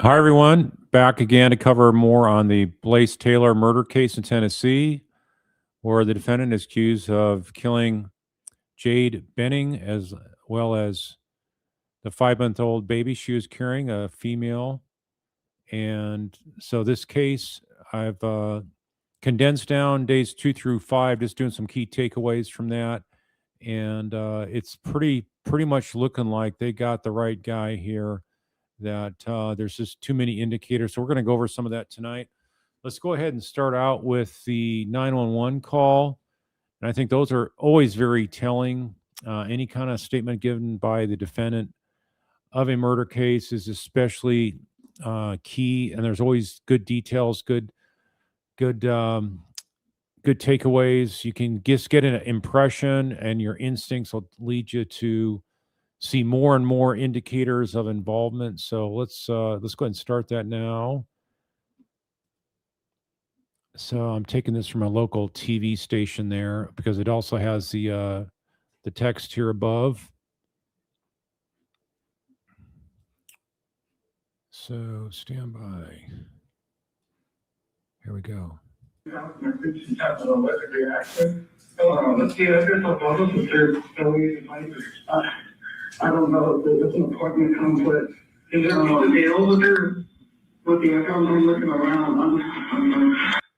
Hi, everyone. Back again to cover more on the Blaise Taylor murder case in Tennessee, where the defendant is accused of killing Jade Benning as well as the 5-month-old baby she was carrying, a female. And so this case, I've condensed down days 2 through 5, just doing some key takeaways from that. And it's pretty much looking like they got the right guy here. That there's just too many indicators. So we're going to go over some of that tonight. Let's go ahead and start out with the 911 call. And I think those are always very telling. Any kind of statement given by the defendant of a murder case is especially key. And there's always good details, good, good takeaways. You can just get an impression, and your instincts will lead you to see more and more indicators of involvement. So let's go ahead and start that now. So I'm taking this from a local TV station there because it also has the text here above. So stand by. Here we go. I don't know. It's an apartment complex. Is there a deal with her? With the I'm looking around.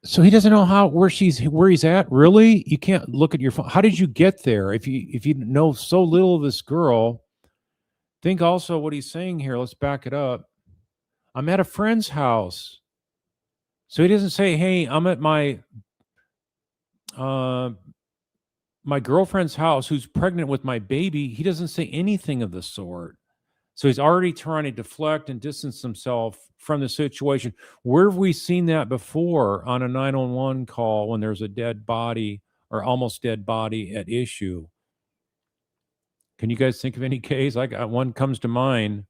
So he doesn't know where he's at. Really? You can't look at your phone. How did you get there? If you know so little of this girl, think also what he's saying here. Let's back it up. I'm at a friend's house. So he doesn't say, "Hey, I'm at my girlfriend's house who's pregnant with my baby." He doesn't say anything of the sort. So he's already trying to deflect and distance himself from the situation. Where have we seen that before on a 911 call when there's a dead body or almost dead body at issue? Can you guys think of any case? One comes to mind.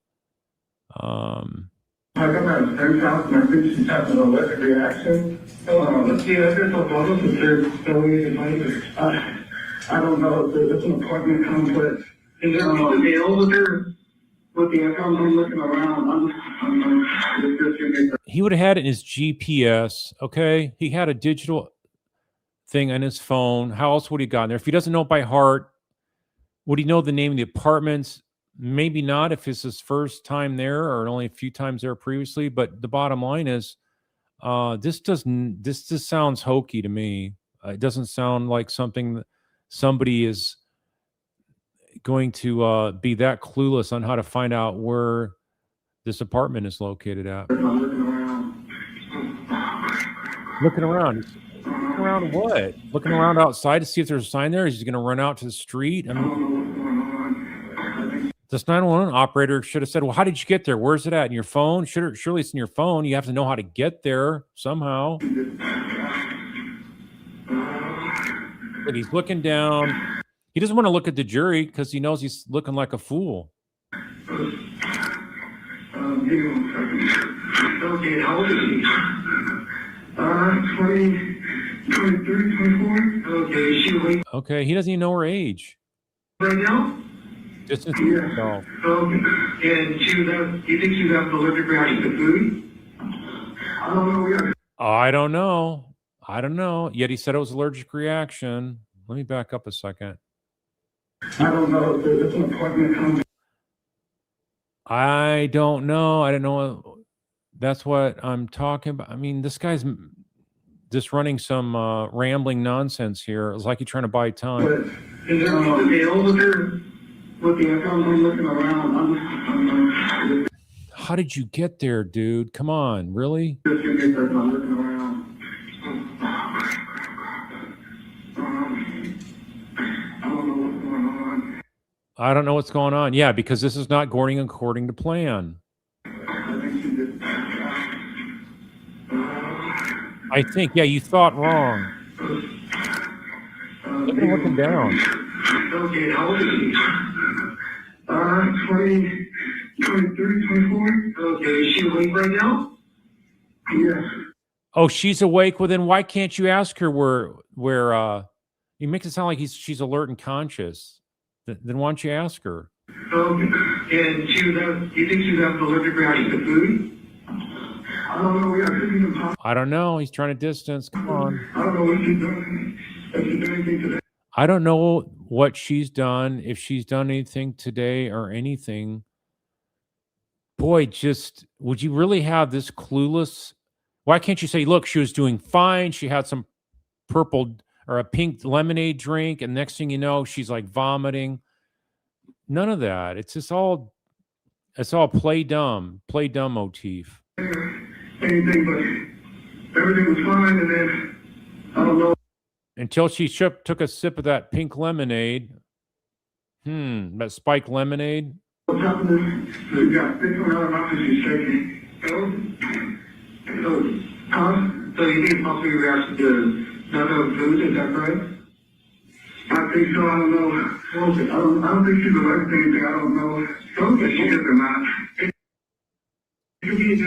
I got my friend's house, my bitch is having an allergic reaction. Let's see, I guess I'll follow the third story. I don't know, it's an apartment complex. Is there a deal with her? With the I'm looking around. He would have had it in his GPS, okay? He had a digital thing on his phone. How else would he have gotten there? If he doesn't know it by heart, would he know the name of the apartments? Maybe not if it's his first time there or only a few times there previously. But the bottom line is, this just sounds hokey to me. It doesn't sound like something that somebody is going to be that clueless on how to find out where this apartment is located at. Looking around. Looking around what? Looking around outside to see if there's a sign there? Is he going to run out to the street? I mean, this 911 operator should have said, "Well, how did you get there? Where's it at? In your phone? Surely it's in your phone. You have to know how to get there somehow." But he's looking down. He doesn't want to look at the jury because he knows he's looking like a fool. Okay, how old is he? 20, 23, 24. Okay, is she awake Okay, he doesn't even know her age. right now? Distance Yeah. himself. Okay, and do you think she was having an allergic reaction to food? I don't know. I don't know. Yet he said it was allergic reaction. Let me back up a second. I don't know. It's an apartment complex. I don't know. I don't know. That's what I'm talking about. I mean, this guy's just running some rambling nonsense here. It's like he's trying to buy time. But is there a deal with her? With the I'm looking around. How did you get there, dude? Come on, really? I'm looking around. I don't know what's going on. Yeah, because this is not going according to plan. I think, yeah, you thought wrong. Look at him looking down. Okay, how old is he? 20, 23, 24. Okay, is she awake right now? Yes. Oh, she's awake. Well, then why can't you ask her where he makes it sound like she's alert and conscious. Then why don't you ask her? Okay, and do you think she was having an allergic reaction to food? I don't know. We have to be impossible. I don't know. He's trying to distance. Come on. I don't know what she's doing. If she did anything today. I don't know what she's done, if she's done anything today or anything. Boy, just would you really have this clueless? Why can't you say, look, she was doing fine. She had some purple or a pink lemonade drink, and next thing you know, she's like vomiting. None of that. It's all play dumb motif. Anything, but everything was fine, and then I don't know. Until she took a sip of that pink lemonade. That spiked lemonade. What's happening? So you got things going on after she's shaking. So you think possibly reaction to not having food, is that correct? I think so, I don't know. I don't think she's allergic to anything, I don't know. Don't get she is or not. It could be an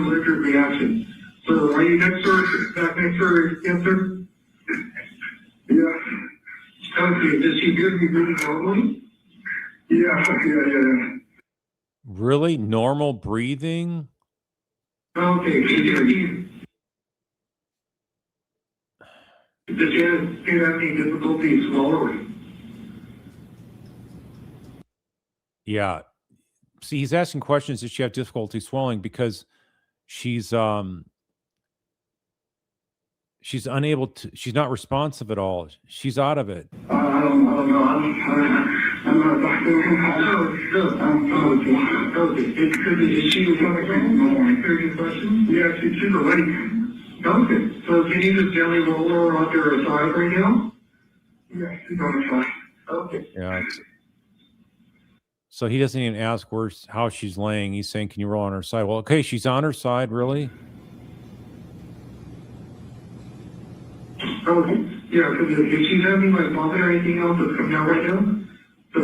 allergic reaction. So are you next to her? That next to her answer? Yeah. Okay, does she appear to be breathing normally? Yeah. Really? Normal breathing? Okay, does she have any difficulty swallowing? Yeah. See, he's asking questions. Does she have difficulty swallowing? Because she's unable to, she's not responsive at all. She's out of it. I don't know. I'm not a doctor. Okay. Is she answering questions? Yeah, she's awake. Okay. So can you just gently roll her onto her side right now? Yeah, she's on her side. Okay. Yeah. So he doesn't even ask how she's laying. He's saying, can you roll on her side? Well, okay, she's on her side, really? Okay. Yeah, because if she's having like vomit or anything else that's coming out right now, so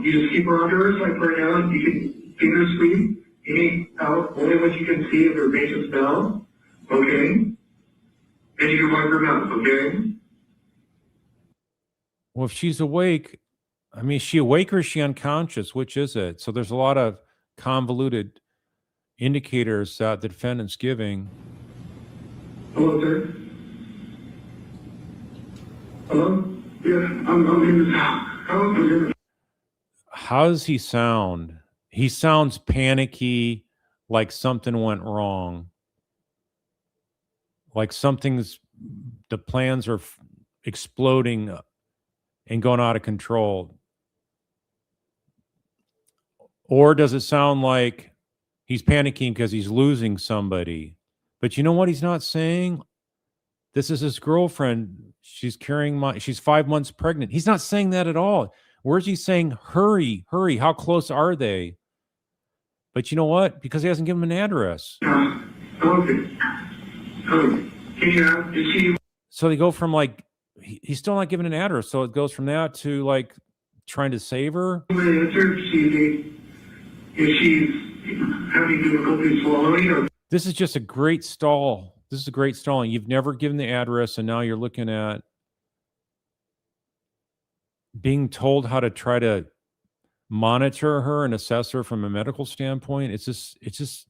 you just keep her under her side right now. You can finger squeeze in out only what you can see of her base of smell. Okay. And you can wipe her mouth. Okay. Well, if she's awake, I mean, is she awake or is she unconscious? Which is it? So there's a lot of convoluted indicators that the defendant's giving. Hello, sir. Hello? Yeah, I'm in this house. How does he sound? He sounds panicky, like something went wrong. Like the plans are exploding and going out of control. Or does it sound like he's panicking because he's losing somebody? But you know what he's not saying? This is his girlfriend. She's 5 months pregnant. He's not saying that at all. Where's he saying, hurry, how close are they? But you know what? Because he hasn't given him an address. Okay. So they go from like, he's still not giving an address. So it goes from that to like trying to save her. If she's having difficulty swallowing or... This is just a great stall. This is a great stalling. You've never given the address, and now you're looking at being told how to try to monitor her and assess her from a medical standpoint. It's just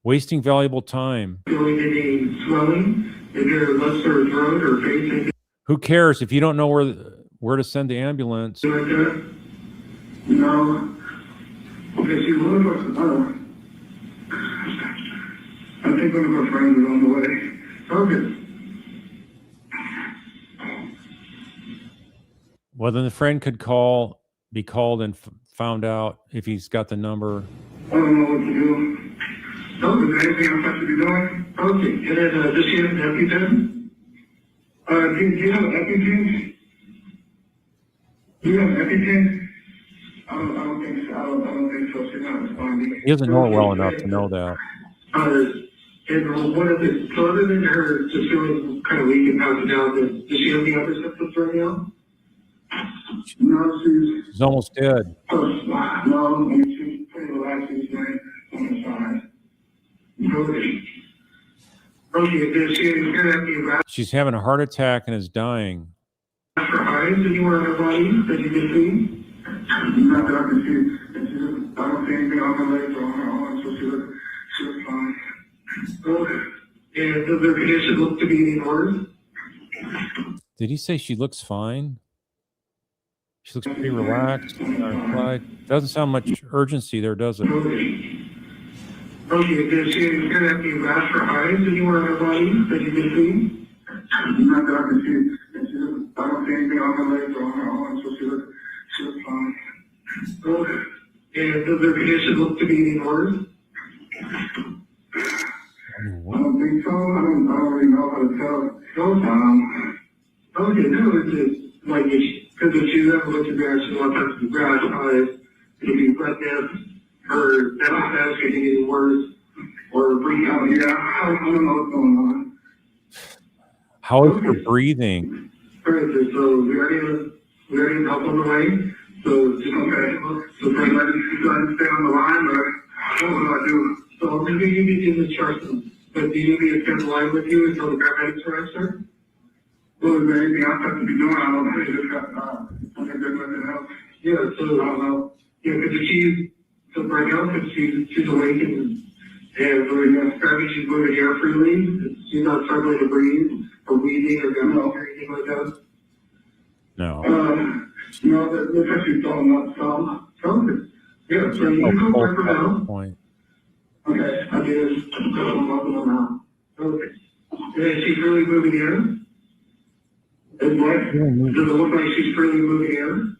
wasting valuable time. Feeling any swelling in your lips or throat or face? Who cares if you don't know where to send the ambulance? Like that? No. Okay, she was. I think one of our friends is on the way. Okay. Well, then the friend could be called and found out if he's got the number. I don't know what to do. No, is there anything else I should be doing? Okay, and then does she have an EpiPen? Do you have an EpiPen? Do you have an EpiPen? I don't think so. I don't think so. She's not responding. He doesn't know it well enough to know that. And what is it? So other than her just feeling kind of weak and passing out, does she have any other symptoms right now? No, she's almost dead. No, she's pretty relaxed. She's laying on the side. Okay, does she have any rash? She's having a heart attack and is dying. Her eyes anywhere on her body that you can see? Not that I can see. I don't see anything on her legs or on her arms, so she looks fine. Okay. And does their condition look to be any worse? Did he say she looks fine? She looks pretty relaxed. Doesn't sound much urgency there, does it? Okay. Okay, does she appear to have any rash or hives anywhere on her body that you can see? Not that I can see. And I don't see anything on her legs or on her arms, so she looks fine. Okay. And does their condition look to be any worse? I don't think so. I don't really know how to tell. Okay, no, it's just like because if she's ever looked at grass, she's all types of grass hives. It could be redness, her mental status could be getting worse, or breathing out. Yeah, I don't know what's going on. How is her breathing? Perfect. So we already help on the way. So just okay. So for let you stay on the line, but what do I do? So I'm going to give you the instructions. But do you need me to stay on the line with you until the paramedics arrive, sir? Well, is there anything else I have to be doing? I don't know. I just got, I think there's nothing else. Yeah, so I don't know. Yeah, because so right now, because she's awake and really scratching, she's moving air freely. She's not struggling to breathe or wheezing or going or anything like that. No. No, that looks like she's throwing up some. Yeah, so you can go back for now. Point. Okay, I did. Now. Okay. Is she really moving in? Is what? Does it look like she's freely moving in?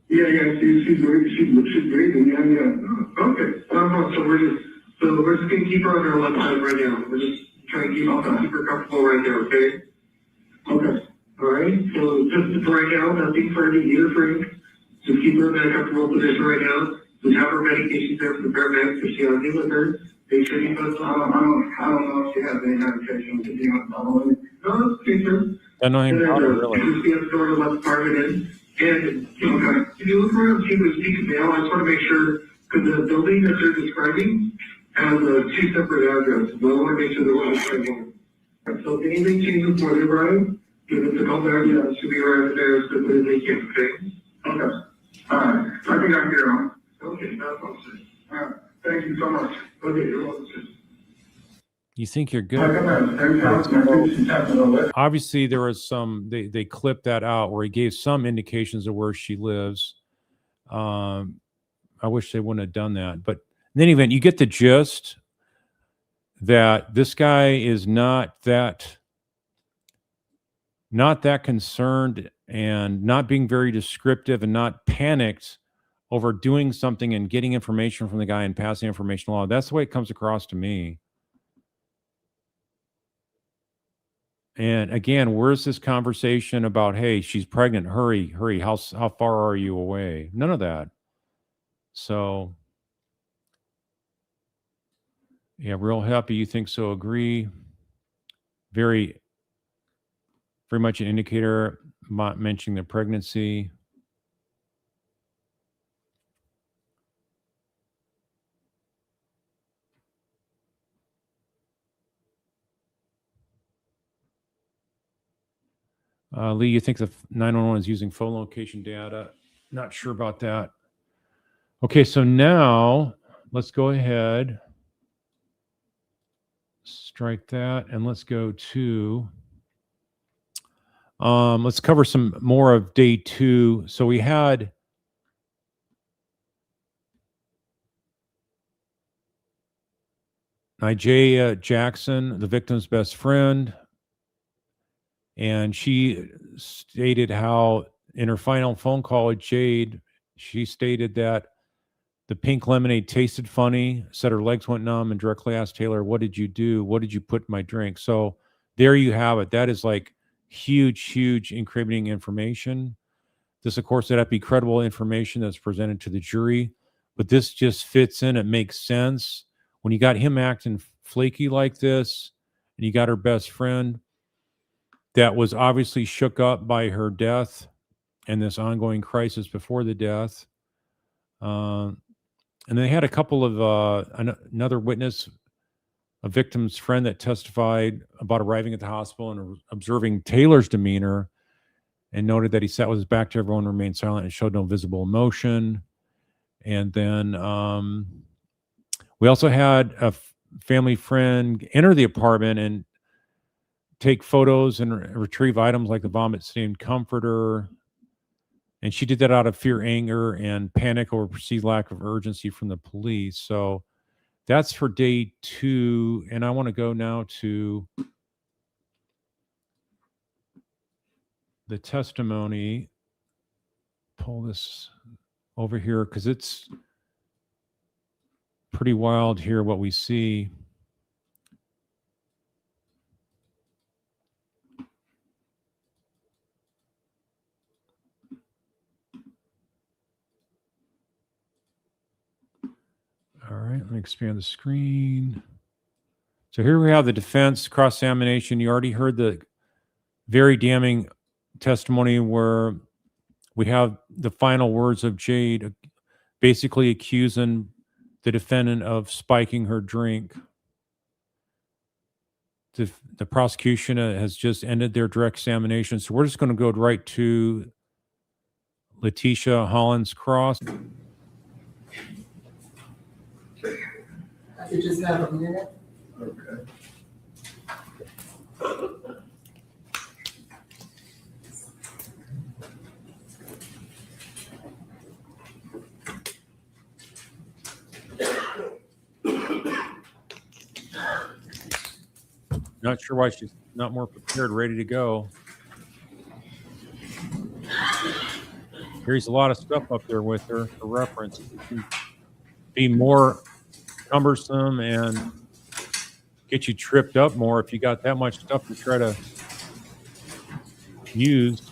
Yeah, she's breathing, yeah. Okay. So we're just gonna keep her on her left side right now. We're just trying to keep her comfortable right now, okay? Okay. All right. So just for right now, nothing for any ear frame. Just keep her in that comfortable position right now. Just have her medication there for the paramedics if she has any with her. Make sure you put I don't know if she has any medication to be on following. No, it's okay, sir. I know him really. You see the door to the left part of it in. And if you look around and see who's speaking now, I just want to make sure, because the building that they're describing has two separate addresses. So I want to make sure they're all the same one. So if anything changes before they arrive, give us a call back. Yeah, it should be arriving there as quickly as they can, okay? Okay. All right. I think I'm here on. Okay, that's awesome. All right. Thank you so much. Okay, you're welcome. You think you're good? Obviously, there was some. They clipped that out where he gave some indications of where she lives. I wish they wouldn't have done that, but in any event, you get the gist that this guy is not that concerned and not being very descriptive and not panicked over doing something and getting information from the guy and passing information along. That's the way it comes across to me. And again, where's this conversation about, hey, she's pregnant, hurry, how far are you away? None of that. So, yeah, real happy you think so, agree. Very much an indicator, mentioning the pregnancy. Lee, you think the 911 is using phone location data? Not sure about that. Okay, so now let's go ahead, strike that, and let's go to, let's cover some more of day 2. So we had Nijaya Jackson, the victim's best friend, and she stated how in her final phone call with Jade, she stated that the pink lemonade tasted funny, said her legs went numb, and directly asked Taylor, what did you do? What did you put in my drink? So there you have it. That is like huge incriminating information. This, of course, would have to be credible information that's presented to the jury, but this just fits in. It makes sense. When you got him acting flaky like this, and you got her best friend that was obviously shook up by her death and this ongoing crisis before the death. And they had a couple of, another witness, a victim's friend that testified about arriving at the hospital and observing Taylor's demeanor and noted that he sat with his back to everyone, remained silent, and showed no visible emotion. And then we also had family friend enter the apartment and take photos and retrieve items like the vomit-stained comforter. And she did that out of fear, anger, and panic over perceived lack of urgency from the police. So that's for day 2. And I want to go now to the testimony. Pull this over here because it's pretty wild here what we see. All right, let me expand the screen. So here we have the defense cross-examination. You already heard the very damning testimony where we have the final words of Jade basically accusing the defendant of spiking her drink. The prosecution has just ended their direct examination. So we're just going to go right to Letitia Hollins Cross. I could just have a minute. Okay. Not sure why she's not more prepared, ready to go. There's a lot of stuff up there with her for reference. It can be more cumbersome and get you tripped up more if you got that much stuff to try to use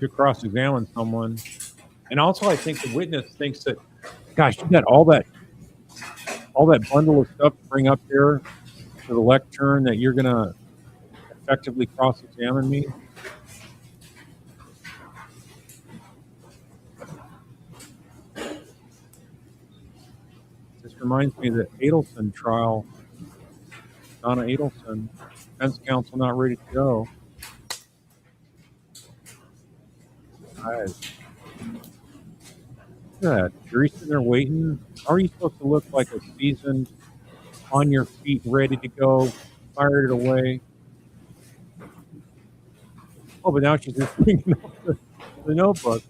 to cross-examine someone. And also, I think the witness thinks that, gosh, you got all that bundle of stuff to bring up here to the lectern that you're going to effectively cross-examine me. This reminds me of the Adelson trial. Donna Adelson, defense counsel not ready to go. Guys, look at that. You're sitting there waiting. How are you supposed to look like a seasoned, on your feet, ready to go, fired it away? Oh, but now she's just bringing up the notebook.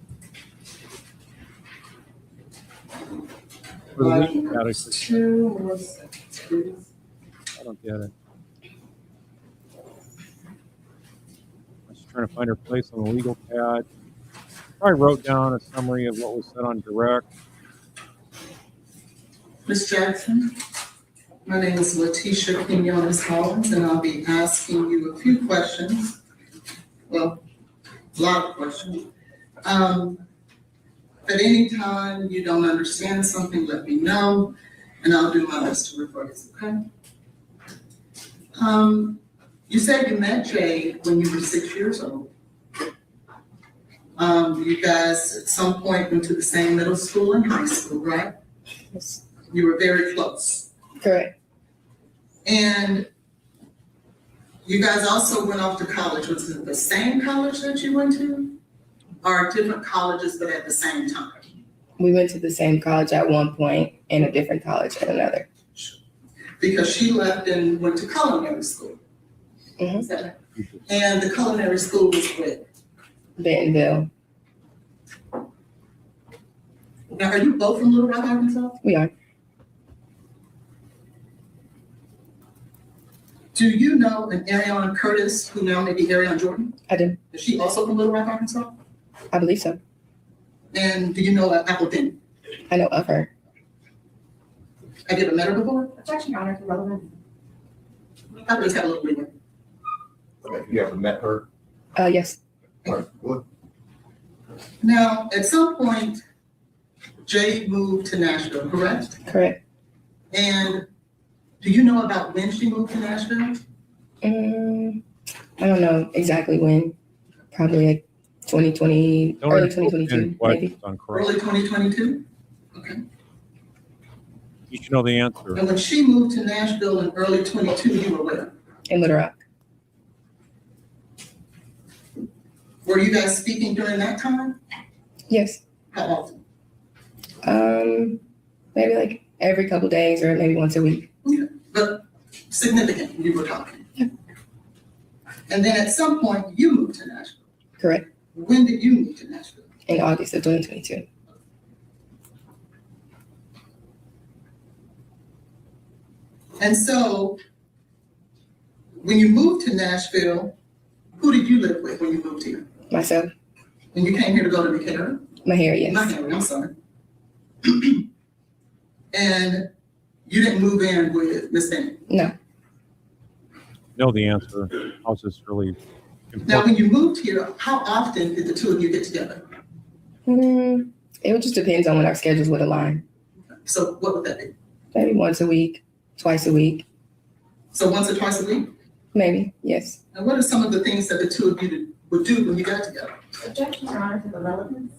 For the legal category. 2 more seconds, please. I don't get it. I'm just trying to find her place on the legal pad. Probably wrote down a summary of what was said on direct. Ms. Jackson, my name is Letitia Quinones Hollins, and I'll be asking you a few questions. Well, a lot of questions. At any time you don't understand something, let me know, and I'll do my best to refer this, okay? You said you met Jade when you were 6 years old. You guys at some point went to the same middle school and high school, right? Yes. You were very close. Correct. And you guys also went off to college. Was it the same college that you went to? Or different colleges but at the same time? We went to the same college at one point and a different college at another. Because she left and went to culinary school. Mhm. Is that right? And the culinary school was with. Bentonville. Now, are you both from Little Rock, Arkansas? We are. Do you know an Ariana Curtis, who now may be Ariana Jordan? I do. Is she also from Little Rock, Arkansas? I believe so. And do you know Appleton? I know of her. Have you ever met her before? It's actually honored to relevant. I just have a little leeway. Okay, you ever met her? Yes. What? Now, at some point, Jade moved to Nashville, correct? Correct. And do you know about when she moved to Nashville? I don't know exactly when. Probably like 2020, early 2022, maybe. Early 2022? Okay. You should know the answer. And when she moved to Nashville in early 22, you were where? In Little Rock. Were you guys speaking during that time? Yes. How often? Maybe like every couple days or maybe once a week. Okay. but significant, you were talking. And then at some point, you moved to Nashville. Correct. When did you move to Nashville? In August of 2022. And so, when you moved to Nashville, who did you live with when you moved here? Myself, When you came here to go to Decatur? my hair, yes. Not Harry, I'm sorry. And you didn't move in with Miss Bennett. No. Know the answer. How's this really Now, important? when you moved here, how often did the two of you get together? It just depends on when our schedules would align. So what would that be? Maybe once a week, twice a week, So once or twice a week? maybe, yes. And what are some of the things that the two of you would do when you got together? Objection, Your Honor, to the relevance.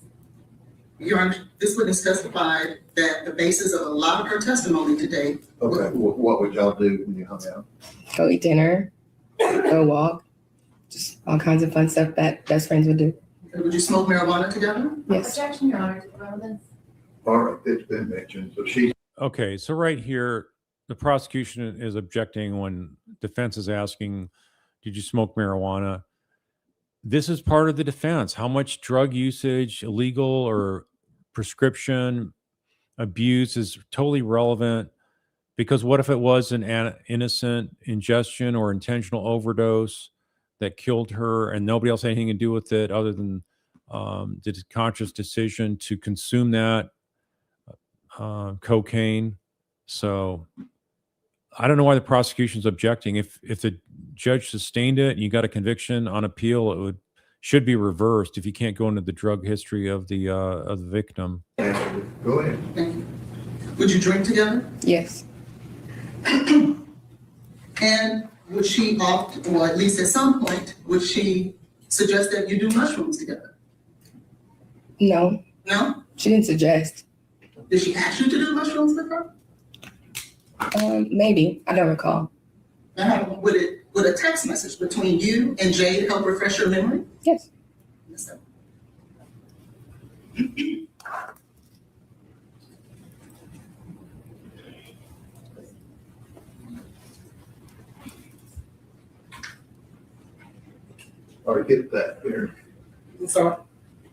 Your Honor, this witness testified that the basis of a lot of her testimony today. Okay, what would y'all do when you hung out? Go eat dinner, go walk, just all kinds of fun stuff that best friends would do. Would you smoke marijuana together? Yes. Objection, Your Honor, to the relevance. All right, it's been mentioned, so she, Okay, so right here, the prosecution is objecting when defense is asking, did you smoke marijuana? This is part of the defense. How much drug usage, illegal or prescription abuse is totally relevant, because what if it was an innocent ingestion or intentional overdose that killed her and nobody else had anything to do with it other than the conscious decision to consume that cocaine? So I don't know why the prosecution's objecting. If the judge sustained it and you got a conviction on appeal, it should be reversed if you can't go into the drug history of the victim. go ahead. Thank you. Would you drink together? Yes. And would she opt, or at least at some point, would she suggest that you do mushrooms together? No, No? she didn't suggest. Did she ask you to do mushrooms with her? Maybe. I don't recall. Now, would a text message between you and Jade help refresh your memory? Yes. Yes, sir. All right, get that here. I'm sorry.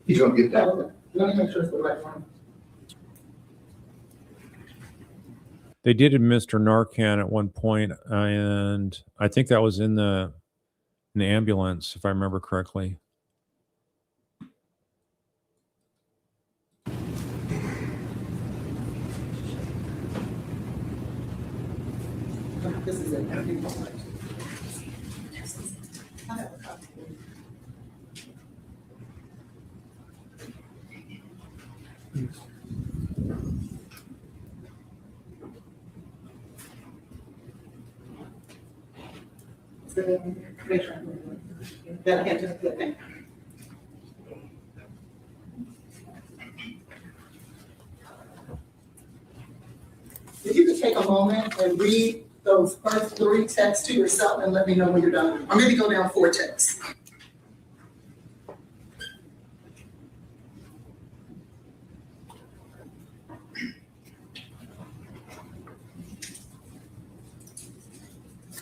He's gonna get that. Let me make sure it's the right one. They did administer Narcan at one point, and I think that was in the ambulance, if I remember correctly. This is it. I have a copy. That I had just put in. If you could take a moment and read those first 3 texts to yourself and let me know when you're done. Or maybe go down 4 texts.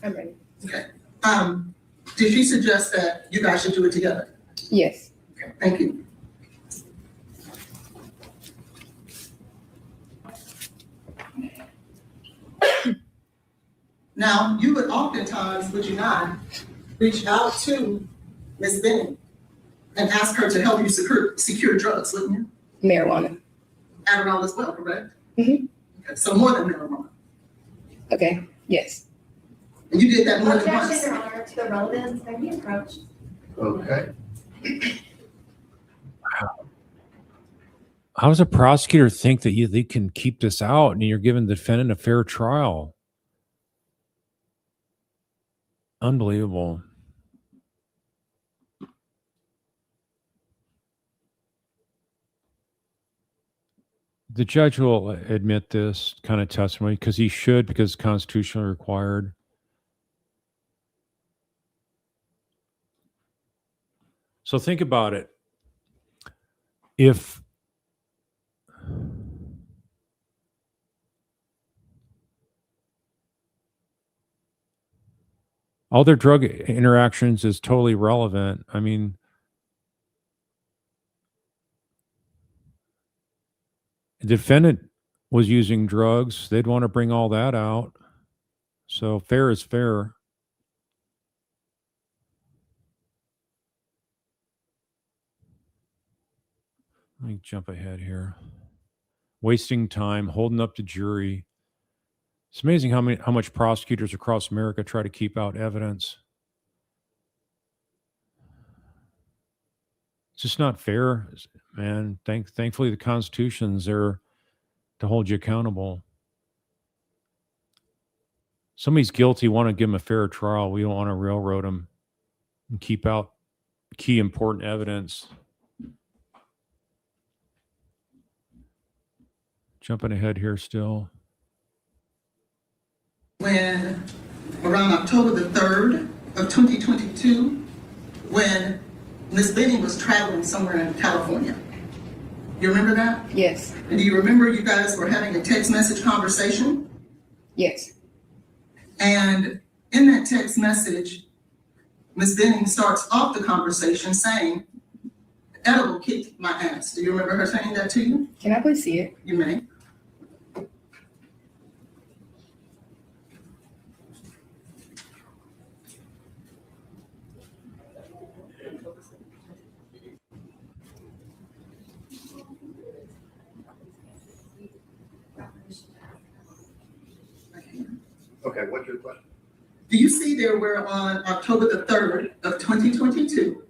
I'm ready. Okay. Did she suggest that you guys should do it together? Yes. Okay, thank you. Now, you would oftentimes, would you not, reach out to Ms. Bennett and ask her to help you secure drugs, wouldn't you? Marijuana. Adderall as well, correct? Mhm. Okay, so more than marijuana. Okay. Yes. And you did that more than Objection, once. Your Honor, to the relevance. May we approach? Okay. How does a prosecutor think that they can keep this out and you're giving the defendant a fair trial? Unbelievable. The judge will admit this kind of testimony because he should, because it's constitutionally required. So think about it. If all their drug interactions is totally relevant. I mean, the defendant was using drugs. They'd want to bring all that out. So fair is fair. Let me jump ahead here. Wasting time, holding up the jury. It's amazing how much prosecutors across America try to keep out evidence. It's just not fair, man. Thankfully, the Constitution's there to hold you accountable. Somebody's guilty, want to give them a fair trial. We don't want to railroad them and keep out key important evidence. Jumping ahead here still. When around October the 3rd of 2022, when Miss Benning was traveling somewhere in California. You remember that? Yes. And do you remember you guys were having a text message conversation? Yes. And in that text message, Miss Benning starts off the conversation saying, "Edible kicked my ass." Do you remember her saying that to you? Can I please see it? You may. Okay, what's your question? Do you see there where on October the 3rd of 2022,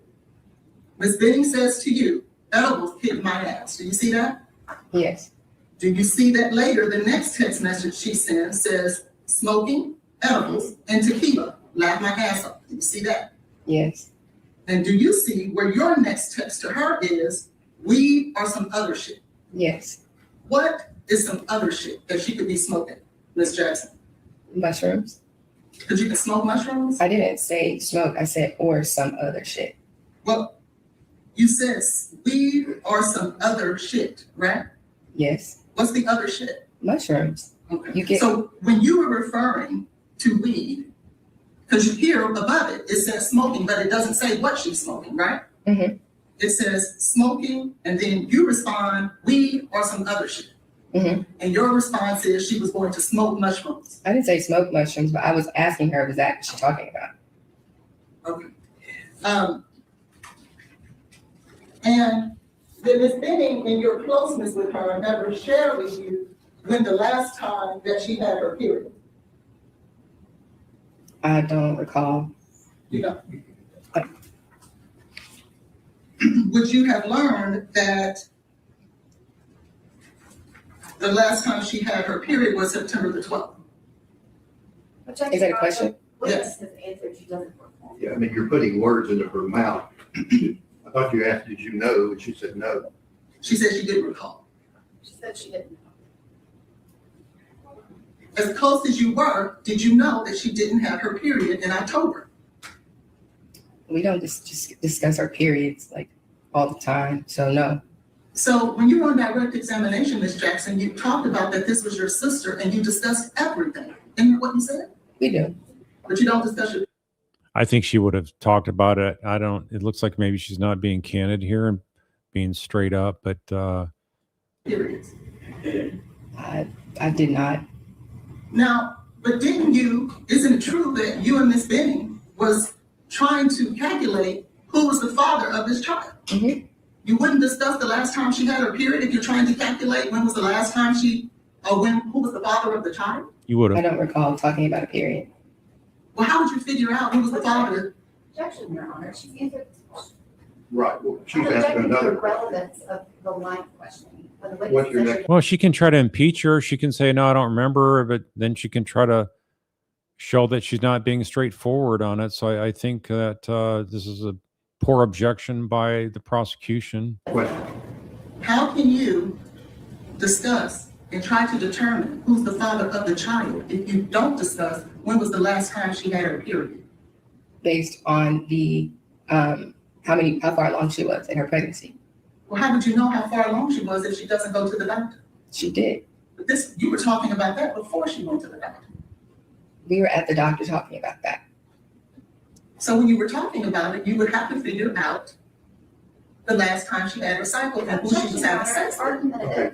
Ms. Benning says to you, "Edibles kicked my ass." Do you see that? Yes. Do you see that later, the next text message she sends says, "Smoking, edibles, and tequila, laugh my ass off." Do you see that? Yes. And do you see where your next text to her is, "Weed or some other shit"? Yes. What is some other shit that she could be smoking, Ms. Jackson? Mushrooms. Because you can smoke mushrooms? I didn't say smoke. I said or some other shit. Well, you said weed or some other shit, right? Yes. What's the other shit? Mushrooms. Okay. You get- So when you were referring to weed, because you hear above it, it says smoking, but it doesn't say what she's smoking, right? Mhm. It says smoking, and then you respond, weed or some other shit. Mhm. And your response is she was going to smoke mushrooms. I didn't say smoke mushrooms, but I was asking her, was that what she's talking about? Okay. And then Ms. Benning, in your closeness with her, never shared with you when the last time that she had her period. I don't recall. You know. Would you have learned that the last time she had her period was September the 12th? Is that a question? Yes. Has answered, she doesn't recall. Yeah, I mean, you're putting words into her mouth. I thought you asked, did you know? And she said no. She said she didn't recall. She said she didn't know. As close as you were, did you know that she didn't have her period in October? We don't just discuss our periods like all the time, so no. So when you were on direct examination, Ms. Jackson, you talked about that this was your sister and you discussed everything. Isn't that what you said? We do. But you don't discuss your I think she would have talked about it. It looks like maybe she's not being candid here and being straight up, but periods. I did not. Now, but isn't it true that you and Ms. Benning was trying to calculate who was the father of this child? Mhm. You wouldn't discuss the last time she had her period if you're trying to calculate when was the last time who was the father of the child? you would I have. don't recall talking about a period. Well, how would you figure out who was the father? Objection, Your Honor, she's answered this question. Right, well, she's I'm asking objecting to the another. relevance of the line of questioning. When the witness What's your says next- Well, she can try to impeach her. She can say, no, I don't remember, but then she can try to show that she's not being straightforward on it. So I think that this is a poor objection by the prosecution. Question. How can you discuss and try to determine who's the father of the child if you don't discuss when was the last time she had her period? Based on the how far along she was in her pregnancy. Well, how would you know how far along she was if she doesn't go to the doctor? She did. But you were talking about that before she went to the doctor. We were at the doctor talking about that. So when you were talking about it, you would have to figure out the last time she had her cycle and who she was having sex with. Argument Okay.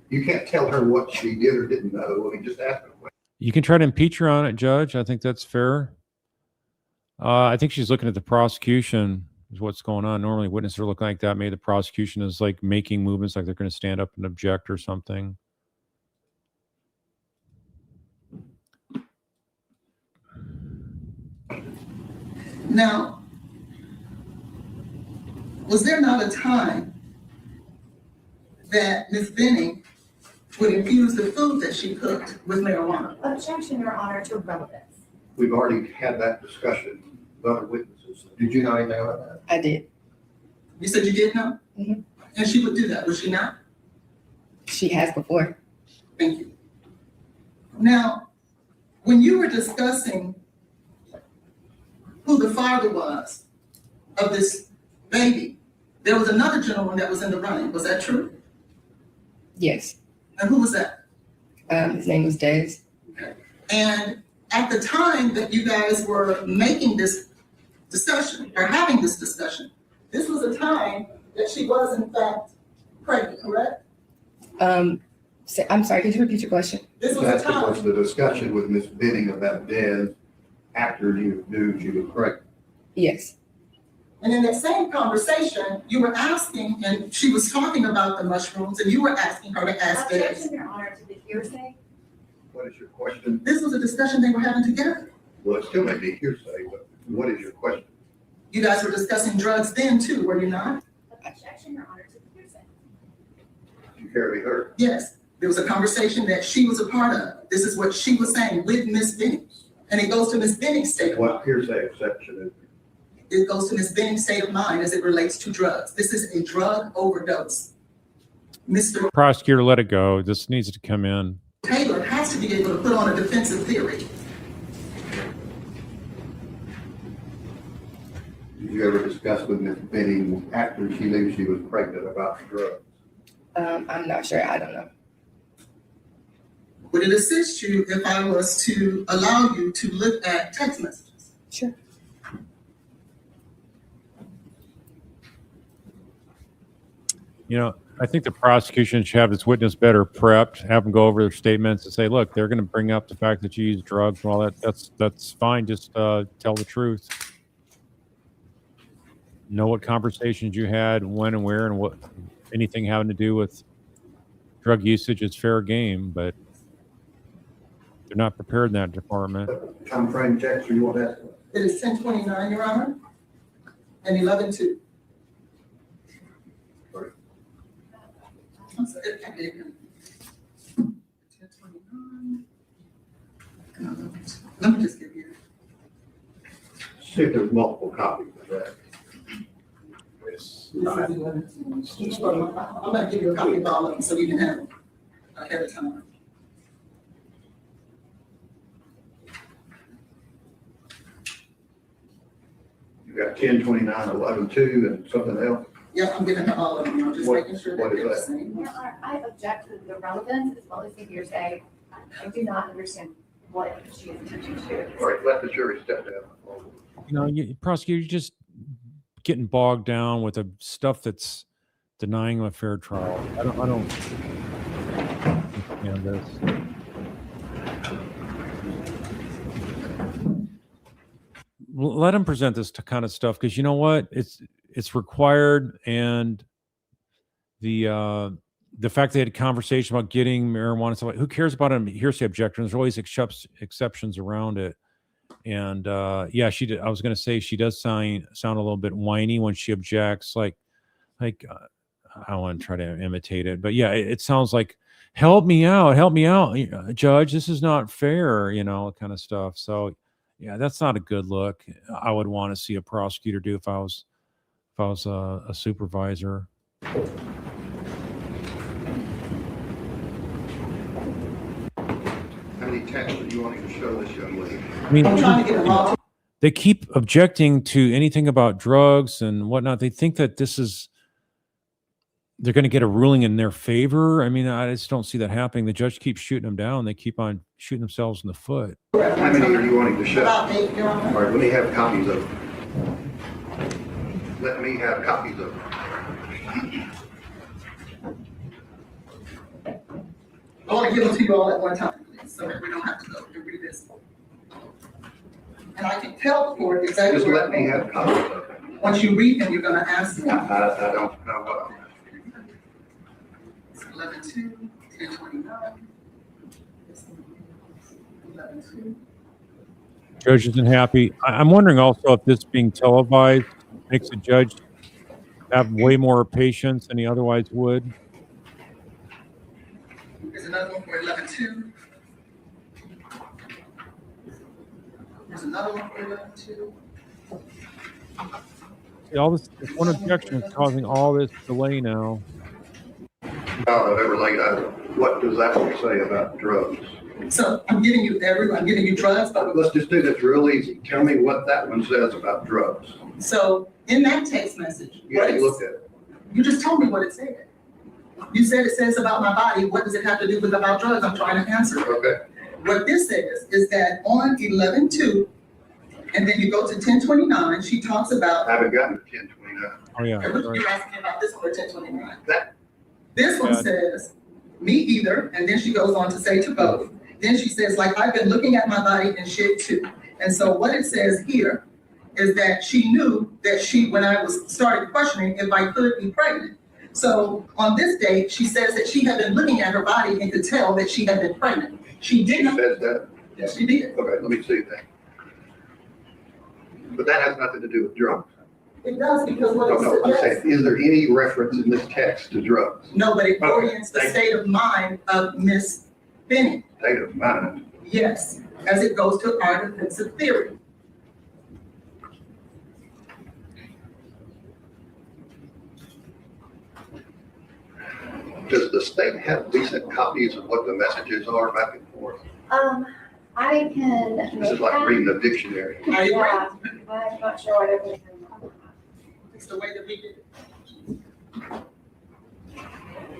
You can't tell her what she did or didn't know. I mean, just ask her a question. You can try to impeach her on it, Judge. I think that's fair. I think she's looking at the prosecution is what's going on. Normally witnesses are looking like that. Maybe the prosecution is like making movements like they're going to stand up and object or something. Now, was there not a time that Ms. Benning would infuse the food that she cooked with marijuana? Objection, Your Honor, to relevance. We've already had that discussion with other witnesses. Did you know anything about that? I did. You said you did know? Mhm. And she would do that, would she not? She has before. Thank you. Now, when you were discussing who the father was of this baby, there was another gentleman that was in the running. Was that true? Yes. And who was that? His name was Dez. And at the time that you guys were making this discussion or having this discussion, this was a time that she was in fact pregnant, correct? I'm sorry, could you repeat your question? This was a That time. was the discussion with Miss Benning about Des after you knew she was pregnant. Yes. And in that same conversation, you were asking, and she was talking about the mushrooms, and you were asking her to ask Dez. Objection, Your Honor, to the hearsay. What is your question? This was a discussion they were having together. Well, it still may be hearsay, but what is your question? You guys were discussing drugs then too, were you not? Objection, Your Honor, to the hearsay. You care to be heard? Yes. There was a conversation that she was a part of. This is what she was saying with Miss Benning. And it goes to Miss Benning's state of mind. What hearsay exception is there? It goes to Miss Benning's state of mind as it relates to drugs. This is a drug overdose. Mr. Prosecutor, let it go. This needs to come in. Taylor has to be able to put on a defensive theory. Did you ever discuss with Miss Benning after she knew she was pregnant about the drugs? I'm not sure. I don't know. Would it assist you if I was to allow you to look at text messages? Sure. You know, I think the prosecution should have this witness better prepped, have them go over their statements and say, look, they're going to bring up the fact that you use drugs and all that. That's fine. Just tell the truth. Know what conversations you had, when and where, and what anything having to do with drug usage is fair game, but they're not prepared in that department. Time frame checks, or you want that? It is 10:29, Your Honor, and 11:02. Sorry. I'm sorry, I gave him 10:29. and 11:02. Let me just give you. See if there's multiple copies of that. This is 11:02. I'm gonna give you a copy of all of them so you can have them ahead of time. You got 10:29, 11:02, and something else. Yeah, I'm giving her all of them. I'm just What- making sure what that is they're the that? same. Your Honor, I object to the relevance as well as the hearsay. I do not understand what she is attempting to do. All right, let the jury step down. You know, prosecutor, you're just getting bogged down with the stuff that's denying a fair trial. I don't understand this. Let them present this kind of stuff because you know what, it's required, and the fact they had a conversation about getting marijuana and stuff like, who cares about a hearsay objection? There's always exceptions around it. And yeah, she did. I was going to say she does sound a little bit whiny when she objects. Like I don't want to try to imitate it, but yeah, it sounds like help me out, judge. This is not fair, kind of stuff. So yeah, that's not a good look. I would want to see a prosecutor do if I was a supervisor. How many texts are you wanting to show this young lady? I mean, I'm trying to get them all. they keep objecting to anything about drugs and whatnot. They think that they're going to get a ruling in their favor. I mean, I just don't see that happening. The judge keeps shooting them down. They keep on shooting themselves in the foot. How many are you wanting to show? About 8, Your Honor. All right, let me have copies of them. let me have copies of them. I want to give them to you all at one time, please, so that we don't have to go through this. And I can tell the court exactly Just where let me have copies of them. once you read them, you're gonna ask them. I don't know what. It's 11-2, 10-29. 11-2. Judge isn't happy. I'm wondering also if this being televised makes a judge have way more patience than he otherwise would. There's another one for 11-2. There's another one for 11-2. See, all this one objection is causing all this delay now. What does that say about drugs? So I'm giving you drugs, but Let's just do this real easy. Tell me what that one says about drugs. so in that text message, You gotta look at it. you just told me what it said. You said it says about my body. What does it have to do with about drugs? I'm trying to answer it. Okay. What this says is that on 11-2, and then you go to 10-29, she talks about, I haven't gotten to 1029. Oh yeah. Right. you're asking about this one or 10-29. That- This one Yeah. says, me either, and then she goes on to say to both. Then she says, like, I've been looking at my body and shit too. And so what it says here is that she knew that when I started questioning if I could be pregnant. So on this date, she says that she had been looking at her body and could tell that she had been pregnant. She She didn't. says that? Yes, she did. Okay, let me see that. But that has nothing to do with drugs. It does because what No, it no, I'm suggests. saying, is there any reference in this text to drugs? No, but it Okay, orients the thank state of mind of Miss Bennett. State of mind. Yes, as it goes to our defensive theory. Does the state have decent copies of what the messages are back and forth? I can. This is like reading a dictionary. Are you right? Yeah, I'm not sure what it was. It's the way that we did it.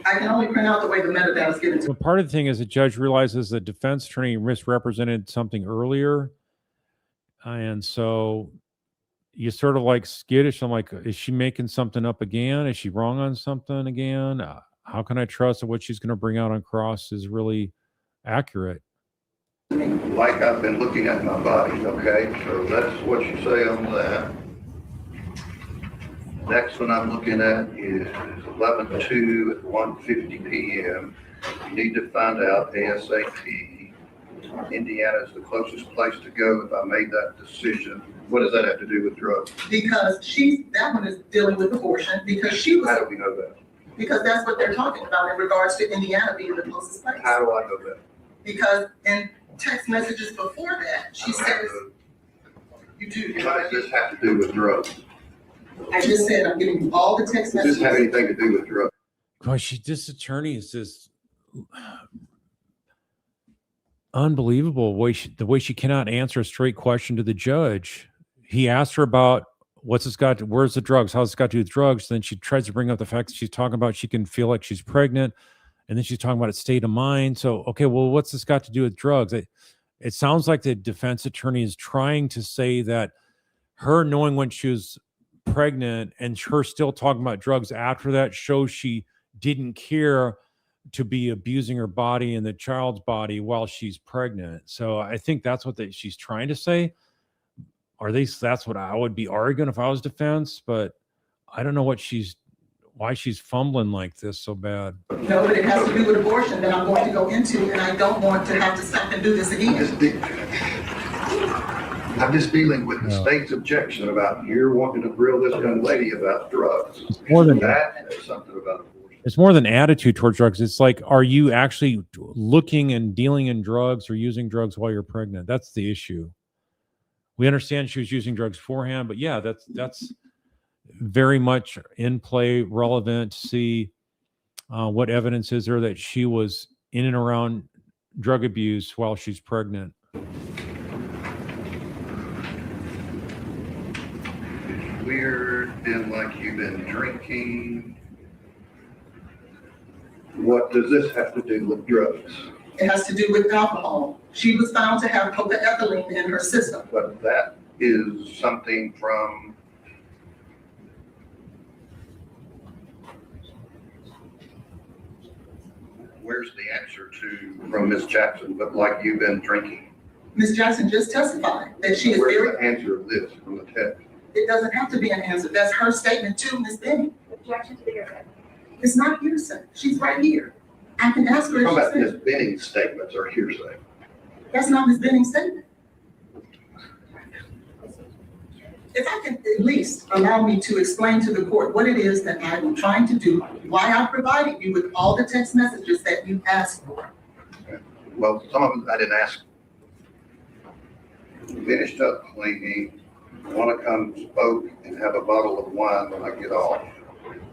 I can only print out the way the metadata is given to me. Well, part of the thing is the judge realizes the defense attorney misrepresented something earlier. And so you sort of like skittish. I'm like, is she making something up again? Is she wrong on something again? How can I trust that what she's going to bring out on cross is really accurate? Like I've been looking at my body, okay? So that's what you say on that. Next one I'm looking at is 11/2 at 1:50 p.m. You need to find out ASAP. Indiana is the closest place to go if I made that decision. What does that have to do with drugs? Because that one is dealing with abortion because she How was, do we know that? because that's what they're talking about in regards to Indiana being the closest place. How do I know that? Because in text messages before that, she says, you do. What does this have to do with drugs? I just said, I'm giving you all the text Does this have messages. anything to do with drugs? Gosh, this attorney is just unbelievable. The way she cannot answer a straight question to the judge. He asked her about where's the drugs? How's this got to do with drugs? Then she tries to bring up the fact that she's talking about she can feel like she's pregnant. And then she's talking about a state of mind. So, okay, well, what's this got to do with drugs? It sounds like the defense attorney is trying to say that her knowing when she was pregnant and her still talking about drugs after that shows she didn't care to be abusing her body and the child's body while she's pregnant. So I think that's what she's trying to say. That's what I would be arguing if I was defense, but I don't know why she's fumbling like this so bad. No, but it has to do with abortion that I'm going to go into, and I don't want to have to stop and do this again. I'm just dealing with the state's objection about you're wanting to grill this young lady about drugs. It's more than That has something about abortion. It's more than attitude towards drugs. It's like, are you actually looking and dealing in drugs or using drugs while you're pregnant? That's the issue. We understand she was using drugs beforehand, but yeah, that's very much in play, relevant to see what evidence is there that she was in and around drug abuse while she's pregnant. It's weird, been like you've been drinking. What does this have to do with drugs? It has to do with alcohol. She was found to have cocaine in her system. But that is something from where's the answer to, from Ms. Jackson, but like you've been drinking? Ms. Jackson just testified that she is Where's very, the answer of this from the text? it doesn't have to be an answer. That's her statement to Ms. Benning. Objection to the hearsay. It's not hearsay. She's right here. I can ask her How about if she Ms. said, Benning's statements are hearsay? that's not Ms. Benning's statement. If I can at least allow me to explain to the court what it is that I'm trying to do, why I provided you with all the text messages that you asked for. Well, some of them I didn't ask. Finished up cleaning, want to come smoke and have a bottle of wine when I get off.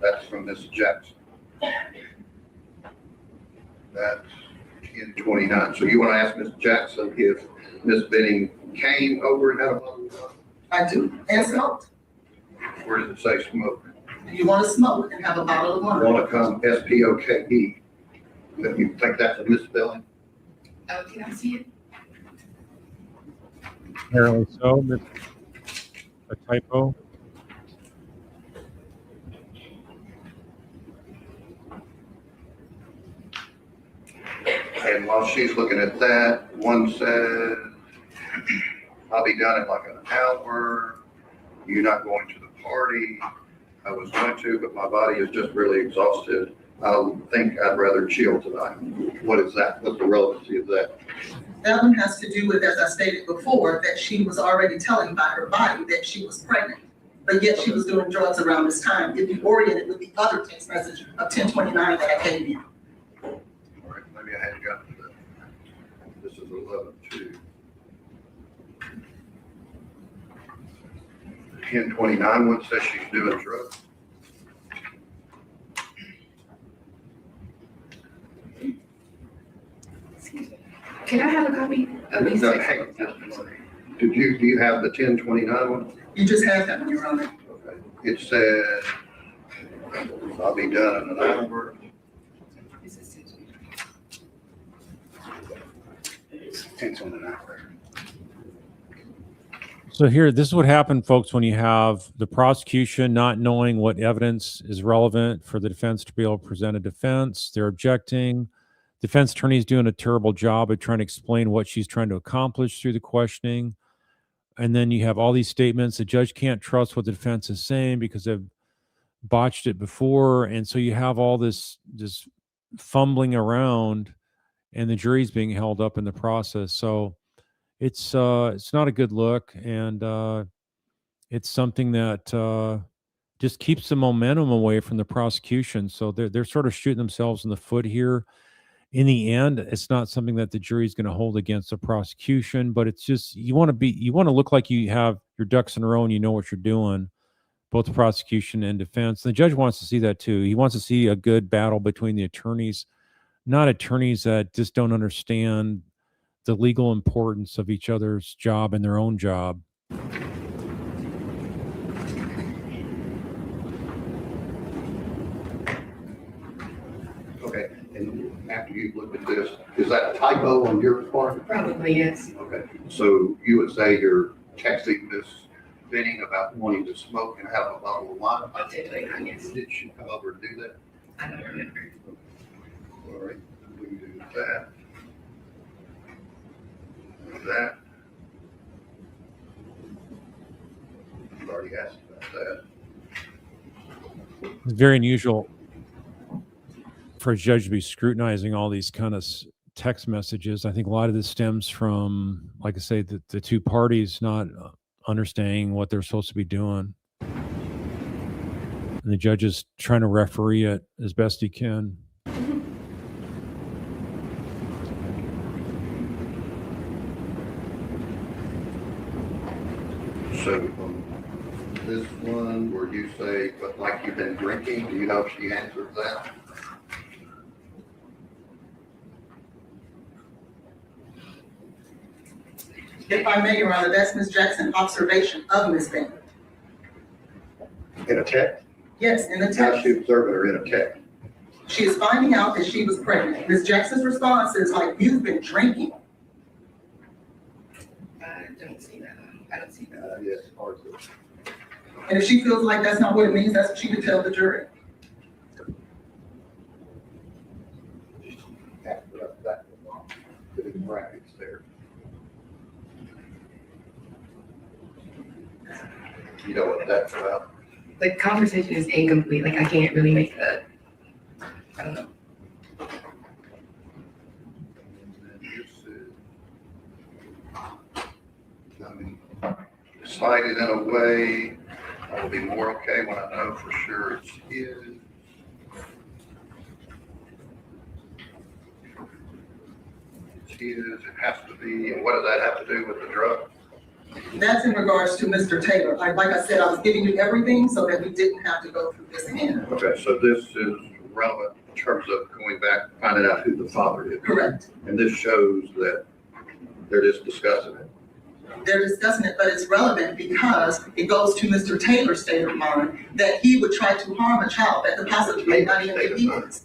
That's from Ms. Jackson. That's 10:29. So you want to ask Ms. Jackson if Ms. Benning came over and had a bottle of wine? I do, and smoked. Where does it say smoke? Do you want to smoke and have a bottle of wine? Want to come SPOKE? But you think that's a misspelling? Oh, can I see it? Apparently so. A typo. And while she's looking at that, one says, I'll be done in like an hour. You're not going to the party. I was going to, but my body is just really exhausted. I think I'd rather chill tonight. What is that? What's the relevancy of that? That one has to do with, as I stated before, that she was already telling by her body that she was pregnant, but yet she was doing drugs around this time. If you orient it with the other text message of 10:29 that I gave you. All right, maybe I hadn't gotten to that. This is 11:2. 10:29 one says she's doing drugs. Can I have a copy of these? No, hang on just a minute. Do you have the 10:29 one? You just had that when you were on it. Okay. It says, I'll be done in an hour. This is 10:29. So here, this is what happened, folks, when you have the prosecution not knowing what evidence is relevant for the defense to be able to present a defense. They're objecting. Defense attorney's doing a terrible job of trying to explain what she's trying to accomplish through the questioning. And then you have all these statements. The judge can't trust what the defense is saying because they've botched it before. And so you have all this fumbling around, and the jury's being held up in the process. So it's not a good look, and it's something that just keeps the momentum away from the prosecution. So they're sort of shooting themselves in the foot here. In the end, it's not something that the jury is going to hold against the prosecution, but it's just you want to look like you have your ducks in a row and you know what you're doing, both the prosecution and defense. And the judge wants to see that too. He wants to see a good battle between the attorneys, not attorneys that just don't understand the legal importance of each other's job and their own job. Okay, and after you've looked at this, is that a typo on your part? Probably, yes. Okay, so you would say you're texting Miss Benning about wanting to smoke and have a bottle of wine? Potentially, yes. Did she come over to do that? I don't remember. All right, we can do that. That. You've already asked about that. It's very unusual for a judge to be scrutinizing all these kind of text messages. I think a lot of this stems from, like I say, the two parties not understanding what they're supposed to be doing. And the judge is trying to referee it as best he can. So this one where you say, but like you've been drinking, do you know if she answered that? If I may, Your Honor, that's Ms. Jackson's observation of Ms. Benning. In a text? Yes, in the How's text. she observing her in a text? She is finding out that she was pregnant. Ms. Jackson's response is like, you've been drinking. I don't see that. I don't see that. Yes, hard to. And if she feels like that's not what it means, that's what she could tell the jury. You know what that's about? The conversation is incomplete. Like I can't really make a, I don't know. And this is, I mean, slide it in a way, I will be more okay when I know for sure it's his. It's his, it has to be, and what does that have to do with the drug? That's in regards to Mr. Taylor. Like I said, I was giving you everything so that we didn't have to go through this again. Okay, so this is relevant in terms of going back, finding out who the father is. Correct. And this shows that they're just discussing it. They're discussing it, but it's relevant because it goes to Mr. Taylor's state of mind that he would try to harm a child that could possibly be not even his.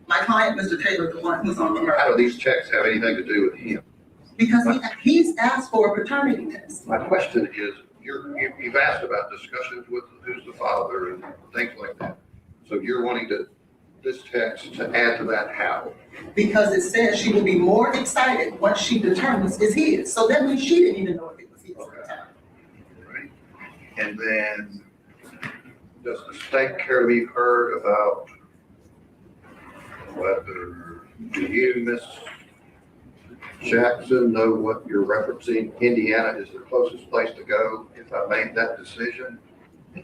My client, Mr. Taylor, the one who's on the How murder, do these checks have anything to do with him? because he's asked for a paternity test. My question is, you've asked about discussions with who's the father and things like that. So you're wanting this text to add to that how? Because it says she will be more excited once she determines it's his. So that means she didn't even know if it was his at the time. Right? And then, does the state care to be heard about whether, do you, Miss Jackson, know what you're referencing? Indiana is the closest place to go if I made that decision?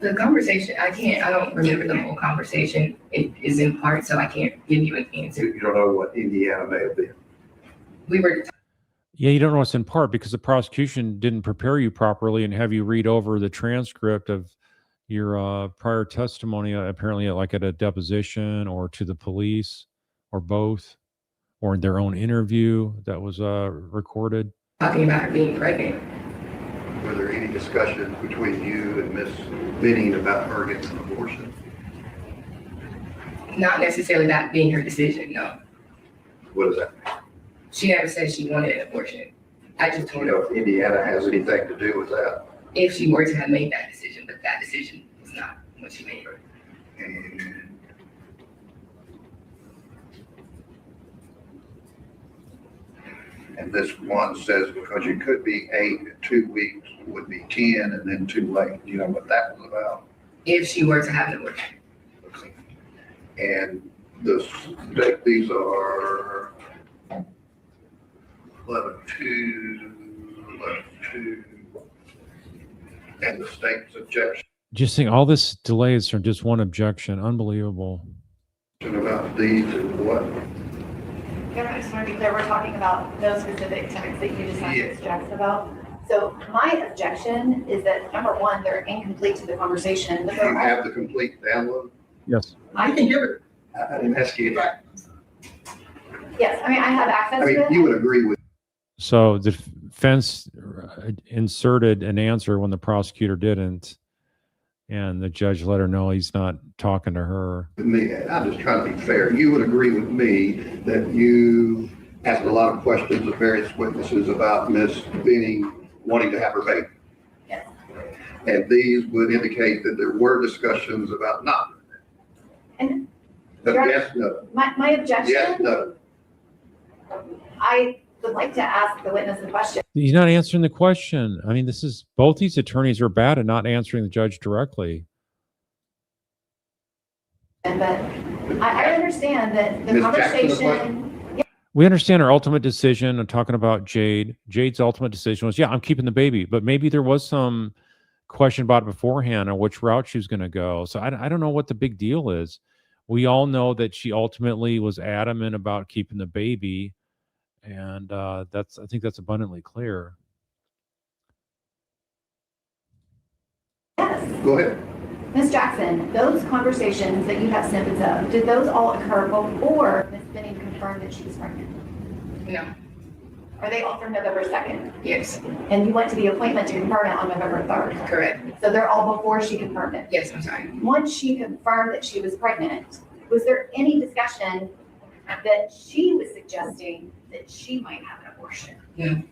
The conversation, I don't remember the whole conversation. It is in part, so I can't give you an answer. You don't know what Indiana may have been. We were, Yeah, you don't know what's in part because the prosecution didn't prepare you properly and have you read over the transcript of your prior testimony, apparently like at a deposition or to the police or both, or in their own interview that was recorded. talking about her being pregnant. Were there any discussions between you and Miss Benning about her getting an abortion? Not necessarily that being her decision, no. What does that mean? She never said she wanted an abortion. I just Do you told know her if Indiana has anything to do with that? if she were to have made that decision, but that decision was not what she made. And this one says because you could be 8 in 2 weeks, would be 10 and then too late. Do you know what that was about? If she were to have an abortion. And the state, these are 11-2, 11-2, and the state's objection Just think all this delay is from just one objection. Unbelievable. about these and what? I just want to be clear, we're talking about those specific texts that you just asked Yeah. Ms. Jackson about. So my objection is that, number one, they're incomplete to the conversation. But Do you they're have the complete download? Yes. I can give it, I didn't ask you. right. Yes, I mean, I have access I to mean, it. you would agree with, So the defense inserted an answer when the prosecutor didn't, and the judge let her know he's not talking to her. me, I'm just trying to be fair. You would agree with me that you asked a lot of questions of various witnesses about Miss Benning wanting to have her baby. Yes. And these would indicate that there were discussions about not. And But Your- yes, no, my objection, yes, no. I would like to ask the witness a question. He's not answering the question. I mean, this is both these attorneys are bad at not answering the judge directly. But I understand that the Ms. Jackson, the conversation, We understand her ultimate decision. I'm talking about Jade. Jade's ultimate decision was, yeah, I'm keeping the baby. But maybe there was some question about it beforehand on which route she was going to go. So I don't know what the big deal is. We all know that she ultimately was adamant about keeping the baby. And I think that's abundantly clear. yes, Go ahead. Ms. Jackson, those conversations that you have snippets of, did those all occur before Ms. Benning confirmed that she was pregnant? No. Are they all from November 2nd? Yes. And you went to the appointment to confirm it on November 3rd? Correct. So they're all before she confirmed it? Yes, I'm sorry. Once she confirmed that she was pregnant, was there any discussion that she was suggesting that she might have an abortion? Okay.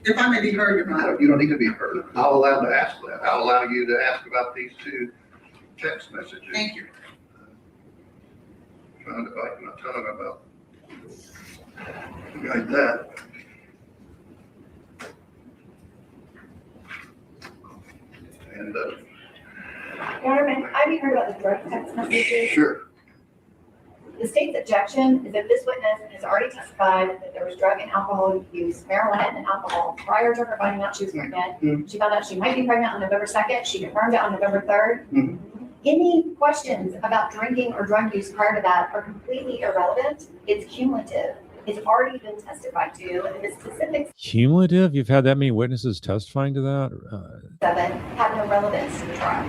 If I may be heard, Your Honor. You don't need to be heard. I'll allow to ask that. I'll allow you to ask about these two text messages. Thank you. Trying to bite my tongue about like that. And, Waterman, I've heard about the drug text messages. sure, The state's objection is that this witness has already testified that there was drug and alcohol use, marijuana and alcohol, prior to her finding out she was pregnant. She found out she might be pregnant on November 2nd. She confirmed it on November 3rd. Mhm. Any questions about drinking or drug use prior to that are completely irrelevant. It's cumulative. It's already been testified to, and the specifics Cumulative? You've had that many witnesses testifying to that? of it have no relevance to the trial.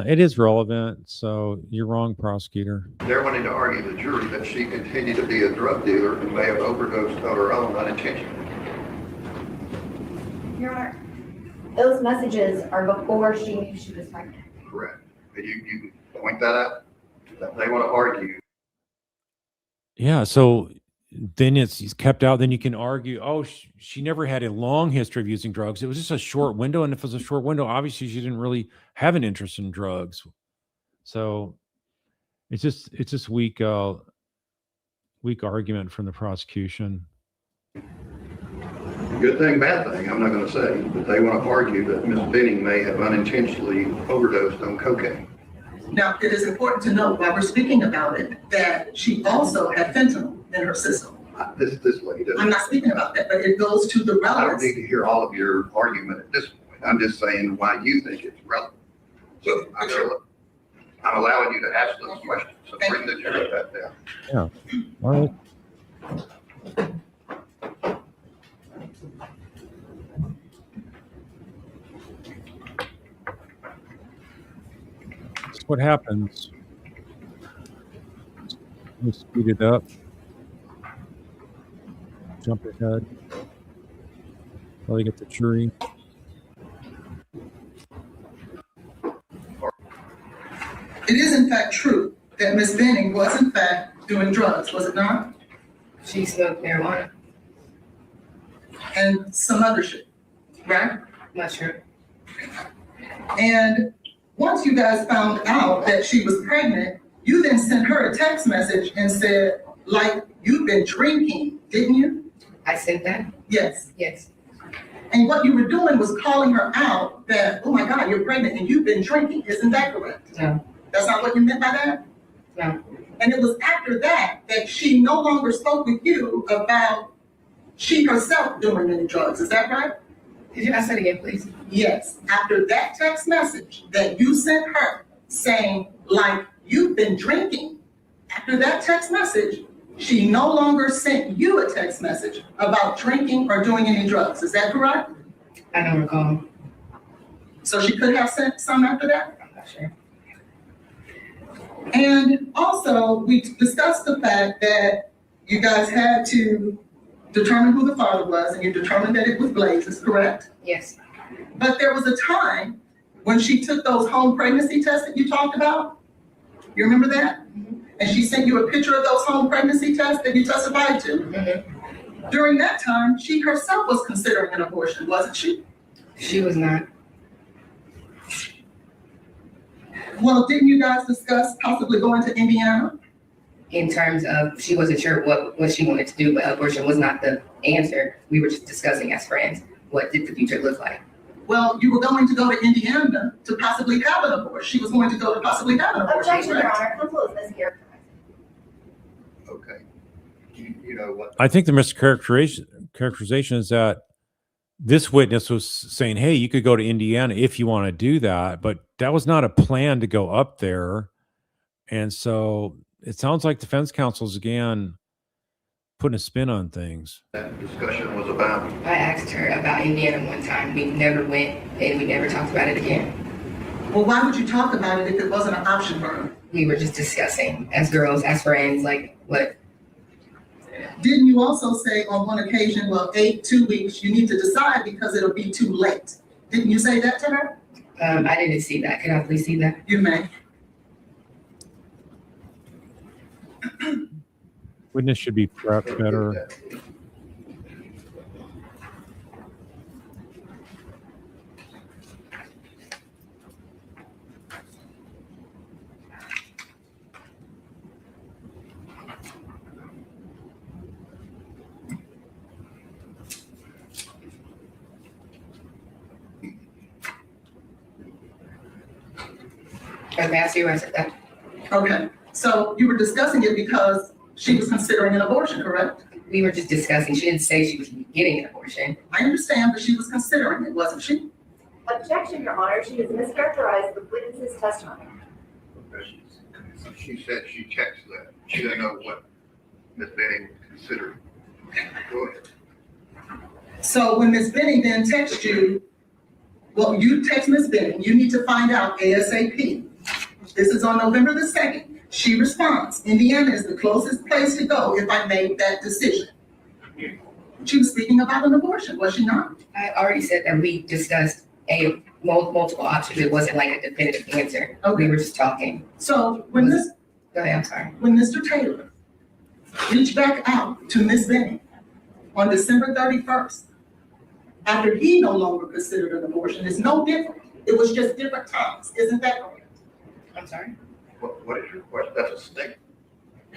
It is relevant, so you're wrong, prosecutor. they're wanting to argue to the jury that she continued to be a drug dealer and may have overdosed on her own unintentionally. Your Honor, those messages are before she knew she was pregnant. Correct. And you point that out, that they want to argue. Yeah, so then it's kept out. Then you can argue, oh, she never had a long history of using drugs. It was just a short window. And if it was a short window, obviously she didn't really have an interest in drugs. So it's just weak argument from the prosecution. Good thing, bad thing, I'm not going to say, but they want to argue that Ms. Benning may have unintentionally overdosed on cocaine. Now, it is important to note while we're speaking about it, that she also had fentanyl in her system. This lady doesn't. I'm not speaking about that, but it goes to the I don't relevance. need to hear all of your argument at this point. I'm just saying why you think it's relevant. So I'm allowing you to ask those questions. So bring the jury that down. All right. That's what happens. We speed it up. Jump ahead. While you get the jury. It is in fact true that Miss Benning was in fact doing drugs, was it not? She smoked marijuana. And some other shit, right? Not sure. And once you guys found out that she was pregnant, you then sent her a text message and said, like, you've been drinking, didn't you? I sent that? Yes. Yes. And what you were doing was calling her out that, oh my God, you're pregnant and you've been drinking. Isn't that correct? No. That's not what you meant by that? No. And it was after that that she no longer spoke with you about she herself doing any drugs. Is that right? Could you ask that again, please? Yes. After that text message that you sent her saying, like, you've been drinking, after that text message, she no longer sent you a text message about drinking or doing any drugs. Is that correct? I don't recall. So she could have sent some after that? I'm not sure. And also, we discussed the fact that you guys had to determine who the father was, and you determined that it was Blaise, is correct? Yes. But there was a time when she took those home pregnancy tests that you talked about. You remember that? Mhm. And she sent you a picture of those home pregnancy tests that you testified to. Mhm. During that time, she herself was considering an abortion, wasn't she? She was not. Well, didn't you guys discuss possibly going to Indiana? In terms of, she wasn't sure what she wanted to do, but abortion was not the answer. We were just discussing as friends, what did the future look like? Well, you were going to go to Indiana to possibly have an abortion. She was going to go to possibly have an abortion, Objection, Your correct? Honor. Counsel is mischaracterized. Okay. You know what? I think the mischaracterization is that this witness was saying, hey, you could go to Indiana if you want to do that, but that was not a plan to go up there. And so it sounds like defense counsel's again putting a spin on things. That discussion was about. I asked her about Indiana one time. We never went and we never talked about it again. Well, why would you talk about it if it wasn't an option for her? We were just discussing as girls, as friends, like what. Didn't you also say on one occasion, well, 2 weeks, you need to decide because it'll be too late? Didn't you say that to her? I didn't see that. Could I please see that? You may. Witness should be prepped better. Okay, I see where I said that. Okay, so you were discussing it because she was considering an abortion, correct? We were just discussing. She didn't say she was getting an abortion. I understand, but she was considering it, wasn't she? Objection, Your Honor, she has mischaracterized the witness's testimony. She said she checks that. She doesn't know what Ms. Benning considered. Go ahead. So when Ms. Benning then texts you, well, you text Ms. Benning, you need to find out ASAP. This is on November the 2nd. She responds, Indiana is the closest place to go if I made that decision. She was speaking about an abortion, was she not? I already said that we discussed multiple options. It wasn't like a definitive answer. Okay. We were just talking. So when Go ahead, I'm sorry. when Mr. Taylor reached back out to Ms. Benning on December 31st, after he no longer considered an abortion, it's no different. It was just different times. Isn't that correct? I'm sorry. What is your question? That's a statement.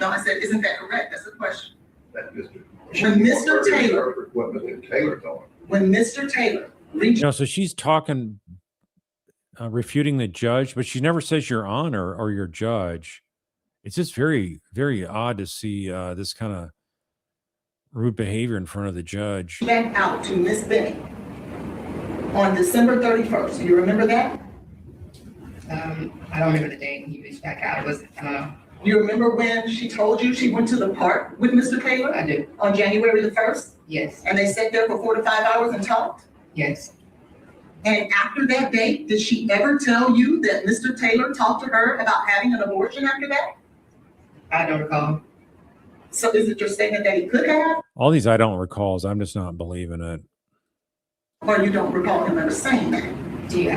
No, I said, isn't that correct? That's a question. That Mr. When Mr. Taylor, What Mr. Taylor told him. when Mr. Taylor reached, So she's talking, refuting the judge, but she never says your honor or your judge. It's just very, very odd to see this kind of rude behavior in front of the judge. back out to Ms. Benning on December 31st. Do you remember that? I don't remember the date when he reached back out. It was, You remember when she told you she went to the park with Mr. Taylor I do. on January the 1st? Yes, And they sat there for 4 to 5 hours and talked? yes. And after that date, did she ever tell you that Mr. Taylor talked to her about having an abortion after that? I don't recall. So is it your statement that he could have, All these I don't recalls. I'm just not believing it. or you don't recall him ever saying that?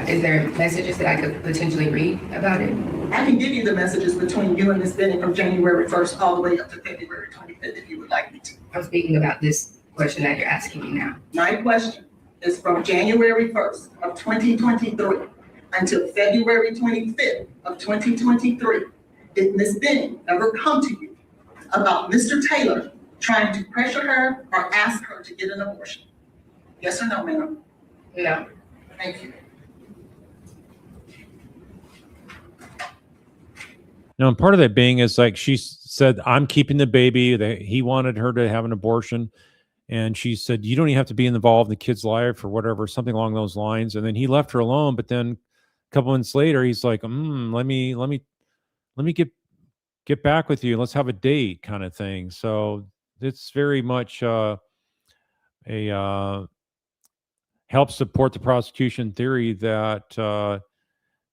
Is there messages that I could potentially read about it? I can give you the messages between you and Ms. Benning from January 1st all the way up to February 25th if you would like me to. I'm speaking about this question that you're asking me now. My question is from January 1st of 2023 until February 25th of 2023. Did Ms. Benning ever come to you about Mr. Taylor trying to pressure her or ask her to get an abortion? Yes or no, ma'am? No. Thank you. Now, and part of that being is like she said, I'm keeping the baby. He wanted her to have an abortion. And she said, you don't even have to be involved in the kid's life or whatever, something along those lines. And then he left her alone. But then a couple months later, he's like, let me get back with you. Let's have a date kind of thing. So it's very much helps support the prosecution theory that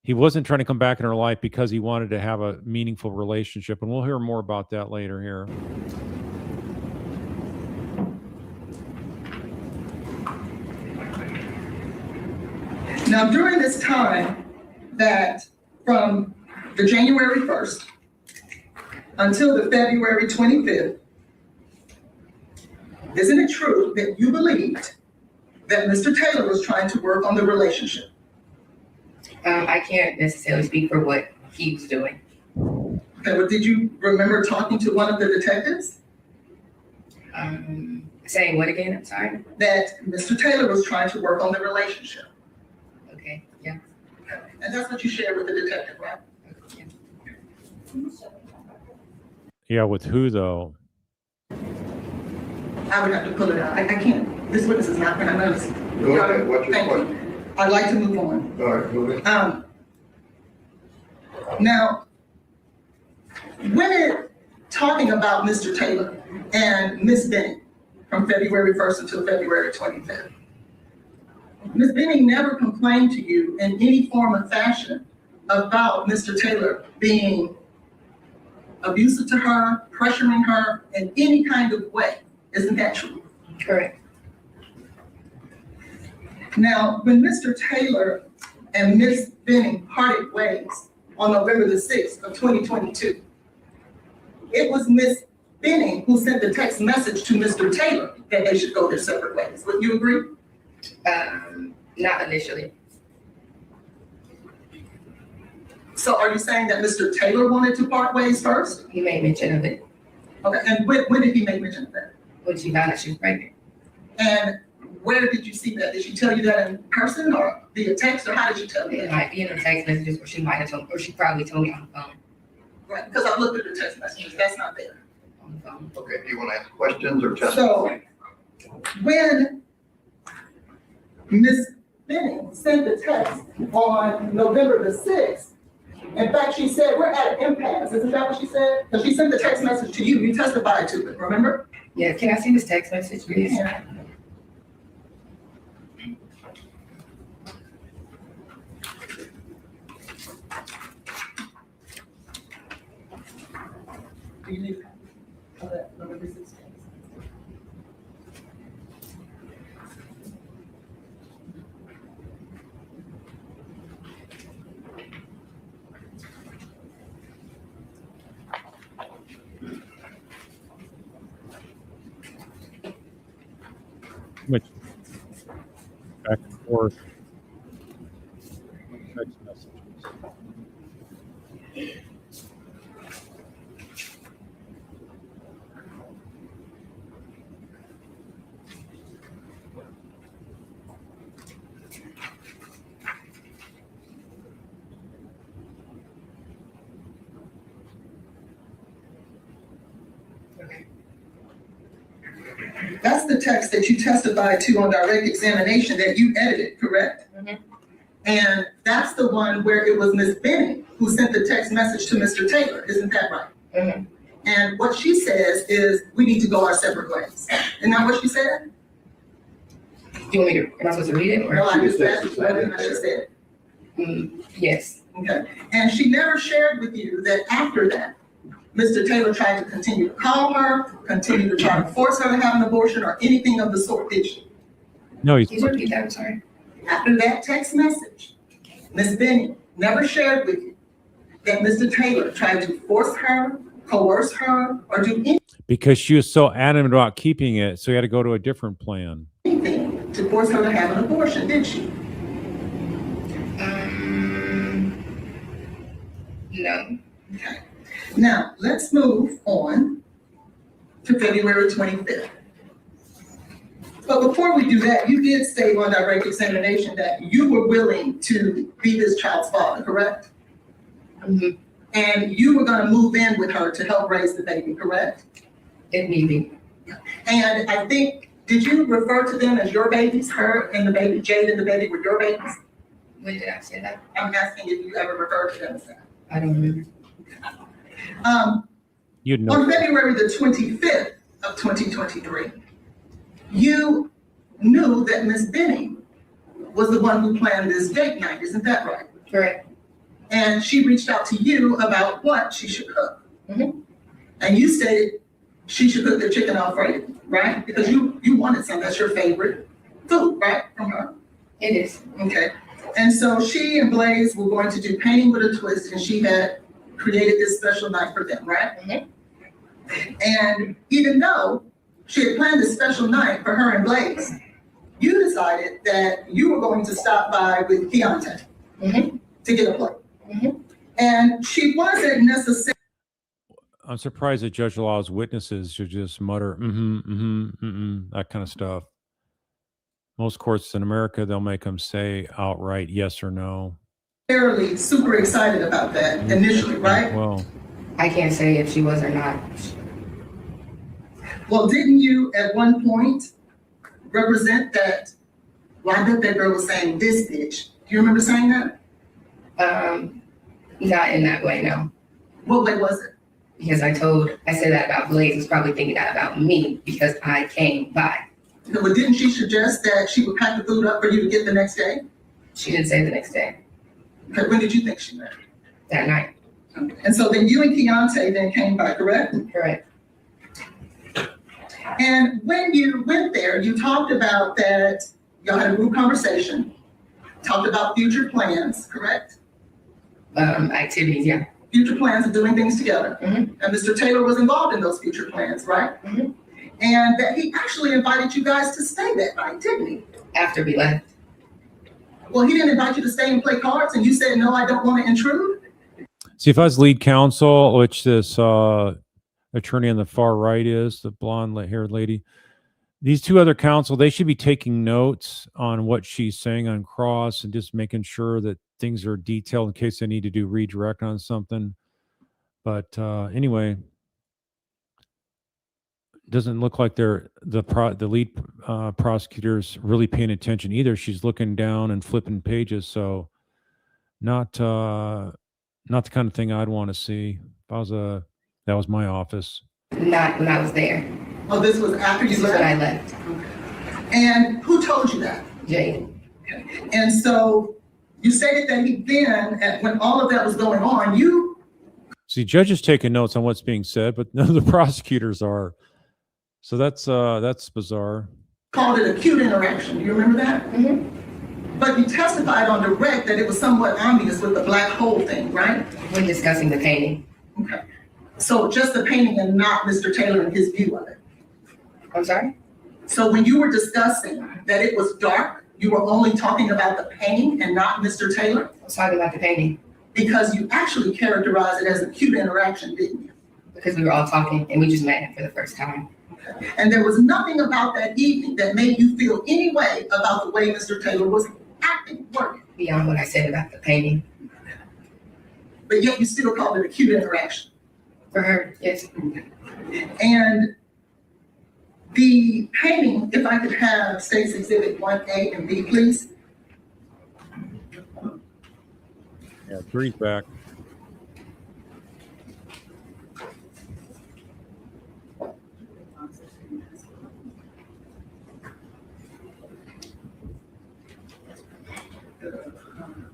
he wasn't trying to come back in her life because he wanted to have a meaningful relationship. And we'll hear more about that later here. Now, during this time that from the January 1st until the February 25th, isn't it true that you believed that Mr. Taylor was trying to work on the relationship? I can't necessarily speak for what he was doing. Okay, well, did you remember talking to one of the detectives Saying what again? I'm sorry. that Mr. Taylor was trying to work on the relationship? Okay, yeah. And that's what you shared with the detective, right? Yeah. Yeah, with who though? I would have to pull it out. I can't. This witness is not going to notice. Go ahead. What's your Thank you. question? I'd like to move on. All right, go ahead. Now, when talking about Mr. Taylor and Ms. Benning from February 1st until February 25th, Ms. Benning never complained to you in any form or fashion about Mr. Taylor being abusive to her, pressuring her in any kind of way. Isn't that true? Correct. Now, when Mr. Taylor and Ms. Benning parted ways on November the 6th of 2022, it was Ms. Benning who sent the text message to Mr. Taylor that they should go their separate ways. Would you agree? Not initially. So are you saying that Mr. Taylor wanted to part ways first? He made mention of it Okay, and when did he make mention of that? when she found out she was pregnant. And where did you see that? Did she tell you that in person or via text, or how did she tell you It that? might be in the text messages, or she might have told, or she probably told me on the phone. Right, because I looked at the text messages, that's not there. On the phone. Okay, do you want to ask questions or testify? So, when Ms. Benning sent the text on November the 6th, in fact, she said, we're at an impasse, isn't that what she said? Because she sent the text message to you, you testified to it, remember? Yeah, can I see this text message, please? Yeah. Do you need a copy of that November 16th? Much back and forth text messages. That's the text that you testified to on direct examination that you edited, correct? Mhm. And that's the one where it was Ms. Benning who sent the text message to Mr. Taylor, isn't that right? Mhm. And what she says is, we need to go our separate ways. Isn't that what she said? Do you want me to, am I supposed to read it, or? No, I just asked you what she said. Yes. Okay. And she never shared with you that after that, Mr. Taylor tried to continue to call her, continue to try to force her to have an abortion or anything of the sort, did she? No, he's Can you repeat that, I'm sorry? After that text message, Ms. Benning never shared with you that Mr. Taylor tried to force her, coerce her, or do because she was so adamant about keeping it, so he had to go to a different plan. anything to force her to have an abortion, did she? No. Okay. Now, let's move on to February 25th. But before we do that, you did state on direct examination that you were willing to be this child's father, correct? Mhm. And you were gonna move in with her to help raise the baby, correct? If need be. And I think, did you refer to them as your babies, her and the baby, Jade and the baby were your babies? When did I say that? I'm asking if you ever referred to them as that. I don't remember. You'd know. On February the 25th of 2023, you knew that Ms. Benning was the one who planned this date night, isn't that right? Correct. And she reached out to you about what she should cook. Mhm. And you stated she should cook the chicken Alfredo, right? Because you wanted some, that's your favorite food, right, from her? It is. Okay. And so she and Blaise were going to do painting with a twist, and she had created this special night for them, right? Mhm. And even though she had planned this special night for her and Blaise, you decided that you were going to stop by with Keontae Mhm. to get a plate. Mhm. And she wasn't necessarily I'm surprised that Judge Law's witnesses should just mutter, that kind of stuff. Most courts in America, they'll make them say outright yes or no. super excited about that initially, right? Well, I can't say if she was or not. Well, didn't you at one point represent that? Well, I bet that girl was saying this bitch. Do you remember saying that? Not in that way, no. What way was it? Because I said that about Blaise, was probably thinking that about me because I came by. But didn't she suggest that she would pack the food up for you to get the next day? She didn't say the next day, Okay, when did you think she meant? that night. Okay. And so then you and Keontae then came by, correct? Correct. And when you went there, you talked about that, y'all had a group conversation, talked about future plans, correct? Activities, yeah. Future plans of doing things together. Mhm. And Mr. Taylor was involved in those future plans, right? Mhm. And that he actually invited you guys to stay that night, didn't he? After we left. Well, he didn't invite you to stay and play cards, and you said, no, I don't want to intrude? see, if I was lead counsel, which this attorney on the far right is, the blonde haired lady, these two other counsel, they should be taking notes on what she's saying on cross and just making sure that things are detailed in case they need to do redirect on something. But anyway, doesn't look like they're the lead prosecutor's really paying attention either. She's looking down and flipping pages, so not the kind of thing I'd want to see if I was that was my office. Not when I was there. Oh, this was after you This was when I left? left. And who told you that? Jade. And so you stated that he then, when all of that was going on, you See, judges taking notes on what's being said, but none of the prosecutors are. So that's bizarre. called it acute interaction. Do you remember that? Mm-hmm. But you testified on direct that it was somewhat obvious with the black hole thing, right? When discussing the painting. Okay. So just the painting and not Mr. Taylor and his view of it. I'm sorry? So when you were discussing that it was dark, you were only talking about the painting and not Mr. Taylor? I was talking about the painting Because you actually characterized it as acute interaction, didn't you? because we were all talking and we just met for the first time. And there was nothing about that evening that made you feel any way about the way Mr. Taylor was acting, working. Beyond what I said about the painting. But yet you still called it acute interaction. For her, yes. And the painting, if I could have State's Exhibit 1A and B, please. Yeah, three's back.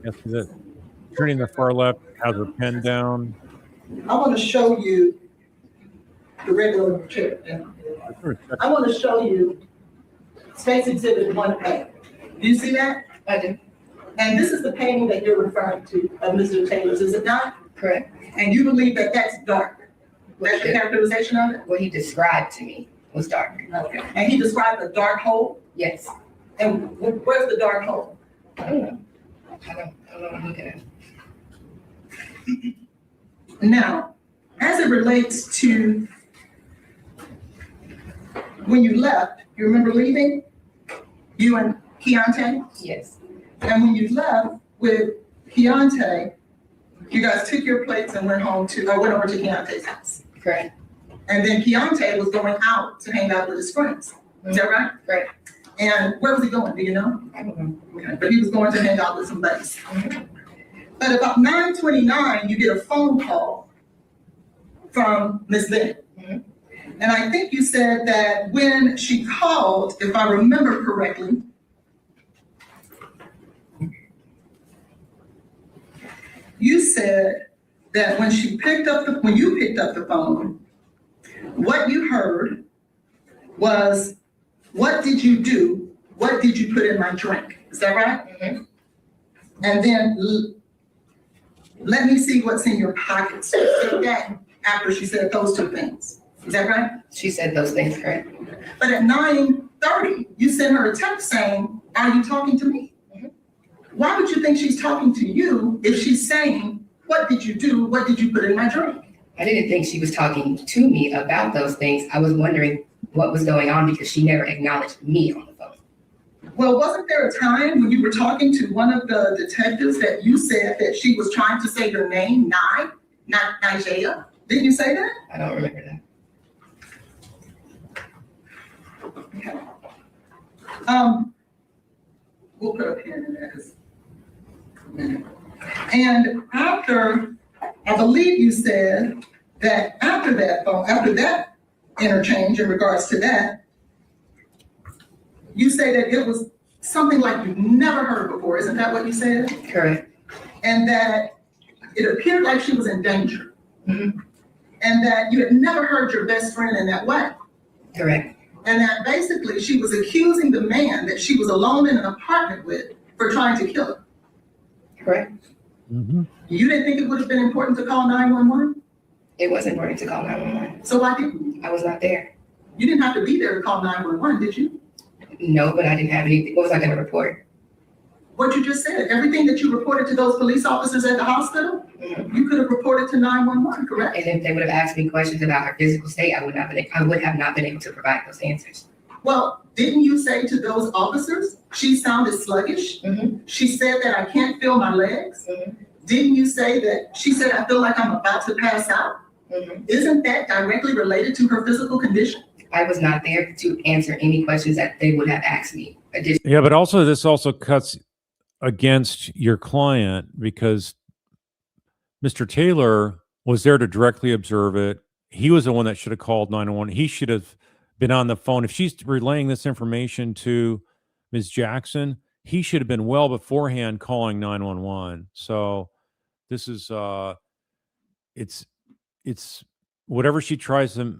Yes, that turning the far left has her pen down. I want to show you the regular chair. I want to show you State's Exhibit 1A. Do you see that? I do. And this is the painting that you're referring to of Mr. Taylor's, is it not? Correct. And you believe that that's dark? That's your characterization of it? What he described to me was dark. Okay. And he described a dark hole? Yes. And where's the dark hole? I don't know. I don't know what I'm looking at. Now, as it relates to when you left, you remember leaving? You and Keontae? Yes. And when you left with Keontae, you guys took your plates and went over to Keontae's house. Correct. And then Keontae was going out to hang out with his friends. Is that right? Right. And where was he going? Do you know? I don't know. Okay. But he was going to hang out with some buddies. But about 9:29, you get a phone call from Ms. Bennett. Mhm. And I think you said that when she called, if I remember correctly, you said that when you picked up the phone, what you heard was, "What did you do? What did you put in my drink?" Is that right? Mhm. And then let me see what's in your pockets. She said that after she said those two things. Is that right? She said those things, correct? But at 9:30, you sent her a text saying, "Are you talking to me?" Mhm. Why would you think she's talking to you if she's saying, "What did you do? What did you put in my drink?" I didn't think she was talking to me about those things. I was wondering what was going on because she never acknowledged me on the phone. Well, wasn't there a time when you were talking to one of the detectives that you said that she was trying to say your name, Nye, not Nigella? Didn't you say that? I don't remember that. Okay. We'll put a pin in this. And after, I believe you said that after that interchange in regards to that, you say that it was something like you've never heard before. Isn't that what you said? Correct. And that it appeared like she was in danger. Mhm. And that you had never heard your best friend in that way. Correct. And that basically she was accusing the man that she was alone in an apartment with for trying to kill her. Correct. Mm-hmm. You didn't think it would have been important to call 911? It was important to call 911. So why didn't you? I was not there. You didn't have to be there to call 911, did you? No, but I didn't have anything. What was I going to report? What you just said, everything that you reported to those police officers at the hospital, Mhm. you could have reported to 911, correct? And if they would have asked me questions about her physical state, I would have not been able to provide those answers. Well, didn't you say to those officers, she sounded sluggish? Mhm. She said that I can't feel my legs? Mhm. Didn't you say that, she said, I feel like I'm about to pass out? Mhm. Isn't that directly related to her physical condition? I was not there to answer any questions that they would have asked me. Yeah, but also this also cuts against your client because Mr. Taylor was there to directly observe it. He was the one that should have called 911. He should have been on the phone. If she's relaying this information to Ms. Jackson, he should have been well beforehand calling 911. So this is it's whatever she tries to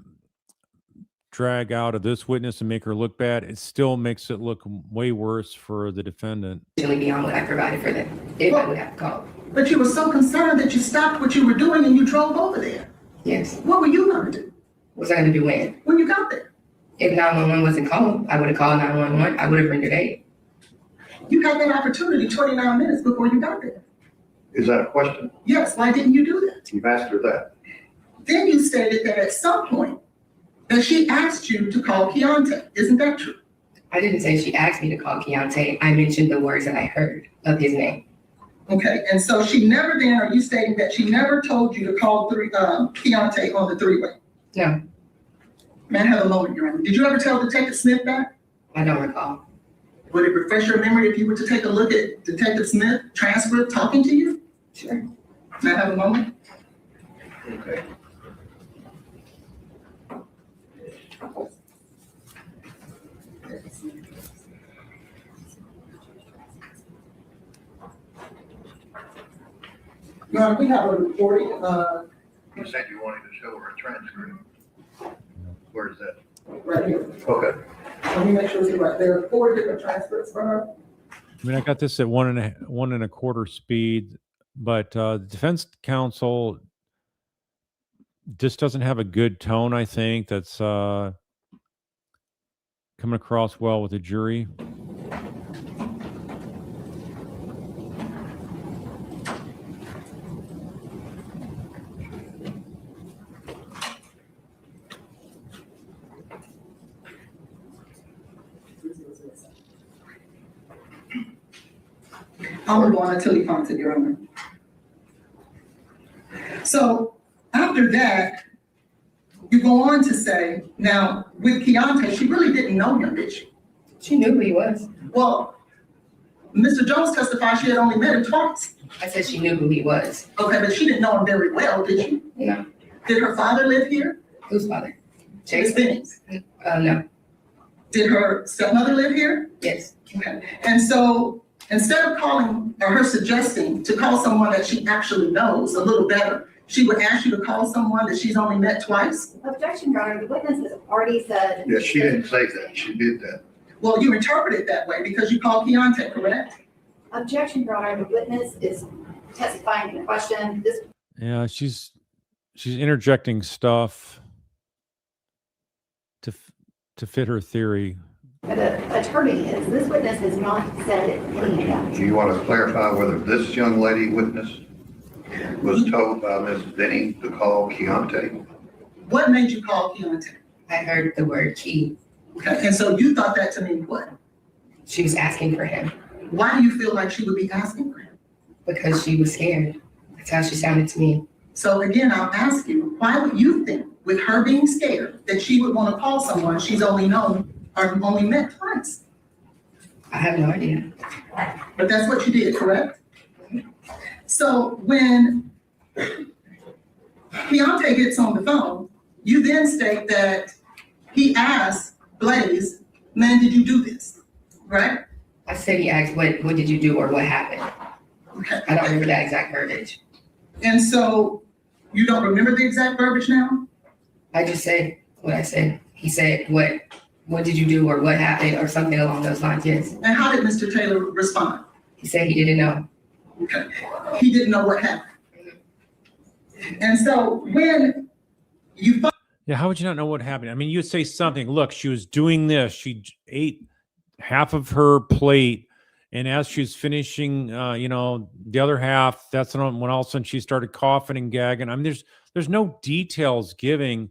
drag out of this witness and make her look bad, it still makes it look way worse for the defendant. beyond what I provided for them if I would have called. But you were so concerned that you stopped what you were doing and you drove over there. Yes. What were you gonna do What was I going to do when you got there? if 911 wasn't called? I would have called 911. I would have rendered aid. You had that opportunity 29 minutes before you got there. Is that a question? Yes, why didn't you do that? You've asked her that. Then you stated that at some point that she asked you to call Keontae. Isn't that true? I didn't say she asked me to call Keontae. I mentioned the words that I heard of his name. Okay, and so she never then, are you stating that she never told you to call Keontae on the three-way? No, May I have a moment, Your Honor? Did you ever tell Detective Smith that? I don't recall. Would it refresh your memory if you were to take a look at Detective Smith transcript talking to you? Sure. May I have a moment? Okay. Your Honor, we have a recording, You said you wanted to show her a transcript. Where is that? right here. Okay. Let me make sure it's right. There are 4 different transcripts for her. I mean, I got this at 1.25 speed, but the defense counsel just doesn't have a good tone. I think that's coming across well with the jury. I'll move on until he finds it, Your Honor. So after that, you go on to say, now with Keontae, she really didn't know him, did she? She knew who he was. Well, Mr. Jones testified she had only met him twice. I said she knew who he was. Okay, but she didn't know him very well, did she? No. Did her father live here? Whose father? Miss Jason? Bennings. No. Did her stepmother live here? Yes. Okay. And so instead of calling or her suggesting to call someone that she actually knows a little better, she would ask you to call someone that she's only met twice? Objection, Your Honor, the witness has already said. Yeah, she didn't say that. She did that. Well, you interpret it that way because you called Keontae, correct? Objection, Your Honor, the witness is testifying to the question. This Yeah, she's interjecting stuff to fit her theory. the attorney is, this witness has not said any of that. Do you want to clarify whether this young lady witness was told by Ms. Benning to call Keontae? What made you call Keontae? I heard the word key. Okay, and so you thought that to mean what? She was asking for him Why do you feel like she would be asking for him? because she was scared. That's how she sounded to me. So again, I'll ask you, why would you think, with her being scared, that she would want to call someone she's only known or only met twice? I have no idea. But that's what you did, correct? So when Keontae gets on the phone, you then state that he asked Blaise, man, did you do this? Right? I said he asked, what did you do or what happened? Okay. I don't remember that exact verbiage. And so you don't remember the exact verbiage now? I just said what I said. He said, what did you do or what happened or something along those lines, yes. And how did Mr. Taylor respond? He said he didn't know. Okay. He didn't know what happened. And so when you Yeah, how would you not know what happened? I mean, you'd say something. Look, she was doing this. She ate half of her plate, and as she was finishing, the other half, that's when all of a sudden she started coughing and gagging. I mean, there's no details being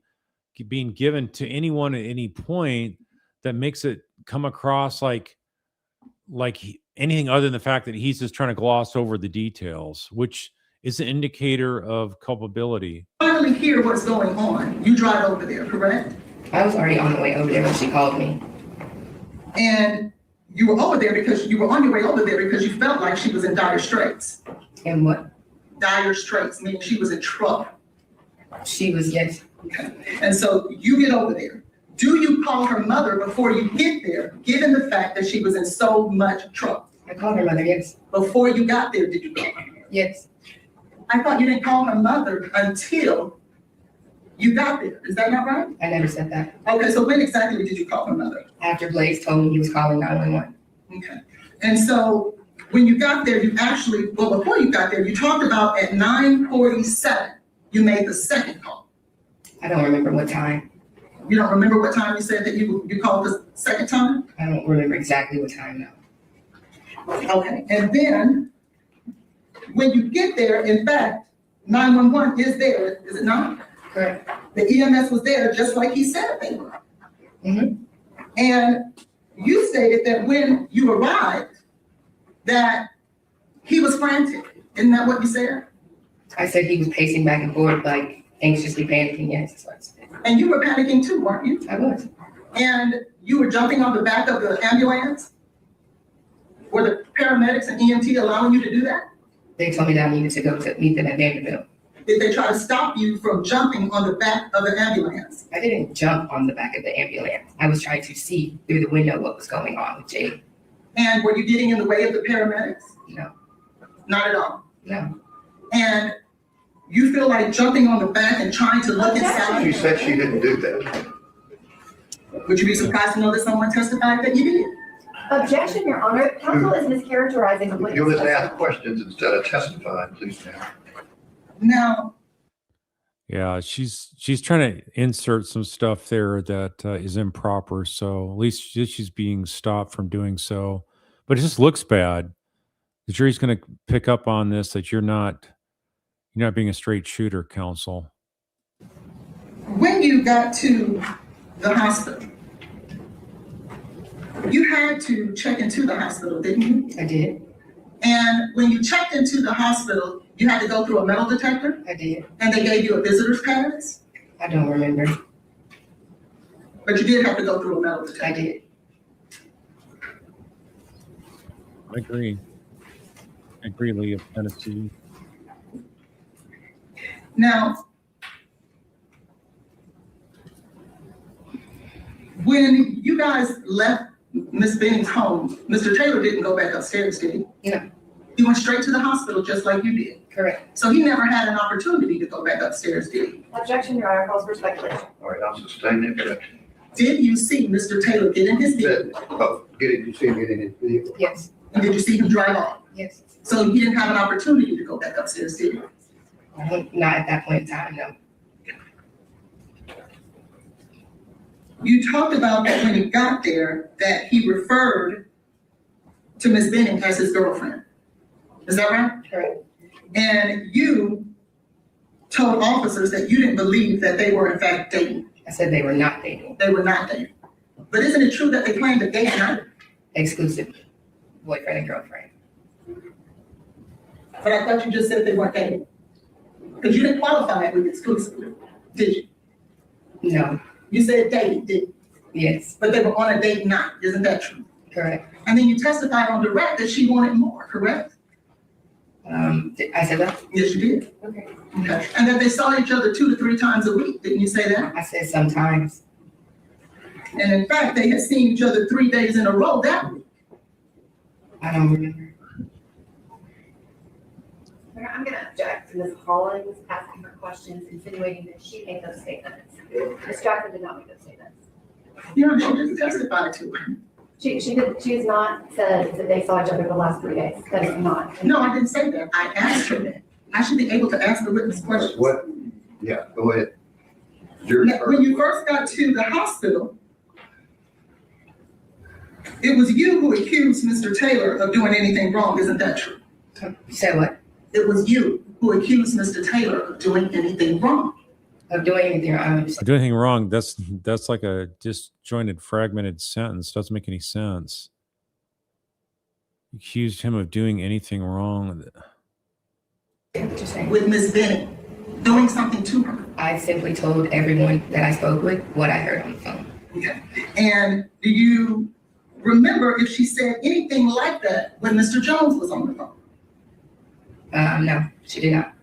given to anyone at any point that makes it come across like anything other than the fact that he's just trying to gloss over the details, which is an indicator of culpability. Finally hear what's going on. You drive over there, correct? I was already on the way over there when she called me. And you were over there because you were on your way over there because you felt like she was in dire straits. And what? Dire straits, meaning she was in trouble. She was, yes. Okay. And so you get over there. Do you call her mother before you get there, given the fact that she was in so much trouble? I called her mother, yes. Before you got there, did you call her? Yes. I thought you didn't call her mother until you got there. Is that not right? I never said that. Okay, so when exactly did you call her mother? After Blaise told me he was calling 911. Okay. And so when you got there, you actually, well, before you got there, you talked about at 9:47, you made the second call. I don't remember what time. You don't remember what time you said that you called the second time? I don't remember exactly what time now. Okay. And then when you get there, in fact, 911 is there, is it not? Correct. The EMS was there just like he said they were. Mm-hmm. And you stated that when you arrived, that he was frantic. Isn't that what you said? I said he was pacing back and forth, like anxiously panicking. Yes, that's what I said. And you were panicking too, weren't you? I was. And you were jumping on the back of the ambulance? Were the paramedics and EMT allowing you to do that? They told me that I needed to go to meet them at Vanderbilt. Did they try to stop you from jumping on the back of the ambulance? I didn't jump on the back of the ambulance. I was trying to see through the window what was going on with Jade. And were you getting in the way of the paramedics? No. Not at all. No. And you feel like jumping on the back and trying to look She inside? said she didn't do that. Would you be surprised to know that someone testified that you did? Objection, Your Honor. Counsel is mischaracterizing the witness. You'll just ask questions instead of testifying, please, ma'am. Now, Yeah, she's trying to insert some stuff there that is improper. So at least she's being stopped from doing so. But it just looks bad. The jury's going to pick up on this, that you're not being a straight shooter, counsel. when you got to the hospital, you had to check into the hospital, didn't you? I did. And when you checked into the hospital, you had to go through a metal detector, I did. and they gave you a visitor's pass, I don't remember. but you did have to go through a metal detector. I did. I agree. Lee of Tennessee. Now, when you guys left Miss Benning's home, Mr. Taylor didn't go back upstairs, did he? No. He went straight to the hospital just like you did. Correct. So he never had an opportunity to go back upstairs, did he? Objection, Your Honor, calls for speculation. All right, I'll sustain the objection. Did you see Mr. Taylor get in his vehicle? Oh, you see him get in his vehicle? Yes. And did you see him drive off? Yes. So he didn't have an opportunity to go back upstairs, did he? Not at that point in time, no. You talked about that when he got there, that he referred to Miss Benning as his girlfriend. Is that right? Correct. And you told officers that you didn't believe that they were in fact dating. I said they were not dating. They were not dating. But isn't it true that they claimed to date night? Exclusive boyfriend and girlfriend. But I thought you just said they weren't dating. Because you didn't qualify it with exclusively, did you? No. You said dating, did you? Yes. But they were on a date night, isn't that true? Correct. And then you testified on direct that she wanted more, correct? I said that? Yes, you did. Okay. Okay. And that they saw each other 2 to 3 times a week, didn't you say that? I said sometimes. And in fact, they had seen each other 3 days in a row that week. I don't remember. I'm going to object to Ms. Hollins asking her questions, insinuating that she made those statements. Ms. Jackson did not make those statements. You know, she just testified to it. She has not said that they saw each other the last 3 days. That is not. No, I didn't say that. I asked her that. I should be able to ask the witness questions. What? Yeah, go ahead. Your Now, when you first got to the hospital, it was you who accused Mr. Taylor of doing anything wrong, isn't that true? You said what? It was you who accused Mr. Taylor of doing anything wrong. Of doing anything wrong. Do anything wrong? That's like a disjointed, fragmented sentence. Doesn't make any sense. Accused him of doing anything wrong. What you're saying. with Miss Benning, doing something to her. I simply told everyone that I spoke with what I heard on the phone. Okay. And do you remember if she said anything like that when Mr. Jones was on the phone? No, she did not.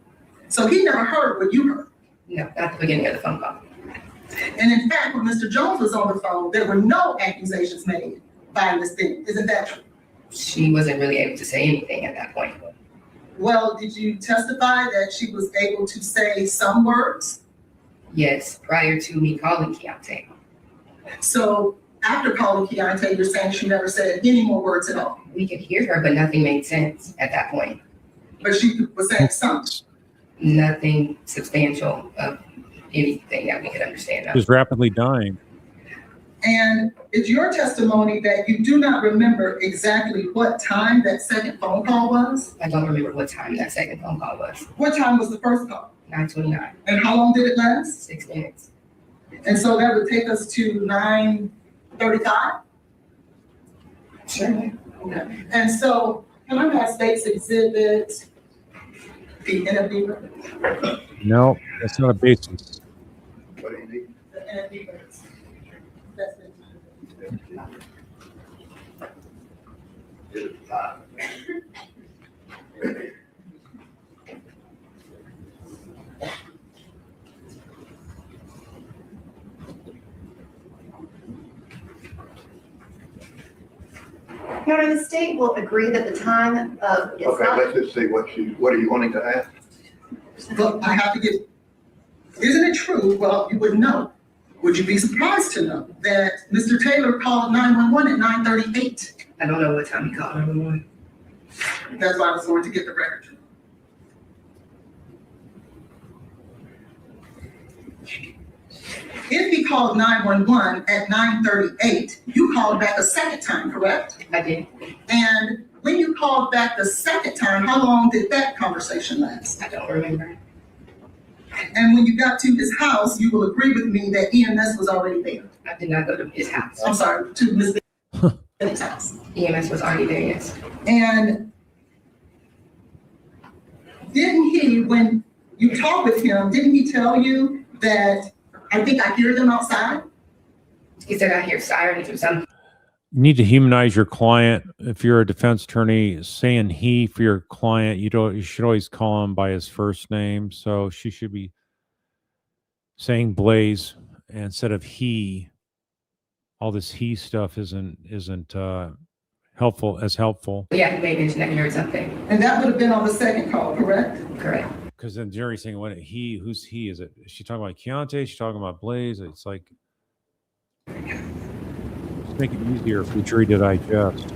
So he never heard what you heard. No, not the beginning of the phone call. And in fact, when Mr. Jones was on the phone, there were no accusations made by Miss Benning. Isn't that true? She wasn't really able to say anything at that point. Well, did you testify that she was able to say some words? Yes, prior to me calling Keontae. So after calling Keontae, you're saying she never said any more words at all, We could hear her, but nothing made sense at that point. but she was saying something. Nothing substantial of anything that we could understand He of. was rapidly dying. And it's your testimony that you do not remember exactly what time that second phone call was? I don't remember what time that second phone call was. What time was the first call? 9:29, And how long did it last? 6 minutes. And so that would take us to 9:35? Sure. Okay. And so, can I have State's Exhibit, the interview? No, that's not a basis. What do you need? The interview. That's it. Is it 5? Your Honor, the state will agree that the time of, it's Okay, not, let's just see what are you wanting to ask? But I have to get, isn't it true? Well, you would know. Would you be surprised to know that Mr. Taylor called 911 at 9:38? I don't know what time he called everyone. That's why I was going to get the record. If he called 911 at 9:38, you called back a second time, correct? I did. And when you called back the second time, how long did that conversation last? I don't remember. And when you got to his house, you will agree with me that EMS was already there. I did not go to his house. I'm sorry, to Ms. Benning's house. EMS was already there, yes. And didn't he, when you talked with him, didn't he tell you that, I think I hear them outside? He said I hear sirens or something. You need to humanize your client. If you're a defense attorney, saying he for your client, you should always call him by his first name. So she should be saying Blaise instead of he. All this he stuff isn't helpful. Yeah, he made mention that he heard something. And that would have been on the second call, correct? Correct. Because then Jerry's saying, "What he? Who's he? Is it? Is she talking about Keontae? Is she talking about Blaise?" It's like, just make it easier for the jury to digest.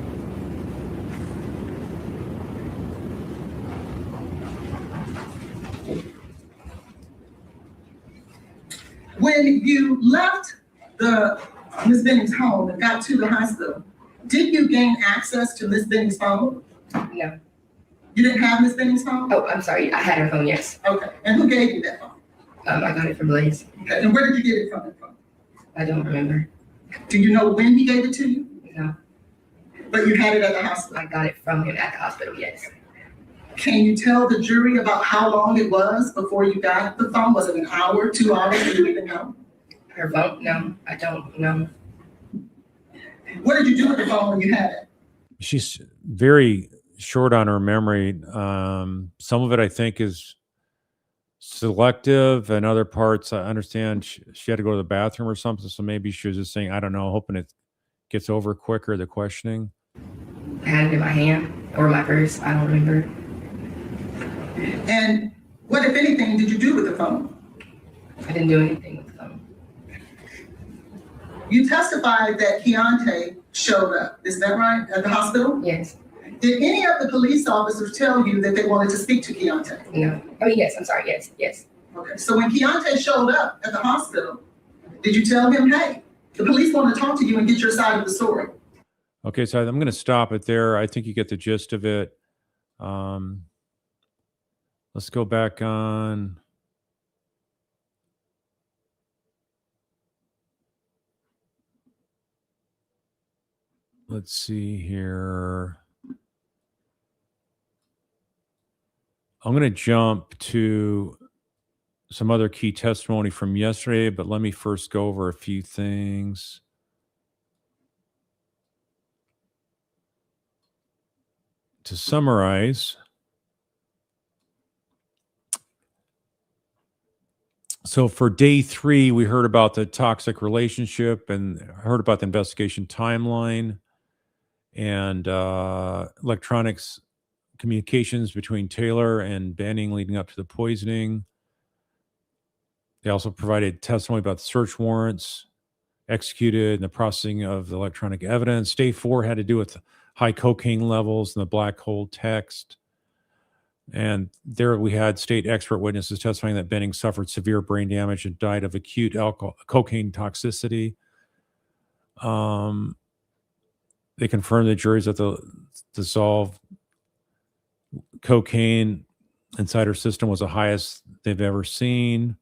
When you left the Ms. Benning's home and got to the hospital, did you gain access to Ms. Benning's phone? No. You didn't have Ms. Benning's phone? Oh, I'm sorry. I had her phone, yes. Okay, and who gave you that phone? I got it from Blaise. Okay, and where did you get it from? I don't remember. Do you know when he gave it to you? No. But you had it at the hospital. I got it from him at the hospital, yes. Can you tell the jury about how long it was before you got the phone? Was it an hour, 2 hours? Do you even know? Her phone? No, I don't know. What did you do with the phone when you had it? She's very short on her memory. Some of it I think is selective, and other parts I understand she had to go to the bathroom or something. So maybe she was just saying, I don't know, hoping it gets over quicker, the questioning. I had it in my hand or my purse. I don't remember. And what, if anything, did you do with the phone? I didn't do anything with the phone. You testified that Keontae showed up, is that right, at the hospital? Yes. Did any of the police officers tell you that they wanted to speak to Keontae? No. Oh, yes. I'm sorry. Yes. Yes. Okay, so when Keontae showed up at the hospital, did you tell him, hey, the police want to talk to you and get your side of the story? Okay, so I'm going to stop it there. I think you get the gist of it. Let's go back on. let's see here. I'm going to jump to some other key testimony from yesterday, but let me first go over a few things. To summarize, so for day 3, we heard about the toxic relationship and heard about the investigation timeline and electronics communications between Taylor and Benning leading up to the poisoning. They also provided testimony about the search warrants executed and the processing of the electronic evidence. Day 4 had to do with high cocaine levels and the black hole text. And there we had state expert witnesses testifying that Benning suffered severe brain damage and died of acute cocaine toxicity. They confirmed the juries that the dissolved cocaine inside her system was the highest they've ever seen,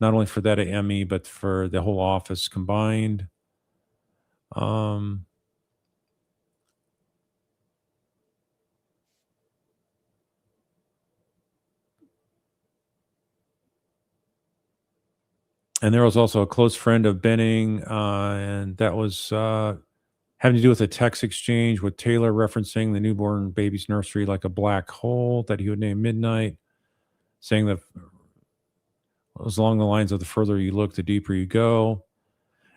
not only for that at ME, but for the whole office combined. And there was also a close friend of Benning, and that was having to do with a text exchange with Taylor referencing the newborn baby's nursery like a black hole that he would name Midnight, saying that it was along the lines of the further you look, the deeper you go.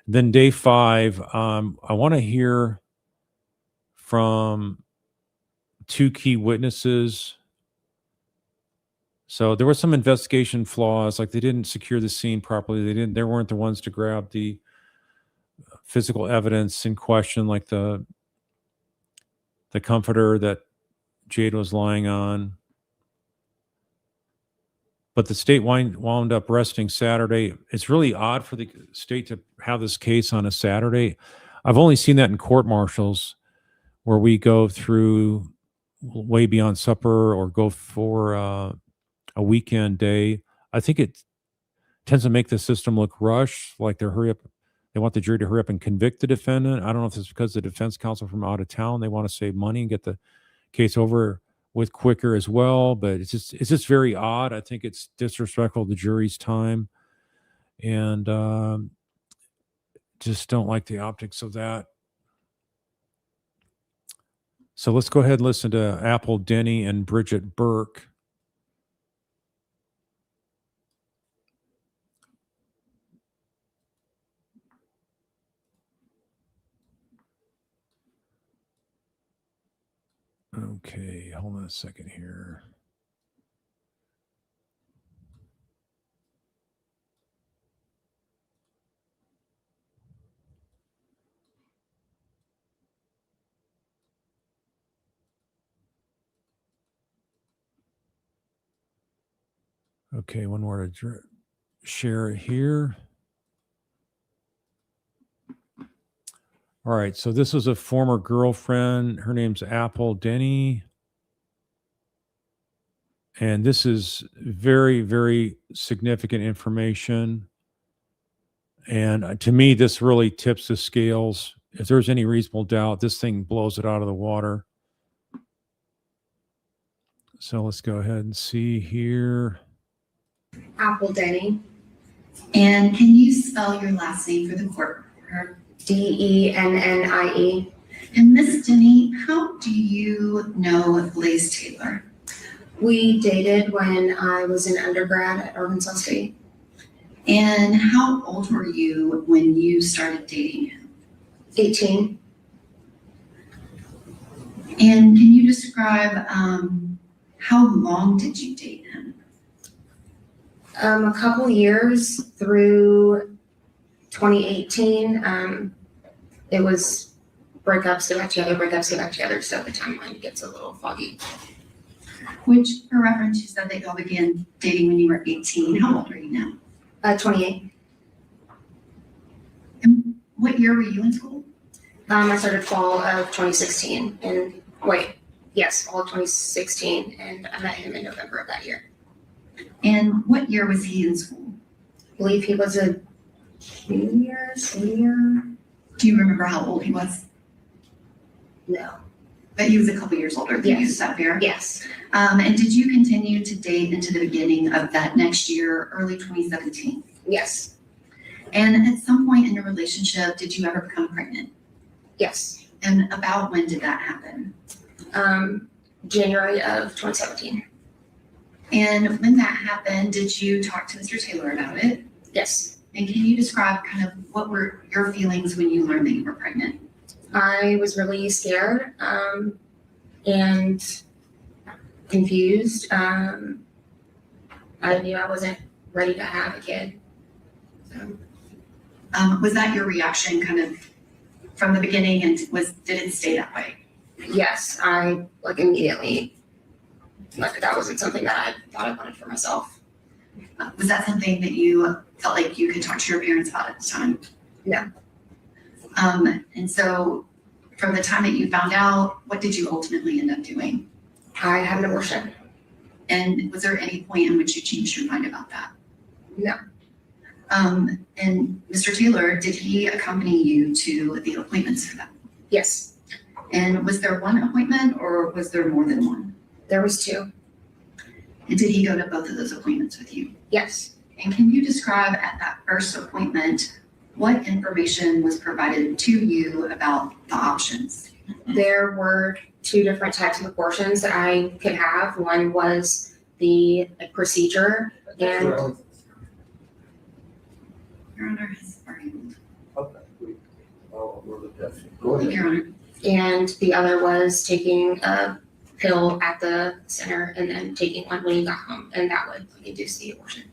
Then day 5, I want to hear from 2 key witnesses. So there were some investigation flaws, like they didn't secure the scene properly. They weren't the ones to grab the physical evidence in question, like the comforter that Jade was lying on. But the state wound up resting Saturday. It's really odd for the state to have this case on a Saturday. I've only seen that in court martials where we go through way beyond supper or go for a weekend day. I think it tends to make the system look rushed, like they want the jury to hurry up and convict the defendant. I don't know if it's because the defense counsel from out of town, they want to save money and get the case over with quicker as well, but it's just very odd. I think it's disrespectful to the jury's time, and just don't like the optics of that. So let's go ahead and listen to Apple Denny and Bridget Burke. Okay, hold on a second here. Okay, one more to share it here. All right, so this was a former girlfriend. Her name's Apple Denny. And this is very, very significant information. And to me, this really tips the scales. If there's any reasonable doubt, this thing blows it out of the water. So let's go ahead and see here. Apple Denny. And can you spell your last name for the court reporter? Dennie. And Miss Denny, how do you know Blaise Taylor? We dated when I was in undergrad at Arkansas State. And how old were you when you started dating him? 18. And can you describe how long did you date him? A couple years through 2018. It was breakups, get back together, so the timeline gets a little foggy. Which, for reference, you said that y'all began dating when you were 18. How old are you now? 28. And what year were you in school? I started fall of 2016 fall of 2016, and I met him in November of that year. And what year was he in school? I believe he was a senior. Do you remember how old he was? No. But he was a couple years older than you, Yes. is that fair? Yes. And did you continue to date into the beginning of that next year, early 2017? Yes. And at some point in your relationship, did you ever become pregnant? Yes. And about when did that happen? January of 2017. And when that happened, did you talk to Mr. Taylor about it? Yes. And can you describe kind of what were your feelings when you learned that you were pregnant? I was really scared and confused. I knew I wasn't ready to have a kid. So, Was that your reaction kind of from the beginning, and did it stay that way? yes, I like immediately, like that wasn't something that I thought I wanted for myself. Was that something that you felt like you could talk to your parents about at the time? No. And so from the time that you found out, what did you ultimately end up doing? I had an abortion. And was there any point in which you changed your mind about that? No. And Mr. Taylor, did he accompany you to the appointments for that? Yes. And was there one appointment or was there more than one? There was 2. And did he go to both of those appointments with you? Yes. And can you describe at that first appointment what information was provided to you about the options? There were 2 different types of abortions that I could have. One was the procedure, and Your Honor has already ruled. Go ahead. Your Honor. and the other was taking a pill at the center and then taking one when you got home, and that would induce the abortion.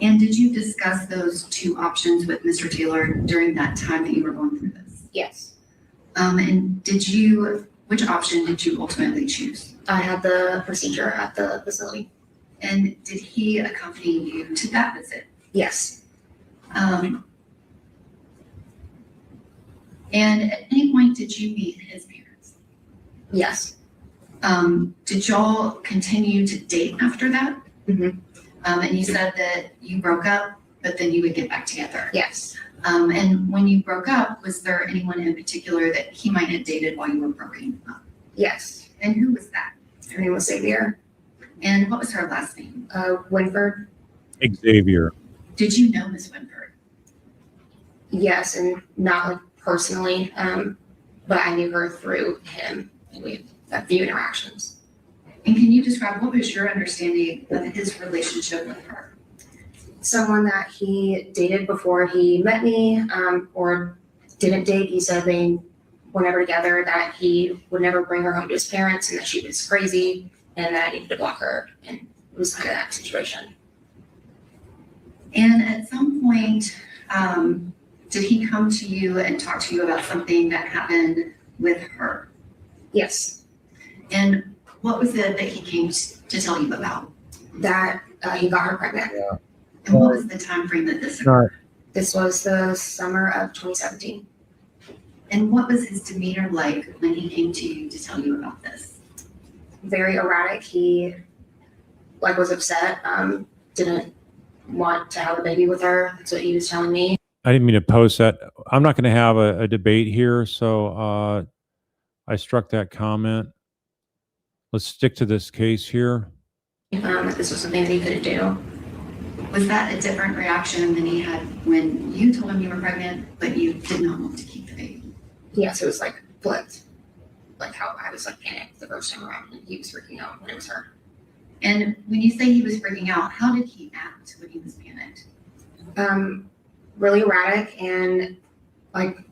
And did you discuss those 2 options with Mr. Taylor during that time that you were going through this? Yes. And which option did you ultimately choose? I had the procedure at the facility. And did he accompany you to that visit? Yes. And at any point, did you meet his parents? Yes. Did y'all continue to date after that? Mhm. And you said that you broke up, but then you would get back together. Yes. And when you broke up, was there anyone in particular that he might have dated while you were broken up? Yes. And who was that? Her name was Xavier. And what was her last name? Winford. Xavier. Did you know Miss Winford? Yes, and not like personally, but I knew her through him, and we had a few interactions. And can you describe what was your understanding of his relationship with her? Someone that he dated before he met me, or didn't date. He said they were never together, that he would never bring her home to his parents, and that she was crazy, and that I needed to block her, and it was kind of that situation. And at some point, did he come to you and talk to you about something that happened with her? Yes, And what was it that he came to tell you about? that he got her pregnant. And what was the time frame that this occurred? This was the summer of 2017. And what was his demeanor like when he came to you to tell you about this? Very erratic. He was upset, didn't want to have a baby with her. That's what he was telling me. I didn't mean to post that. I'm not going to have a debate here, so I struck that comment. Let's stick to this case here. That this was something that he couldn't do. Was that a different reaction than he had when you told him you were pregnant, but you did not want to keep the baby? Yes, it was flipped. Like how I was panicked the first time around, and he was freaking out when it was her. And when you say he was freaking out, how did he act when he was panicked? Really erratic, and then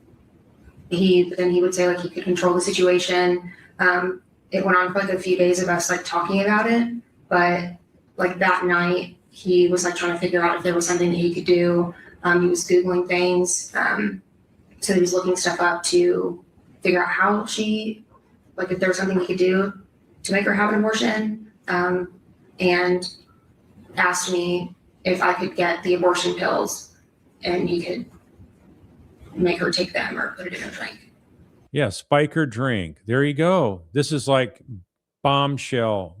he would say he could control the situation. It went on for a few days of us talking about it, but that night he was trying to figure out if there was something that he could do. He was Googling things, so he was looking stuff up to figure out how she, if there was something he could do to make her have an abortion, and asked me if I could get the abortion pills and he could make her take them or put it in her drink. Yeah, spike or drink. There you go. This is like bombshell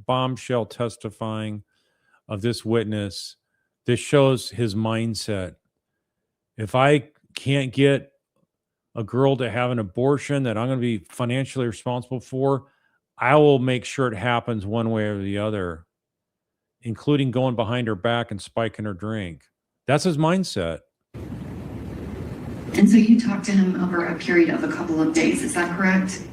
testifying of this witness. This shows his mindset. If I can't get a girl to have an abortion that I'm going to be financially responsible for, I will make sure it happens one way or the other, including going behind her back and spiking her drink. That's his mindset. And so you talked to him over a period of a couple of days, is that correct?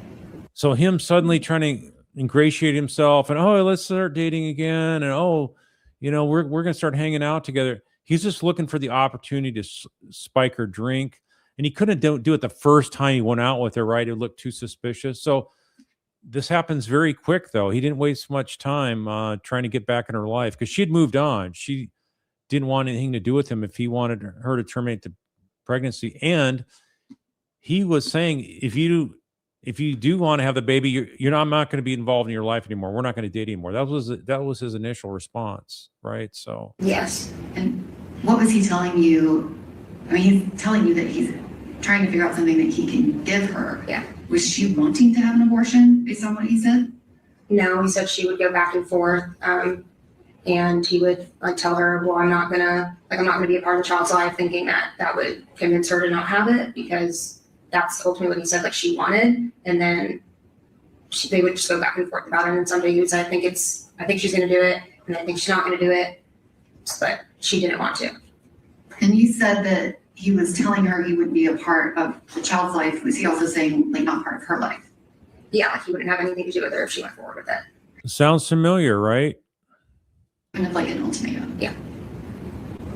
So him suddenly trying to ingratiate himself and, oh, let's start dating again. And, oh, we're going to start hanging out together. He's just looking for the opportunity to spike her drink. And he couldn't do it the first time he went out with her, right? It looked too suspicious. So this happens very quick, though. He didn't waste much time trying to get back in her life because she had moved on. She didn't want anything to do with him if he wanted her to terminate the pregnancy. And he was saying, if you do want to have the baby, I'm not going to be involved in your life anymore. We're not going to date anymore. That was his initial response, right? So Yes. And what was he telling you? I mean, he's telling you that he's trying to figure out something that he can give her. Yeah. Was she wanting to have an abortion based on what he said? No, he said she would go back and forth. And he would tell her, well, I'm not gonna be a part of the child's life, thinking that would convince her to not have it, because that's ultimately what he said she wanted. And then they would just go back and forth about it. And someday he would say, I think she's gonna do it, and I think she's not gonna do it, but she didn't want to. And you said that he was telling her he would be a part of the child's life. Was he also saying not part of her life? Yeah, he wouldn't have anything to do with her if she went forward with it. sounds familiar, right? Kind of like an ultimatum. Yeah.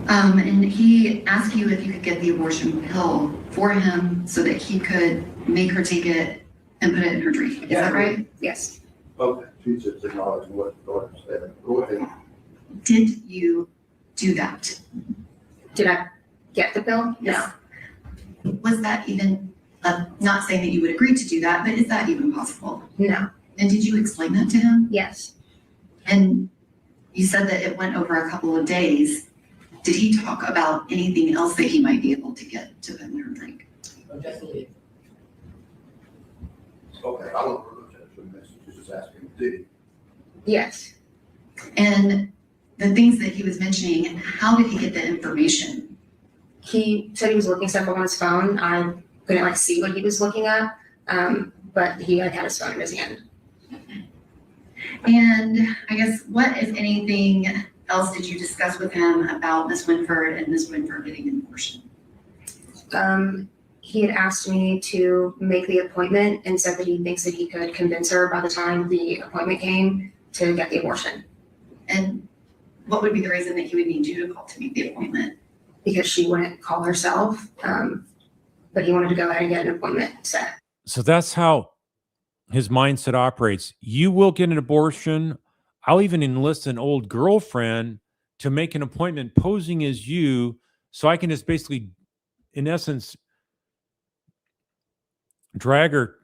And he asked you if you could get the abortion pill for him so that he could make her take it and put it in her drink. Is that right? Yes. Okay, she just acknowledged what the daughter said. Go ahead. Did you do that? Did I get the pill? Yes. Was that even, not saying that you would agree to do that, but is that even possible? No. And did you explain that to him? Yes. And you said that it went over a couple of days. Did he talk about anything else that he might be able to get to put in her drink? Definitely. Okay, I don't remember the message, just asking, did he? Yes. And the things that he was mentioning, how did he get the information? He said he was looking stuff up on his phone. I couldn't see what he was looking at, but he had his phone in his hand. And I guess what, if anything, else did you discuss with him about Miss Winford and Miss Winford getting an abortion? He had asked me to make the appointment and said that he thinks that he could convince her by the time the appointment came to get the abortion. And what would be the reason that he would need you to call to make the appointment? Because she wouldn't call herself, but he wanted to go ahead and get an appointment set. So that's how his mindset operates. You will get an abortion. I'll even enlist an old girlfriend to make an appointment posing as you, so I can just basically, in essence, drag her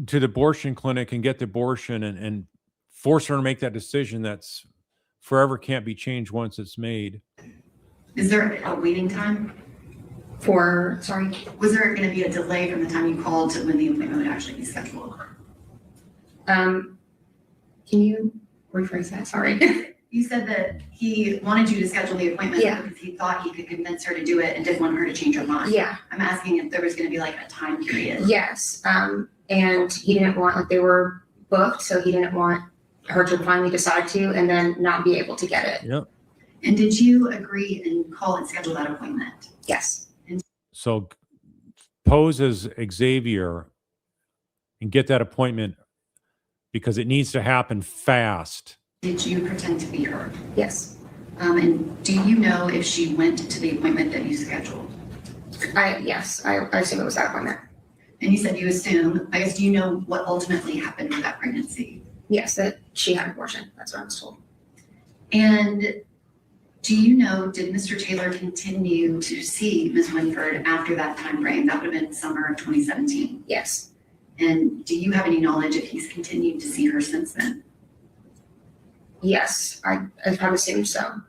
to the abortion clinic and get the abortion and force her to make that decision that's forever can't be changed once it's made. Is there a waiting time? Sorry? Was there going to be a delay from the time you called to when the appointment would actually be scheduled? Can you rephrase that? Sorry. You said that he wanted you to schedule the appointment Yeah. because he thought he could convince her to do it and didn't want her to change her mind. Yeah. I'm asking if there was going to be a time period. Yes. And he didn't want, they were booked, so he didn't want her to finally decide to and then not be able to get it. Yep. And did you agree and call and schedule that appointment? Yes. So pose as Xavier and get that appointment because it needs to happen fast. Did you pretend to be her? Yes. And do you know if she went to the appointment that you scheduled? Yes. I assume it was that appointment. And you said you assume. I guess, do you know what ultimately happened with that pregnancy? Yes, that she had an abortion. That's what I was told. And do you know, did Mr. Taylor continue to see Ms. Winford after that time frame? That would have been summer of 2017. Yes. And do you have any knowledge if he's continued to see her since then? Yes. I have assumed so.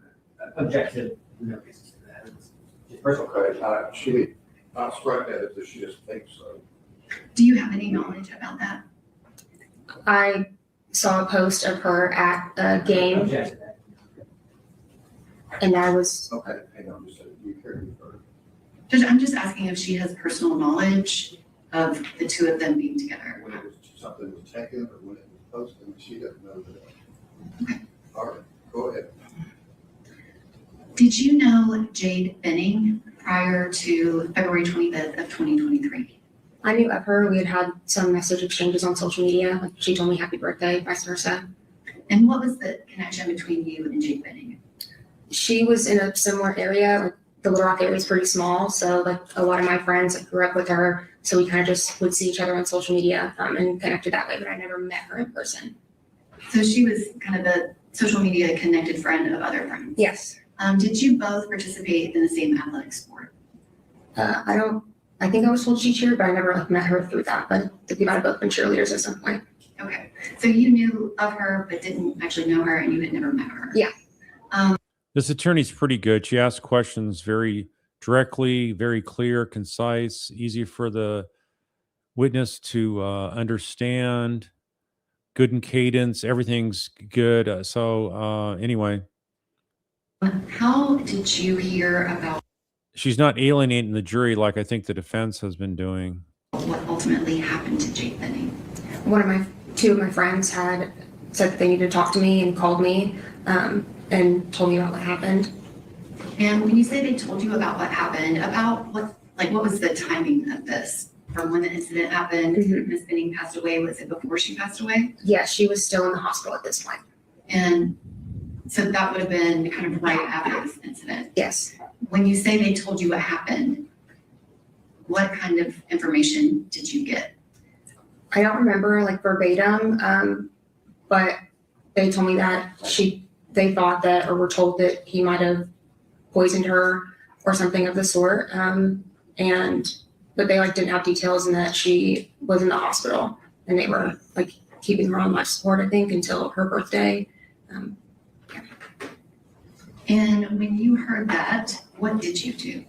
Objection. No basis to that. Just personal. Okay, I strike that as if she just thinks so. Do you have any knowledge about that? I saw a post of her at a game, Objection. and I was, Okay, hang on just a second, you carry me first. Judge, I'm just asking if she has personal knowledge of the two of them being together? When it was something was taken or when it was posted, she doesn't know that. Okay. All right, go ahead. Did you know Jade Benning prior to February 25th of 2023? I knew of her. We had some message exchanges on social media. Like she told me happy birthday, vice versa. And what was the connection between you and Jade Benning? She was in a similar area. Like the Little Rock area is pretty small, so like a lot of my friends grew up with her. So we kind of just would see each other on social media and connected that way. But I never met her in person. So she was kind of a social media connected friend of other friends. Yes. Did you both participate in the same athletic sport? I think I was told she cheered, but I never like met her through that. But I think we might have both been cheerleaders at some point. Okay, so you knew of her but didn't actually know her and you had never met her? Yeah. This attorney's pretty good. She asks questions very directly, very clear, concise, easy for the witness to understand, good in cadence, everything's good. Anyway, How did you hear about she's not alienating the jury like I think the defense has been doing. what ultimately happened to Jade Benning? Two of my friends had said that they needed to talk to me and called me and told me about what happened. And when you say they told you about what happened, about what was the timing of this? From when the incident happened, Miss Benning passed away, was it before she passed away? Yeah, she was still in the hospital at this point. And so that would have been kind of right after this incident. Yes. When you say they told you what happened, what kind of information did you get? I don't remember like verbatim, but they told me that they thought that or were told that he might have poisoned her or something of the sort. But they like didn't have details and that she was in the hospital and they were like keeping her on life support, I think, until her birthday. And when you heard that, what did you do?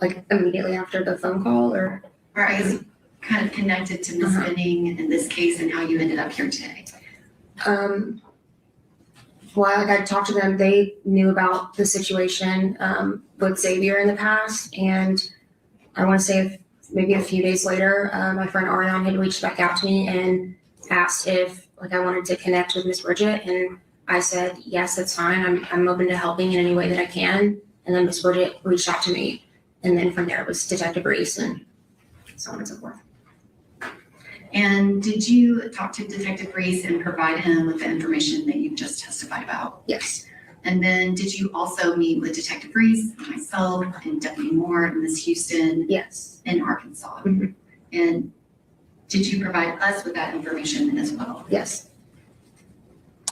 Like immediately after the phone call or I guess kind of connected to Miss Benning in this case and how you ended up here today. Well, like I talked to them, they knew about the situation with Xavier in the past, and I want to say maybe a few days later, my friend Ariane had reached back out to me and asked if like I wanted to connect with Miss Bridget, and I said yes, that's fine. I'm open to helping in any way that I can. And then Miss Bridget reached out to me, and then from there it was Detective Reese and so on and so forth. And did you talk to Detective Reese and provide him with the information that you've just testified about? Yes. And then did you also meet with Detective Reese, myself, and Deputy Moore, and Ms. Houston Yes. in Arkansas? Mhm. And did you provide us with that information as well? Yes.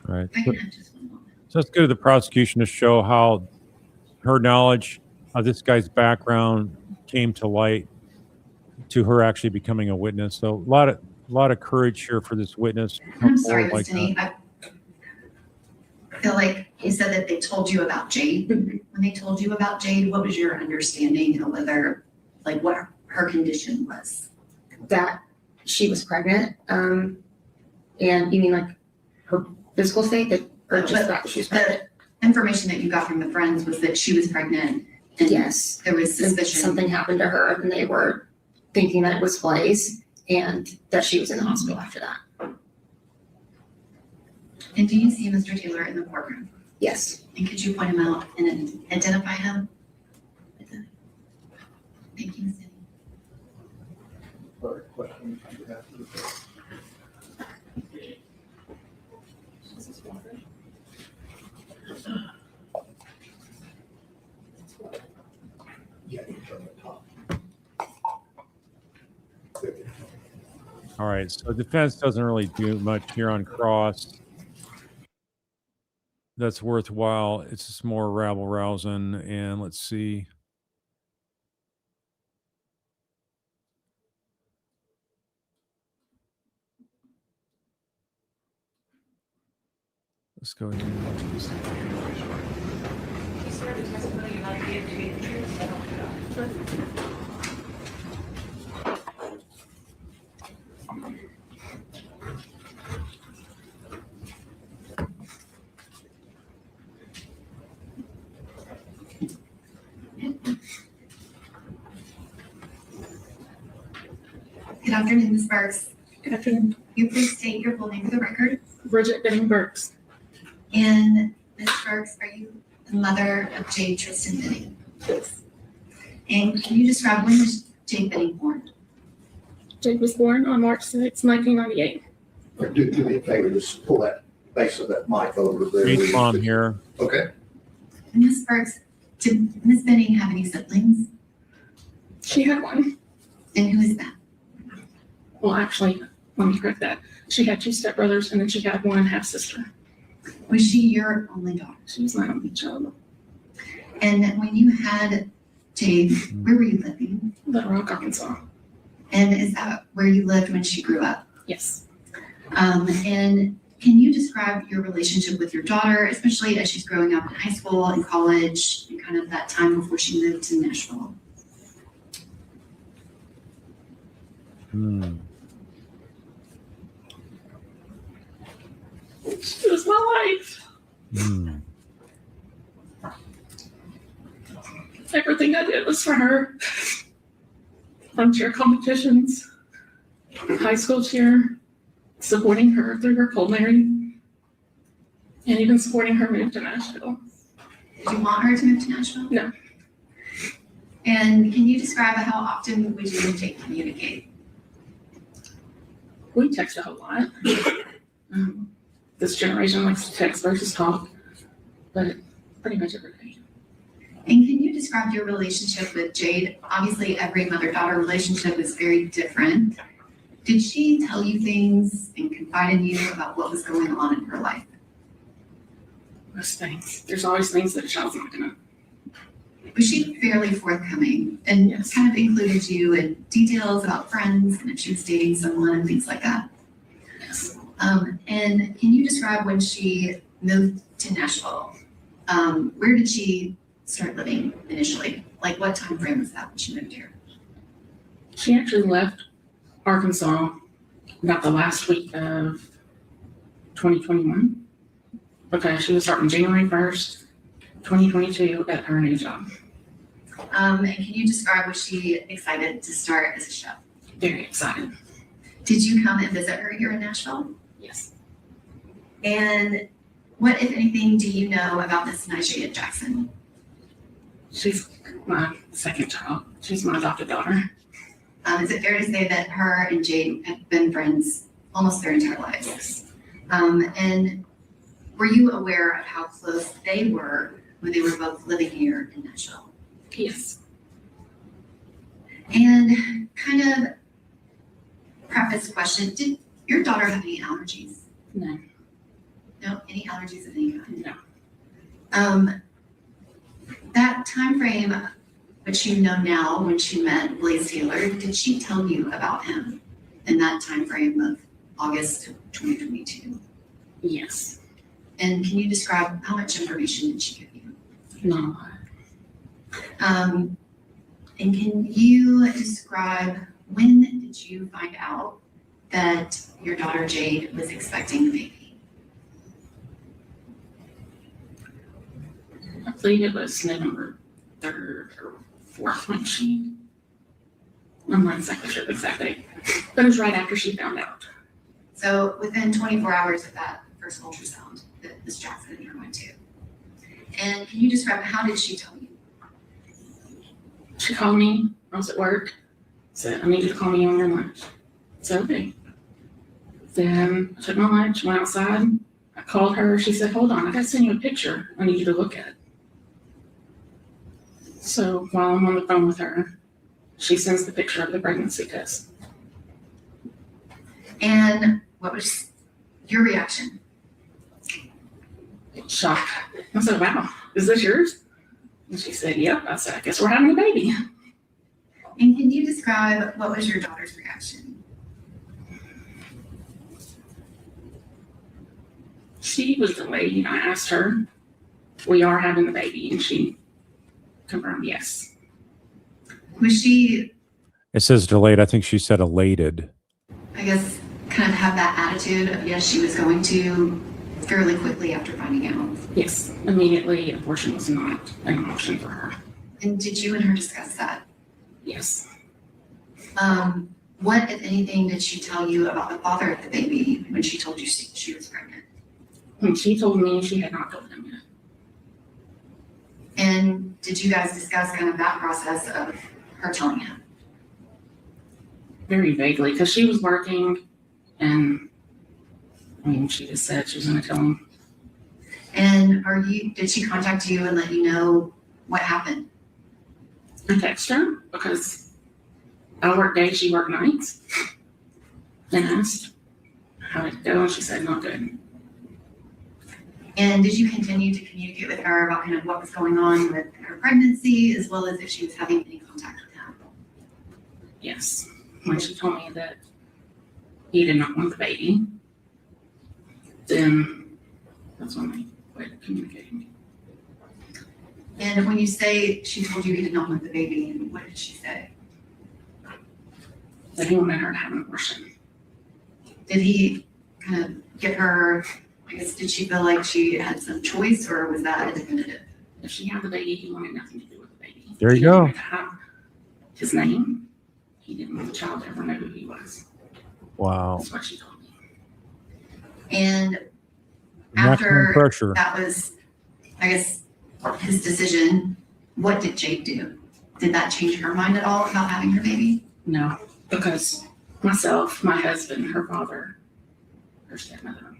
All right. If I can have just one moment. So let's go to the prosecution to show how her knowledge of this guy's background came to light to her actually becoming a witness. So a lot of courage here for this witness. I'm sorry, Ms. Like Denny. I feel like you said that they told you about Jade. When they told you about Jade, what was your understanding of whether, like what her condition was? That she was pregnant. And you mean like her physical state that, or just But that she was pregnant? the information that you got from the friends was that she was pregnant and Yes. there was And suspicion. something happened to her and they were thinking that it was Blaise and that she was in the hospital after that. And do you see Mr. Taylor in the courtroom? Yes. And could you point him out and identify him? Thank you, Ms. Denny. Questions you have for the court? Yeah, you turn the top. All right. So defense doesn't really do much here on cross. That's worthwhile. It's just more rabble rousing. And let's see. Let's go here. afternoon, Ms. Burks. Good afternoon. You please state your full name for the record. Bridget Benning Burks. And Ms. Burks, are you the mother of Jade Tristan Benning? Yes. And can you describe when was Jade Benning born? Jade was born on March 6, 1998. Do me a favor, just pull that base of that mic over there. Great mom here. Okay. And Ms. Burks, did Ms. Benning have any siblings? She had one. And who is that? Well, actually, let me correct that. She had 2 stepbrothers, and then she had 1 half-sister. Was she your only daughter? She was my only child. And when you had Jade, where were you living? Little Rock, Arkansas. And is that where you lived when she grew up? Yes. And can you describe your relationship with your daughter, especially as she's growing up in high school and college, and kind of that time before she moved to Nashville? She was my life. Everything I did was for her. From cheer competitions, high school cheer, supporting her through her culinary, and even supporting her move to Nashville. Did you want her to move to Nashville? No. And can you describe how often would you and Jake communicate? We text a whole lot. This generation likes to text versus talk, but pretty much every day. And can you describe your relationship with Jade? Obviously, every mother-daughter relationship is very different. Did she tell you things and confide in you about what was going on in her life? Most things. There's always things that a child's not gonna. Was she fairly forthcoming and Yes. kind of included you in details about friends and if she was dating someone and things like that? Yes. And can you describe when she moved to Nashville? Where did she start living initially? Like what time frame was that when she moved here? She actually left Arkansas about the last week of 2021 because she was starting January 1st, 2022 at her new job. And can you describe, was she excited to start as a chef? Very excited. Did you come and visit her here in Nashville? Yes. And what, if anything, do you know about Miss Nigella Jackson? She's my second child. She's my adopted daughter. Is it fair to say that her and Jade have been friends almost their entire lives? Yes. And were you aware of how close they were when they were both living here in Nashville? Yes. And kind of preface question, did your daughter have any allergies? No. No, any allergies of any kind? No. That time frame, which you know now when she met Blaise Taylor, did she tell you about him in that time frame of August 2022? Yes. And can you describe how much information did she give you? Not a lot. And can you describe when did you find out that your daughter Jade was expecting the baby? I believe it was November 3rd or 4th when she, I'm not exactly sure the exact date, but it was right after she found out. So within 24 hours of that first ultrasound that Ms. Jackson and her went to. And can you describe, how did she tell you? She called me, I was at work, said, I need you to call me on your lunch. I said, okay. Then I took my lunch, went outside, I called her, she said, hold on, I gotta send you a picture I need you to look at. So while I'm on the phone with her, she sends the picture of the pregnancy test. And what was your reaction? Shock. I said, wow, is this yours? And she said, yep. I said, I guess we're having a baby. And can you describe what was your daughter's reaction? She was delayed. I asked her, we are having the baby, and she confirmed yes. Was she, It says delayed. I think she said elated. I guess, kind of have that attitude of yes, she was going to fairly quickly after finding out? Yes, immediately, abortion was not an option for her. And did you and her discuss that? Yes. What, if anything, did she tell you about the father of the baby when she told you she was pregnant? When she told me, she had not told him yet. And did you guys discuss kind of that process of her telling him? Very vaguely, because she was working, and I mean, she just said she was going to tell him. And did she contact you and let you know what happened? I texted her because I work days, she worked nights, and asked how did it go, and she said not good. And did you continue to communicate with her about kind of what was going on with her pregnancy, as well as if she was having any contact with him? Yes, when she told me that he did not want the baby, then that's when I quit communicating. And when you say she told you he did not want the baby, what did she say? That he wanted her to have an abortion. Did he kind of get her, I guess, did she feel like she had some choice, or was that a definitive? If she had the baby, he wanted nothing to do with the baby. There you He go. wanted to have his name. He didn't want the child to ever know who he was. Wow. That's what she told me. And Maximum after pressure. that was, I guess, his decision, what did Jade do? Did that change her mind at all about having her baby? No, because myself, my husband, her father, her stepmother,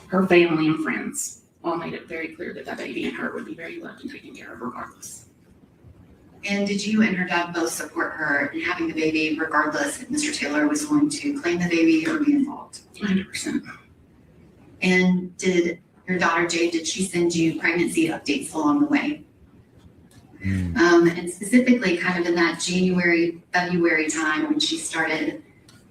her family and friends all made it very clear that that baby and her would be very loved and taken care of regardless. And did you and her dad both support her in having the baby regardless if Mr. Taylor was going to claim the baby or be involved? 100%. And did your daughter Jade, did she send you pregnancy updates along the way? And specifically kind of in that January, February time when she started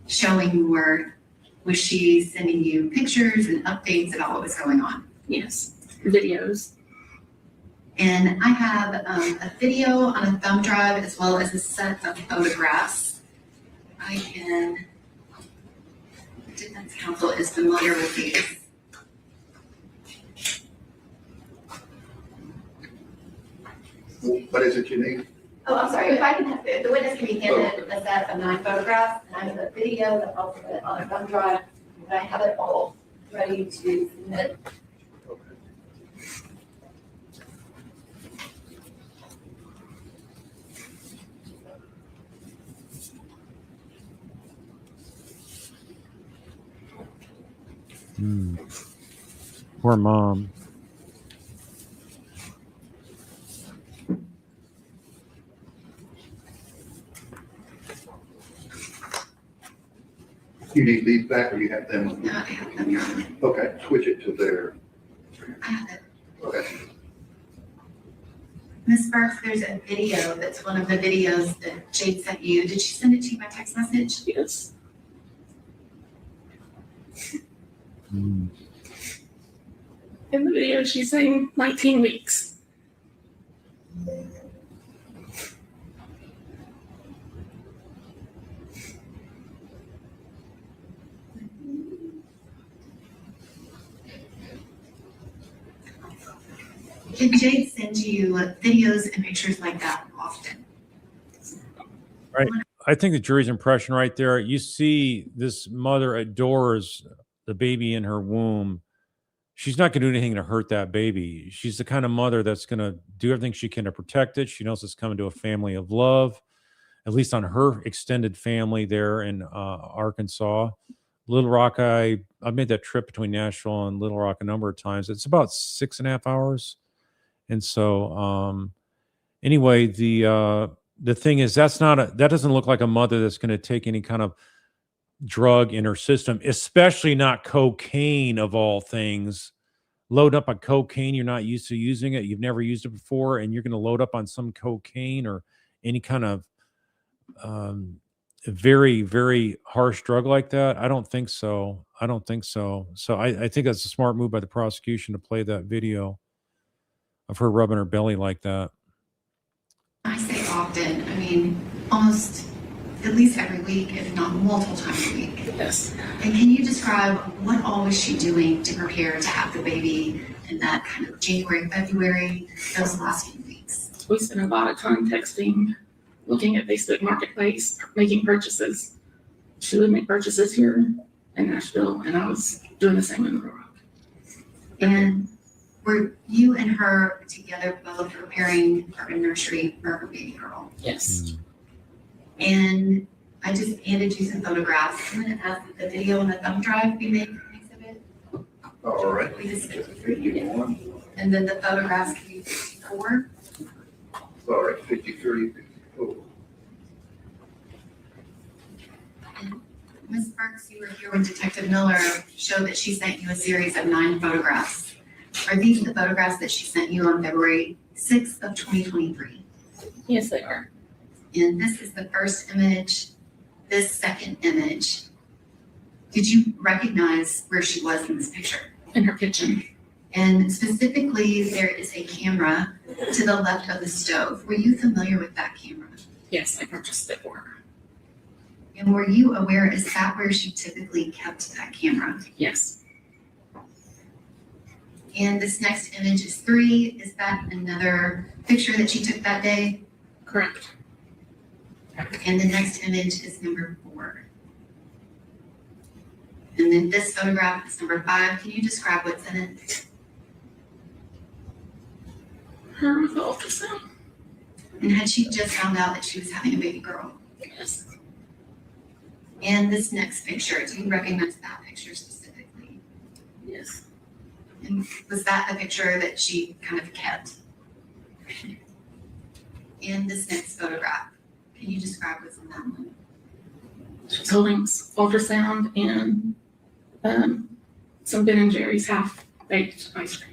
showing more, was she sending you pictures and updates about what was going on? Yes, videos. And I have a video on a thumb drive as well as a set of photographs. I can, Defense Counsel is familiar with these. What is it you need? Oh, I'm sorry, if I can have, the witness can be handed a set of 9 photographs, and I have a video that I'll put on a thumb drive, and I have it all ready to submit. Poor mom. You need these back or you have them? No, I have them, Your Honor. Okay, switch it to their, I have it. okay. Ms. Sparks, there's a video that's one of the videos that Jade sent you. Did she send it to you by text message? Yes. Mm. In the video, she's saying 19 weeks. Can Jade send you videos and pictures like that often? I think the jury's impression right there, you see this mother adores the baby in her womb. She's not going to do anything to hurt that baby. She's the kind of mother that's going to do everything she can to protect it. She knows it's coming to a family of love, at least on her extended family there in Arkansas. Little Rock, I've made that trip between Nashville and Little Rock a number of times. It's about 6.5 hours. And so anyway, the thing is that doesn't look like a mother that's going to take any kind of drug in her system, especially not cocaine of all things. Load up on cocaine, you're not used to using it, you've never used it before, and you're going to load up on some cocaine or any kind of very, very harsh drug like that. I don't think so. So I think that's a smart move by the prosecution to play that video of her rubbing her belly like that. I say often, I mean, almost at least every week, if not multiple times a week. Yes. And can you describe what all was she doing to prepare to have the baby in that kind of January, February, those last few weeks? We spent a lot of time texting, looking at Facebook Marketplace, making purchases. she would make purchases here in Nashville, and I was doing the same in Little Rock. And were you and her together both preparing for a nursery for her baby girl? Yes. And I just handed you some photographs. I'm gonna ask that the video on the thumb drive be made an exhibit. All right. Please. 51. And then the photographs can be 54. All right, 53, 54. Ms. Burks, you were here when Detective Miller showed that she sent you a series of 9 photographs. Are these the photographs that she sent you on February 6th of 2023? Yes, they are. And this is the first image, this second image. Did you recognize where she was in this picture? In her kitchen. And specifically, there is a camera to the left of the stove. Were you familiar with that camera? Yes, I purchased it for her. And were you aware, is that where she typically kept that camera? Yes. And this next image is 3. Is that another picture that she took that day? Correct. And the next image is number 4. And then this photograph is number 5. Can you describe what's in it? Her with the ultrasound. And had she just found out that she was having a baby girl? Yes. And this next picture, do you recognize that picture specifically? Yes. And was that the picture that she kind of kept? And this next photograph, can you describe what's in that one? She's holding ultrasound and some Ben and Jerry's half-baked ice cream.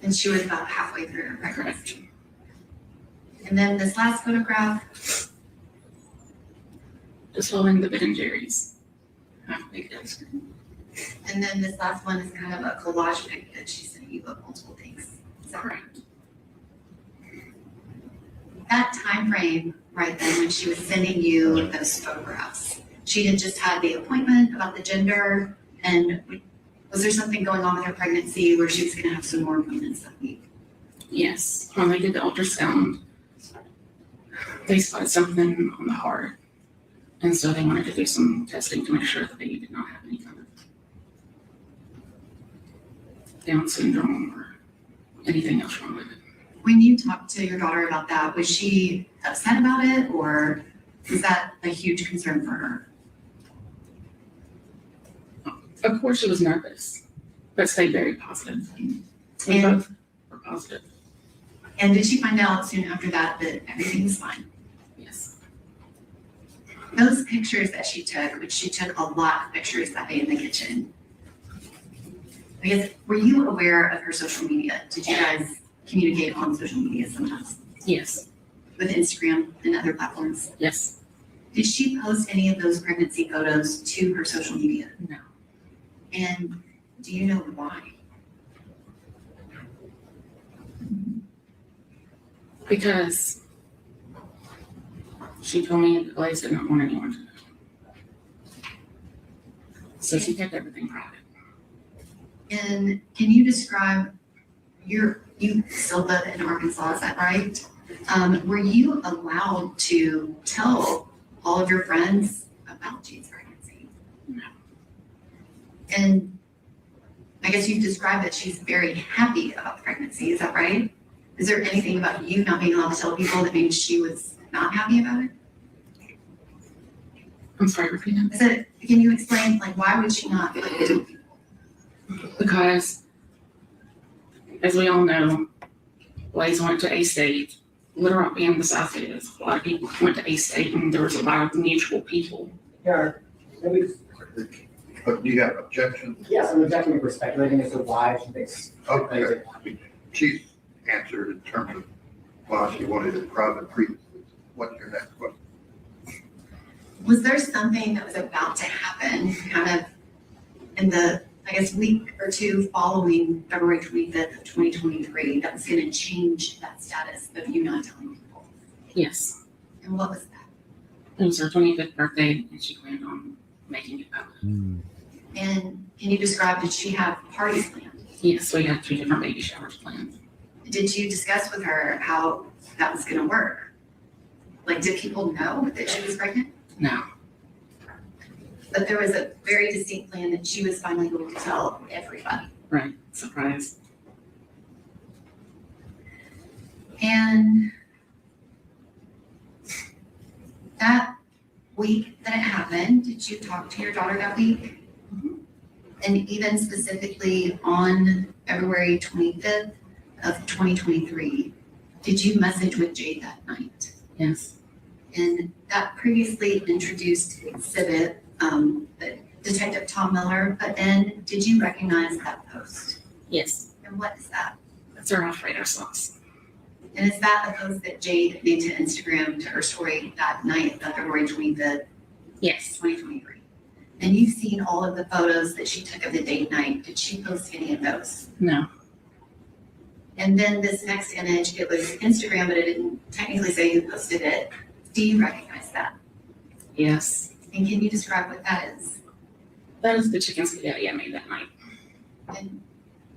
And she was about halfway through her pregnancy. Correct. And then this last photograph, Just holding the Ben and Jerry's half-baked ice cream. and then this last one is kind of a collage pic that she sent you of multiple things. Is that right? Correct. That time frame right then when she was sending you those photographs, she had just had the appointment about the gender, and was there something going on with her pregnancy where she was going to have some more appointments that week? Yes. When they did the ultrasound, they spotted something on the heart. And so they wanted to do some testing to make sure that the baby did not have any kind of Down syndrome or anything else wrong with it. When you talked to your daughter about that, was she upset about it, or was that a huge concern for her? Of course, she was nervous, but stayed very positive. We And- both were positive. And did she find out soon after that that everything was fine? Yes. Those pictures that she took, which she took a lot of pictures that day in the kitchen, I guess, were you aware of her social media? Did you guys communicate on social media sometimes Yes. with Instagram and other platforms? Yes. Did she post any of those pregnancy photos to her social media? No. And do you know why? Because she told me that Blaise did not want anyone to know. So she kept everything private. And can you describe you still live in Arkansas, is that right? Were you allowed to tell all of your friends about Jade's pregnancy? No. And I guess you've described that she's very happy about the pregnancy, is that right? Is there anything about you not being allowed to tell people that means she was not happy about it? I'm sorry, repeat that. I said, can you explain, like, why would she not like to tell people? Because, as we all know, Blaise went to A-State. Little Rock being the South is, a lot of people went to A-State and there was a lot of mutual people. Yeah, maybe, But do you have an objection? yes, I'm objecting for speculating as to why she thinks. Okay. She's answered in terms of why she wanted a private treatment. What's your next question? Was there something that was about to happen kind of in the, I guess, week or two following February 25th of 2023 that was going to change that status of you not telling people? Yes. And what was that? It was her 25th birthday and she planned on making it public. Hmm. And can you describe, did she have parties planned? Yes, we had 2 different baby showers planned. Did you discuss with her how that was going to work? Like, did people know that she was pregnant? No. But there was a very distinct plan that she was finally going to tell everybody. Right. Surprise. And that week that it happened, did you talk to your daughter that week? Mhm. And even specifically on February 25th of 2023, did you message with Jade that night? Yes. And that previously introduced exhibit, Detective Tom Miller, but then did you recognize that post? Yes. And what is that? That's our Alfredo sauce. And is that the post that Jade made to Instagram to her story that night, February 25th, Yes. 2023? And you've seen all of the photos that she took of the date night. Did she post any of those? No. And then this next image, it was Instagram, but it didn't technically say who posted it. Do you recognize that? Yes. And can you describe what that is? That is the chicken spaghetti I made that night. And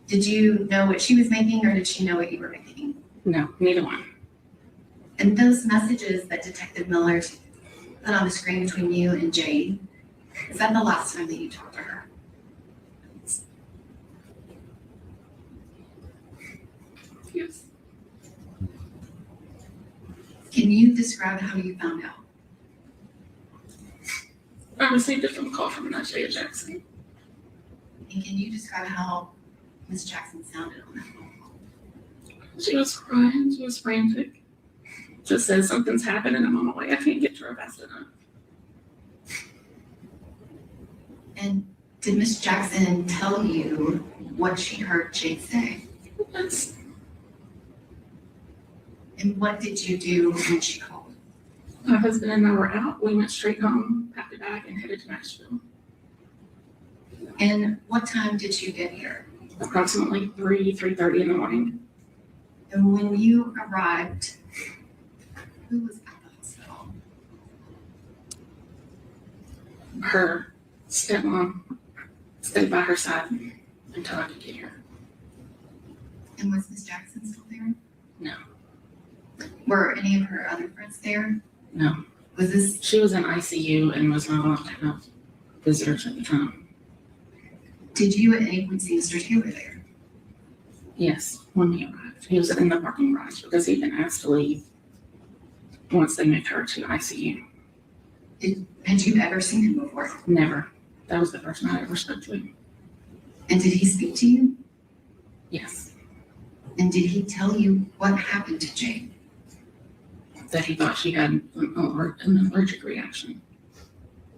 did you know what she was making, or did she know what you were making? No, neither one. And those messages that Detective Miller put on the screen between you and Jade, is that the last time that you talked to her? Yes. Can you describe how you found out? I received a phone call from Najee Jackson. And can you describe how Ms. Jackson sounded on that phone call? She was crying. She was frantic. Just said something's happened and I'm on my way. I can't get to her fast enough. And did Ms. Jackson tell you what she heard Jade say? Yes. And what did you do when she called? My husband and I were out. We went straight home, packed a bag, and headed to Nashville. And what time did you get here? Approximately 3:30 in the morning. And when you arrived, who was at the hospital? Her stepmom stayed by her side until I could get here. And was Ms. Jackson still there? No. Were any of her other friends there? No. Was this, She was in ICU and was not allowed to have visitors at the time. did you at any point see Mr. Taylor there? Yes, when he arrived. He was in the parking garage because he'd been asked to leave once they moved her to ICU. Had you ever seen him before? Never. That was the first night I ever spoke to him. And did he speak to you? Yes. And did he tell you what happened to Jade? That he thought she had an allergic reaction.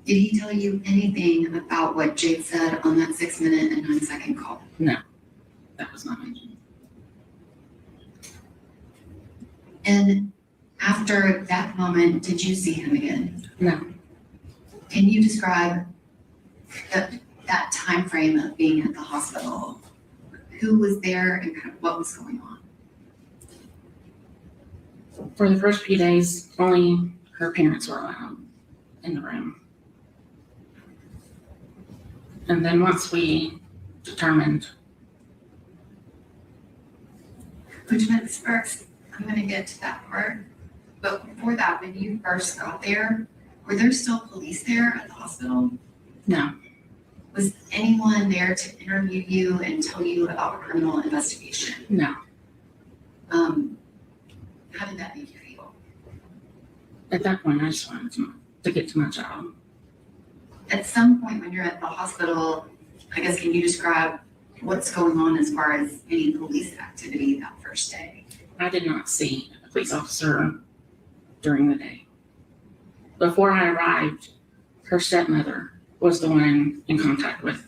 Did he tell you anything about what Jade said on that 6-minute and 9-second call? That was not mentioned. And after that moment, did you see him again? No. Can you describe that time frame of being at the hospital? Who was there and kind of what was going on? For the first few days, only her parents were allowed in the room. And then once we determined, Which meant first, I'm gonna get to that part. But before that, when you first got there, were there still police there at the hospital? no, Was anyone there to interview you and tell you about a criminal investigation? no. How did that make you feel? At that point, I just wanted to get to my job. At some point when you're at the hospital, I guess, can you describe what's going on as far as any police activity that first day? I did not see a police officer during the day. Before I arrived, her stepmother was the one in contact with,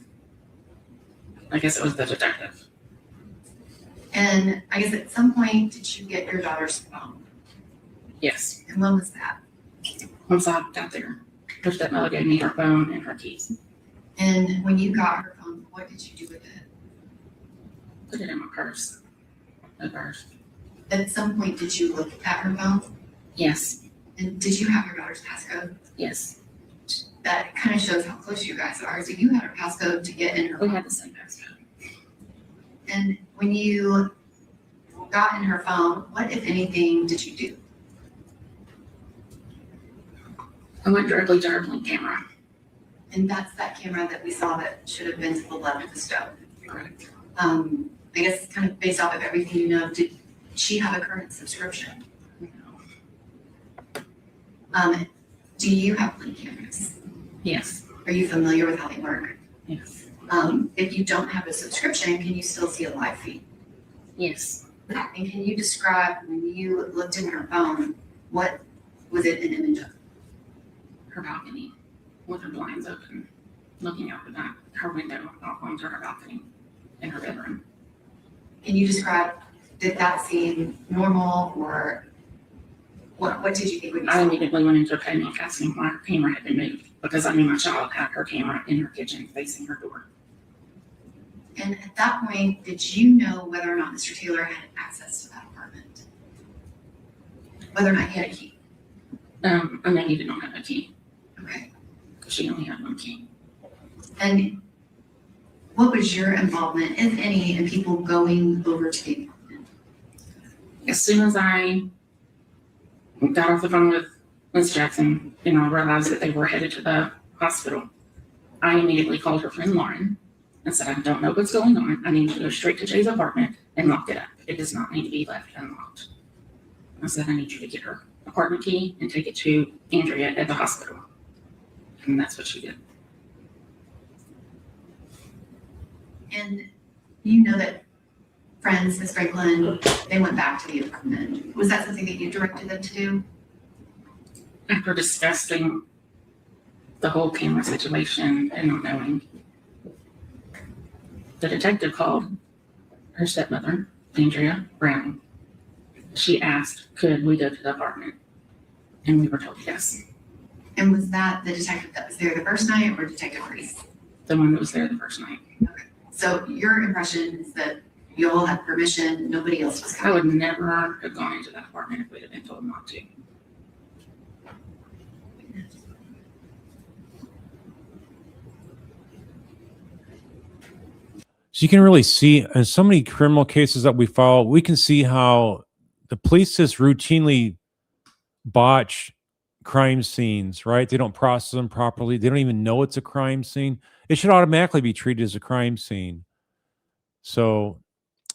I guess it was the detective. And I guess at some point, did you get your daughter's phone? Yes. And when was that? Once I got there, her stepmother gave me her phone and her keys. And when you got her phone, what did you do with it? Put it in my purse. At first. At some point, did you look at her phone? Yes. And did you have your daughter's passcode? Yes. That kind of shows how close you guys are. So you had her passcode to get in her We phone. had the same passcode. And when you got in her phone, what, if anything, did you do? I went directly to her Blink camera. And that's that camera that we saw that should have been to the left of the stove. Correct. I guess kind of based off of everything you know, did she have a current subscription? Do you have Blink cameras? Yes. Are you familiar with how they work? Yes. If you don't have a subscription, can you still see a live feed? Yes. And can you describe when you looked in her phone, what was it an image of? Her balcony with her blinds open, looking out her window onto her balcony in her bedroom. Can you describe, did that seem normal or what did you think when you I saw it? immediately went into a panic asking why her camera had been moved because I knew my child had her camera in her kitchen facing her door. And at that point, did you know whether or not Mr. Taylor had access to that apartment? Whether or not he had a key? I know he did not have a key Okay. because she only had one key. And what was your involvement, if any, in people going over to the apartment? As soon as I got off the phone with Ms. Jackson and I realized that they were headed to the hospital, I immediately called her friend Lauren and said, I don't know what's going on. I need to go straight to Jay's apartment and lock it up. It does not need to be left unlocked. I said, I need you to get her apartment key and take it to Andrea at the hospital. And that's what she did. And you know that friends, Ms. Franklin, they went back to the apartment. Was that something that you directed them to do? After discussing the whole camera situation and not knowing, the detective called her stepmother, Andrea Brown. She asked, could we go to the apartment? And we were told yes. And was that the detective that was there the first night or Detective Reese? The one that was there the first night. So your impression is that you all had permission, nobody else was I would coming? never have gone into that apartment if we'd have been told not to. So you can really see in so many criminal cases that we follow, we can see how the police just routinely botch crime scenes, right? They don't process them properly. They don't even know it's a crime scene. It should automatically be treated as a crime scene. So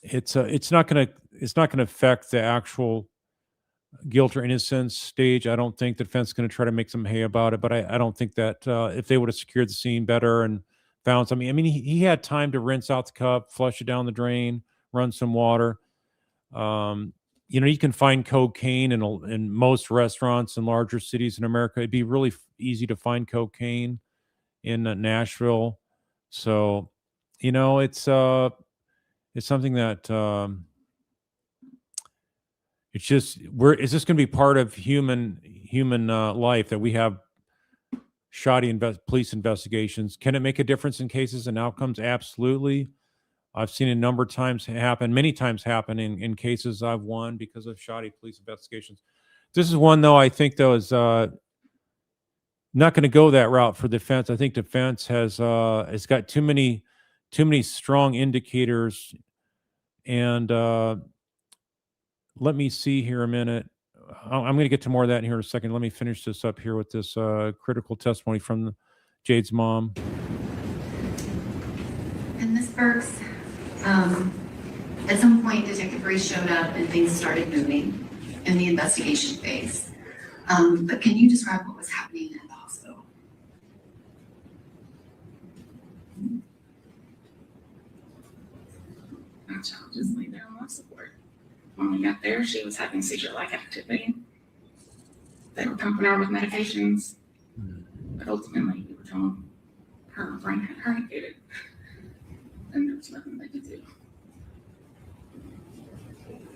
it's not going to affect the actual guilt or innocence stage. I don't think the defense is going to try to make some hay about it, but I don't think that if they would have secured the scene better and found something, I mean, he had time to rinse out the cup, flush it down the drain, run some water. You can find cocaine in most restaurants in larger cities in America. It'd be really easy to find cocaine in Nashville. So, it's something that it's just it's just going to be part of human life that we have shoddy police investigations. Can it make a difference in cases and outcomes? Absolutely. I've seen a number of times many times happen in cases I've won because of shoddy police investigations. This is one, though, I think, though, is not going to go that route for defense. I think defense has got too many strong indicators. And let me see here a minute. I'm going to get to more of that in here in a second. Let me finish this up here with this critical testimony from Jade's mom. And Ms. Burks, at some point Detective Reese showed up and things started moving in the investigation phase. But can you describe what was happening at the hospital? My child just laid there on life support. When we got there, she was having seizure-like activity. They were pumping her with medications, but ultimately we were told her brain had herniated, and there was nothing they could do.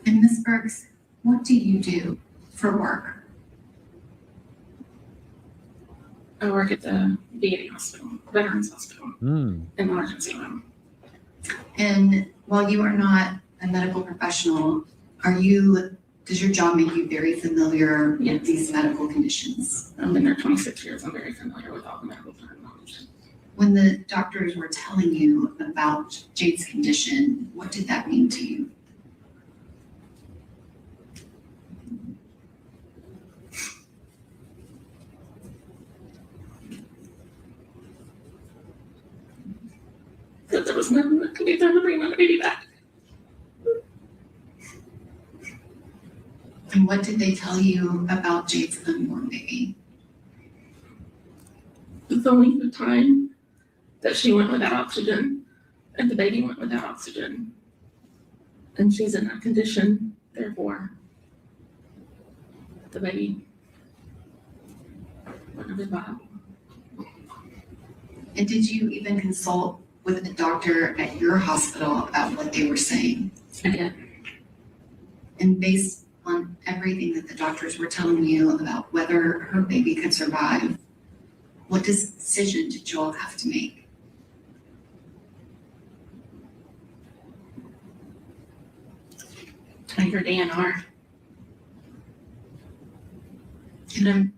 And Ms. Burks, what do you do for work? I work at the VA hospital, Veterans Hospital, in the emergency room. And while you are not a medical professional, does your job make you very familiar with these medical conditions? I've been there 26 years. I'm very familiar with all the medical terminology. When the doctors were telling you about Jade's condition, what did that mean to you? husband that could be there to bring my baby back. And what did they tell you about Jade's unborn baby? The length of time that she went without oxygen and the baby went without oxygen. And she's in that condition, therefore, the baby wouldn't have been viable. And did you even consult with a doctor at your hospital about what they were saying? I did. And based on everything that the doctors were telling you about whether her baby could survive, what decision did you all have to make? Take her DNR. And then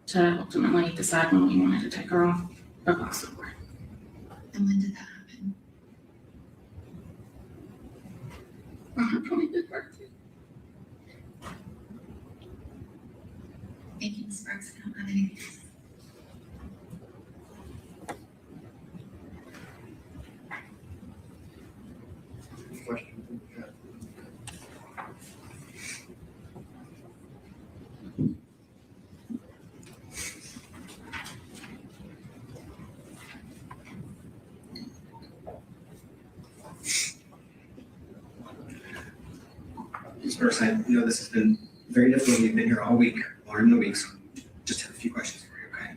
to ultimately decide when we wanted to take her off of life support. And when did that happen? On her 25th birthday. Thank you, Ms. Brooks. I don't have anything else. Question? Ms. Burks, I know this has been very difficult. You've been here all week, or in the week, so just have a few questions for you, okay?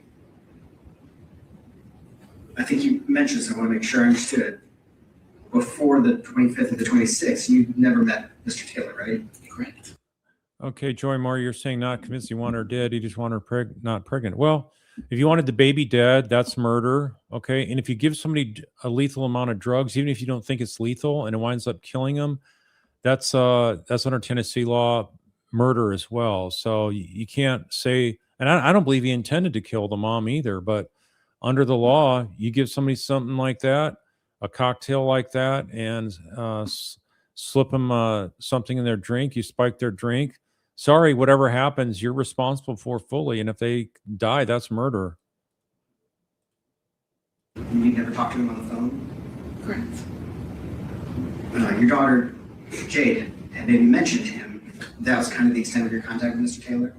I think you mentioned, so I want to make sure I understood it. Before the 25th and the 26th, you never met Mr. Taylor, right? Correct. Okay, Joy Moore, you're saying not convinced you want her dead. You just want her not pregnant. Well, if you wanted the baby dead, that's murder. Okay. And if you give somebody a lethal amount of drugs, even if you don't think it's lethal and it winds up killing them, that's under Tennessee law murder as well. So you can't say, and I don't believe he intended to kill the mom either, but under the law, you give somebody something like that, a cocktail like that, and slip them something in their drink, you spike their drink. Sorry, whatever happens, you're responsible for fully. And if they die, that's murder. You never talked to him on the phone? Correct. Your daughter, Jade, had maybe mentioned to him. That was kind of the extent of your contact with Mr. Taylor?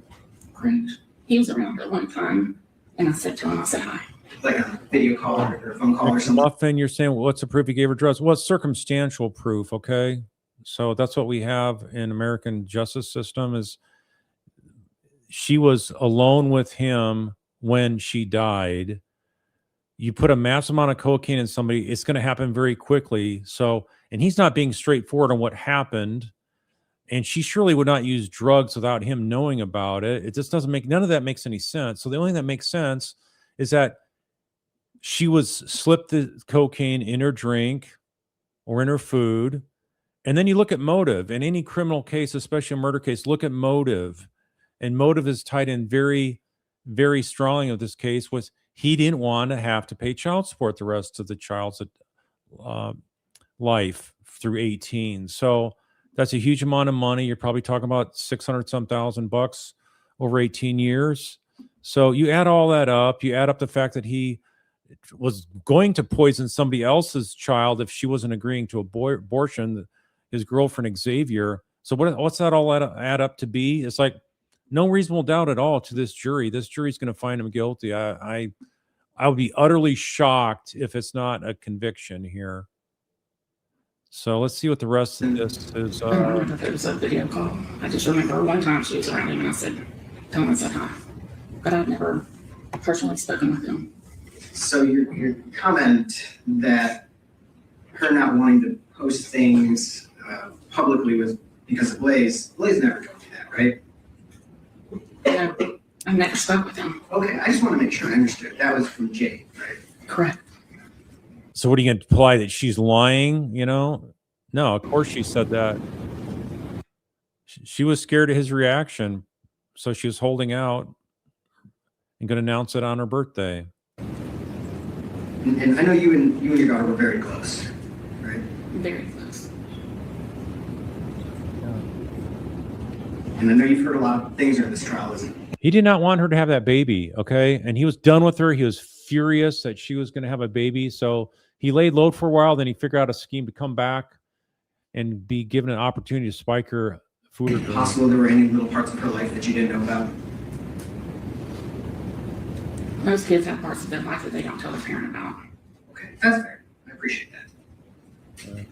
Correct. He was around at one time, and I said to him, I said hi. Like a video call or a phone call or something? Muffin, you're saying, well, what's the proof he gave her drugs? Well, it's circumstantial proof, okay? So that's what we have in American justice system is she was alone with him when she died. You put a massive amount of cocaine in somebody, it's going to happen very quickly. So, and he's not being straightforward on what happened. And she surely would not use drugs without him knowing about it. It just doesn't make, none of that makes any sense. So the only thing that makes sense is that she was slipped the cocaine in her drink or in her food. And then you look at motive. In any criminal case, especially a murder case, look at motive. And motive is tied in very, very strongly of this case was he didn't want to have to pay child support the rest of the child's life through 18. So that's a huge amount of money. You're probably talking about 600 some thousand bucks over 18 years. So you add all that up, you add up the fact that he was going to poison somebody else's child if she wasn't agreeing to abortion, his girlfriend Xavier. So what's that all add up to be? It's like no reasonable doubt at all to this jury. This jury's going to find him guilty. I would be utterly shocked if it's not a conviction here. So let's see what the rest of this is. I don't remember if it was a video call. I just remember one time she was around him and I said, "Tell him I said hi." But I've never personally spoken with him. So your comment that her not wanting to post things publicly was because of Blaise never told you that, right? Yeah, I never spoke with him. Okay, I just want to make sure I understood. That was from Jade, right? Correct. So what are you going to imply that she's lying? You know, no, of course she said that. She was scared of his reaction. So she was holding out and going to announce it on her birthday. And I know you and your daughter were very close, right? Very close. And I know you've heard a lot of things during this trial, isn't it? He did not want her to have that baby, okay? And he was done with her. He was furious that she was going to have a baby. So He laid low for a while, then he figured out a scheme to come back and be given an opportunity to spike her food or drink. Possible there were any little parts of her life that you didn't know about? Most kids have parts of their life that they don't tell their parent about. Okay, that's fair. I appreciate that.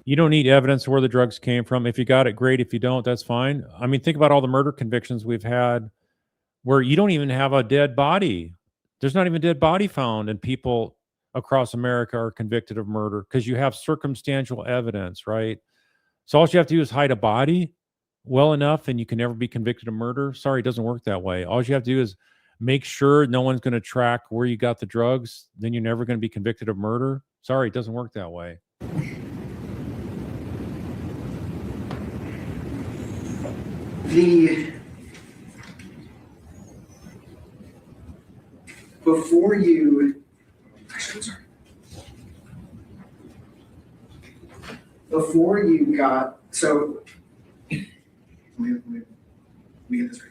You don't need evidence of where the drugs came from. If you got it, great. If you don't, that's fine. I mean, think about all the murder convictions we've had where you don't even have a dead body. There's not even a dead body found, and people across America are convicted of murder because you have circumstantial evidence, right? So all you have to do is hide a body well enough and you can never be convicted of murder. Sorry, it doesn't work that way. All you have to do is make sure no one's going to track where you got the drugs. Then you're never going to be convicted of murder. Sorry, it doesn't work that way. Before you, actually, I'm sorry. Before you got, so, let me get this right.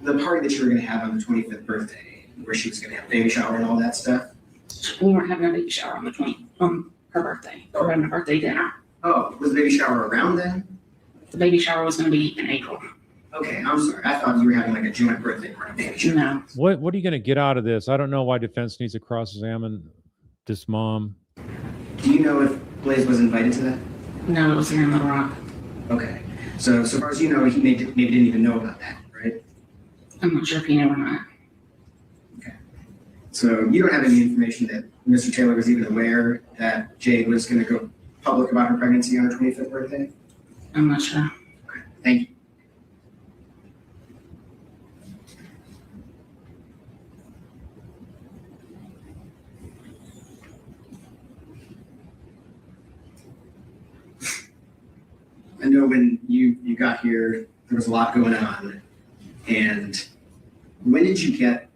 The party that you were gonna have on the 25th birthday, where she was gonna have a baby shower and all that stuff. We weren't having a baby shower on her birthday. We were having a birthday dinner. Oh, was the baby shower around then? The baby shower was going to be in April. Okay, I'm sorry. I thought you were having like a joint birthday party, baby shower. No. What are you going to get out of this? I don't know why defense needs to cross-examine this mom. Do you know if Blaise was invited to that? No, it was here in Little Rock. Okay, so far as you know, he maybe didn't even know about that, right? I'm not sure if he knew or not. So you don't have any information that Mr. Taylor was even aware that Jade was going to go public about her pregnancy on her 25th birthday? I'm not sure. Okay, thank you. I know when you got here, there was a lot going on. And when did you get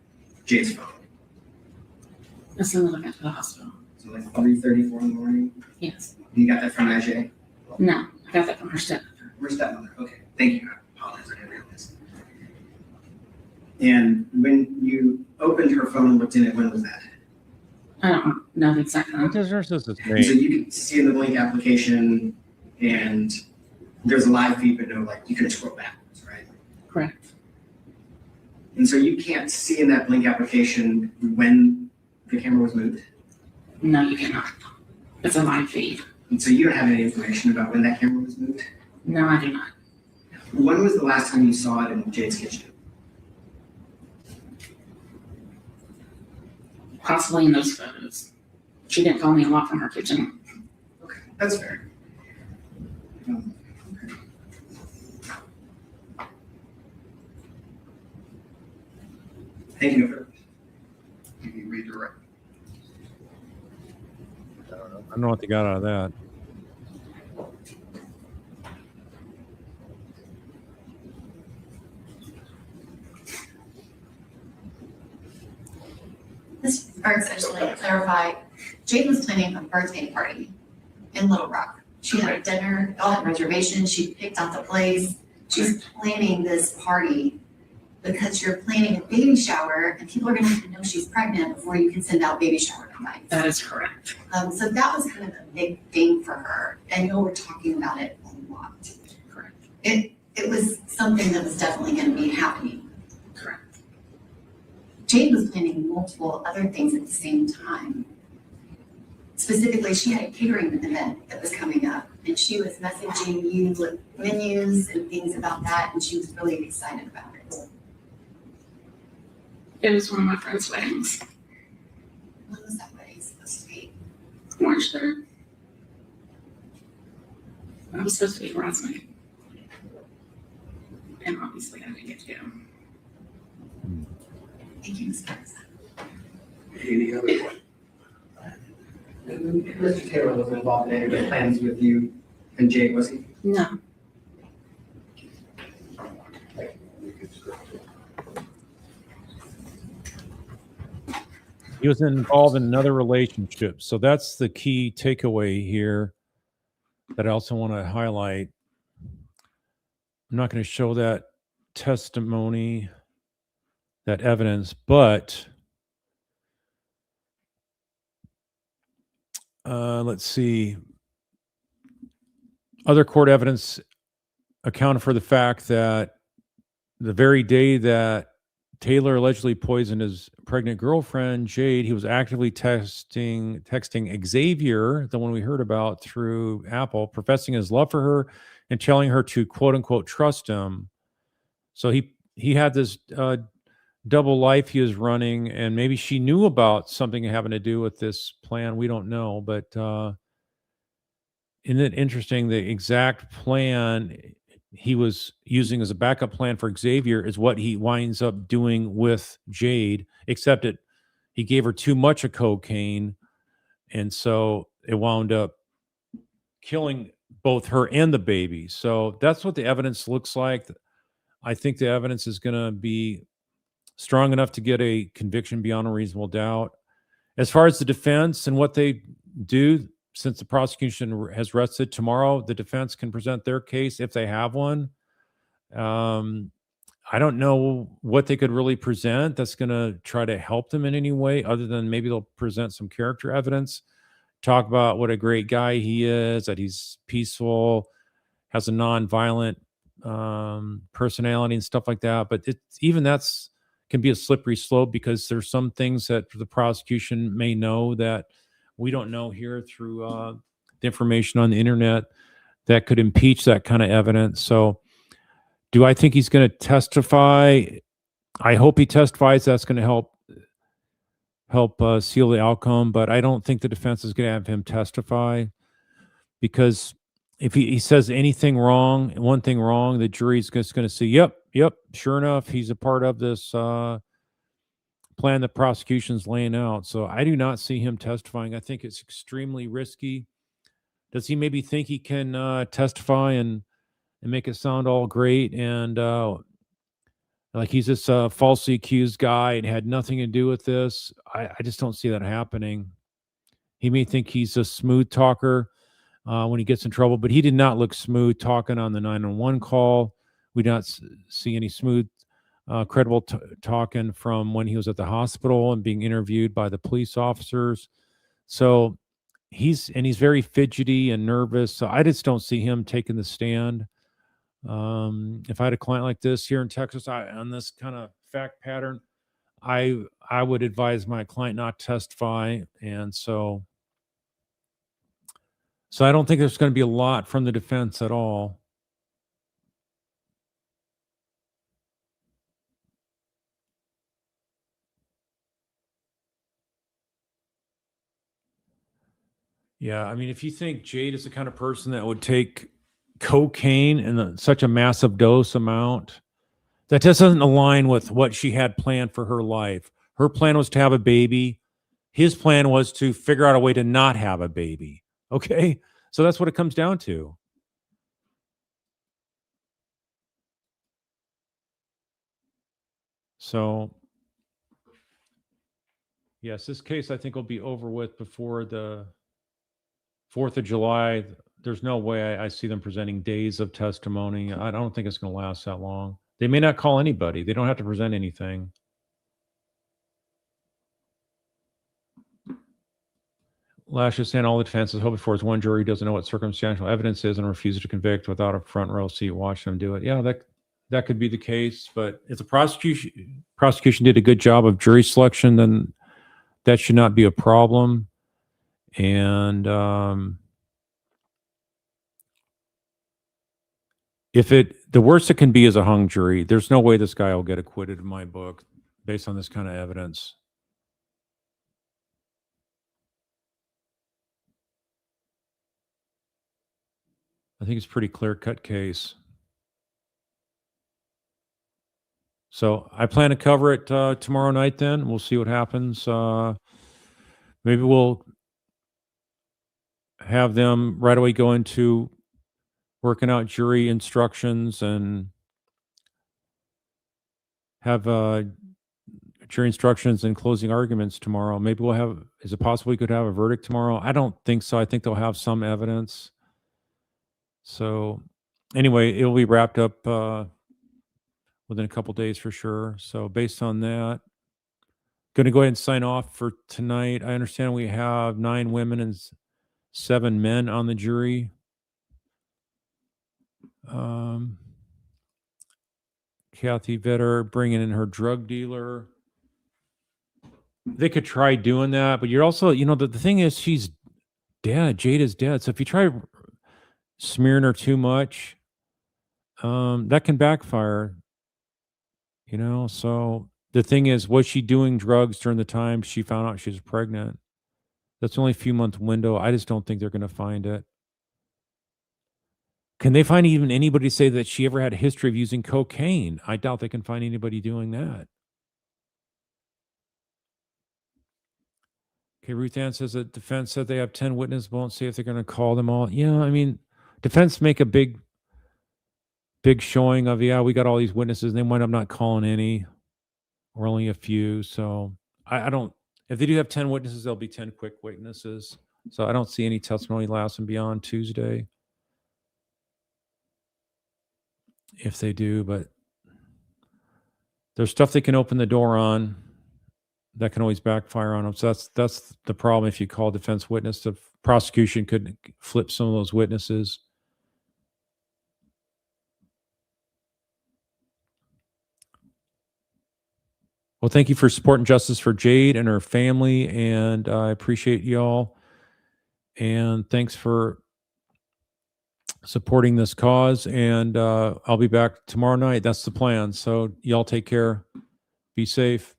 Jade's phone? As soon as I got to the hospital. So like 3:34 in the morning? Yes. You got that from Ajay? No, I got that from her stepmother. Her stepmother. Okay, thank you. I apologize, I didn't realize. And when you opened her phone and looked in it, when was that? I don't know the exact time. What difference does this So make? you could see in the Blink application, and there's a live feed, but no, like, you couldn't scroll backwards, right? Correct. And so you can't see in that Blink application when the camera was moved? No, you cannot. It's a live feed. And so you don't have any information about when that camera was moved? No, I do not. When was the last time you saw it in Jade's kitchen? Possibly in those photos. She didn't call me a lot from her kitchen. Okay, that's fair. Okay. Thank you. Can you redirect? I don't know what they got out of that. This part essentially to clarify, Jade was planning a birthday party in Little Rock. She had a dinner, all had reservations, she picked out the place. She's planning this party because you're planning a baby shower and people are gonna have to know she's pregnant before you can send out baby shower invites. That is correct. So that was kind of a big thing for her. And you were talking about it a lot. Correct. It was something that was definitely gonna be happening. Correct. Jade was planning multiple other things at the same time. Specifically, she had a catering event that was coming up, and she was messaging you with menus and things about that, and she was really excited about it. It was one of my friend's weddings, When was that wedding supposed to be? March 3rd. I was supposed to be a bridesmaid. And obviously I didn't get to go. Thank you, Ms. Parks. Any other questions? Mr. Taylor wasn't involved in any of the plans with you and Jade, was he? No, He was involved in another relationship. So that's the key takeaway here that I also want to highlight. I'm not going to show that testimony. that evidence. But let's see. Other court evidence accounted for the fact that the very day that Taylor allegedly poisoned his pregnant girlfriend, Jade, he was actively texting Xavier, the one we heard about through Apple, professing his love for her and telling her to quote unquote trust him. So he had this double life he was running, and maybe she knew about something having to do with this plan. We don't know, but isn't it interesting? The exact plan he was using as a backup plan for Xavier is what he winds up doing with Jade, except he gave her too much of cocaine, and so it wound up killing both her and the baby. So that's what the evidence looks like. I think the evidence is going to be strong enough to get a conviction beyond a reasonable doubt. As far as the defense and what they do, since the prosecution has rested, tomorrow the defense can present their case if they have one. I don't know what they could really present that's going to try to help them in any way, other than maybe they'll present some character evidence, talk about what a great guy he is, that he's peaceful, has a non-violent personality and stuff like that. But even that's can be a slippery slope, because there's some things that the prosecution may know that we don't know here through the information on the internet that could impeach that kind of evidence. So do I think he's going to testify? I hope he testifies. That's going to help seal the outcome, but I don't think the defense is going to have him testify, because if he says anything wrong, one thing wrong, the jury's just going to say, yep, sure enough, he's a part of this plan the prosecution's laying out. So I do not see him testifying. I think it's extremely risky. Does he maybe think he can testify and make it sound all great and like he's this falsely accused guy and had nothing to do with this? I just don't see that happening. He may think he's a smooth talker when he gets in trouble, but he did not look smooth talking on the 911 call. We did not see any smooth, credible talking from when he was at the hospital and being interviewed by the police officers. So he's very fidgety and nervous. So I just don't see him taking the stand. If I had a client like this here in Texas, on this kind of fact pattern, I would advise my client not to testify. And so I don't think there's going to be a lot from the defense at all. Yeah, I mean, if you think Jade is the kind of person that would take cocaine in such a massive dose amount, that just doesn't align with what she had planned for her life. Her plan was to have a baby. His plan was to figure out a way to not have a baby. Okay? So that's what it comes down to. So, yes, this case I think will be over with before the 4th of July. There's no way I see them presenting days of testimony. I don't think it's going to last that long. They may not call anybody. They don't have to present anything. Lash is saying all the defense is hoping for is one jury doesn't know what circumstantial evidence is and refuses to convict without a front row seat watching them do it. Yeah, that could be the case. But if the prosecution did a good job of jury selection, then that should not be a problem. And the worst it can be is a hung jury. There's no way this guy will get acquitted in my book based on this kind of evidence. I think it's a pretty clear-cut case. So I plan to cover it tomorrow night then. We'll see what happens. Maybe we'll have them right away go into working out jury instructions and have jury instructions and closing arguments tomorrow. Maybe is it possible we could have a verdict tomorrow? I don't think so. I think they'll have some evidence. So anyway, it'll be wrapped up within a couple days for sure. So based on that, going to go ahead and sign off for tonight. I understand we have 9 women and 7 men on the jury. Kathy Vetter bringing in her drug dealer. They could try doing that, but you're also, the thing is, she's dead. Jade is dead. So if you try smearing her too much, that can backfire. So the thing is, was she doing drugs during the time she found out she was pregnant? That's only a few month window. I just don't think they're going to find it. Can they find even anybody say that she ever had a history of using cocaine? I doubt they can find anybody doing that. Okay, Ruth Ann says that defense said they have 10 witnesses, won't say if they're going to call them all. Yeah, I mean, defense make a big showing of, we got all these witnesses, and they wind up not calling any or only a few. So I don't, if they do have 10 witnesses, there'll be 10 quick witnesses. So I don't see any testimony lasting beyond Tuesday. If they do, but there's stuff they can open the door on that can always backfire on them. So that's the problem. If you call defense witness, the prosecution could flip some of those witnesses. Well, thank you for supporting justice for Jade and her family, and I appreciate y'all. And thanks for supporting this cause. And I'll be back tomorrow night. That's the plan. So y'all take care. Be safe.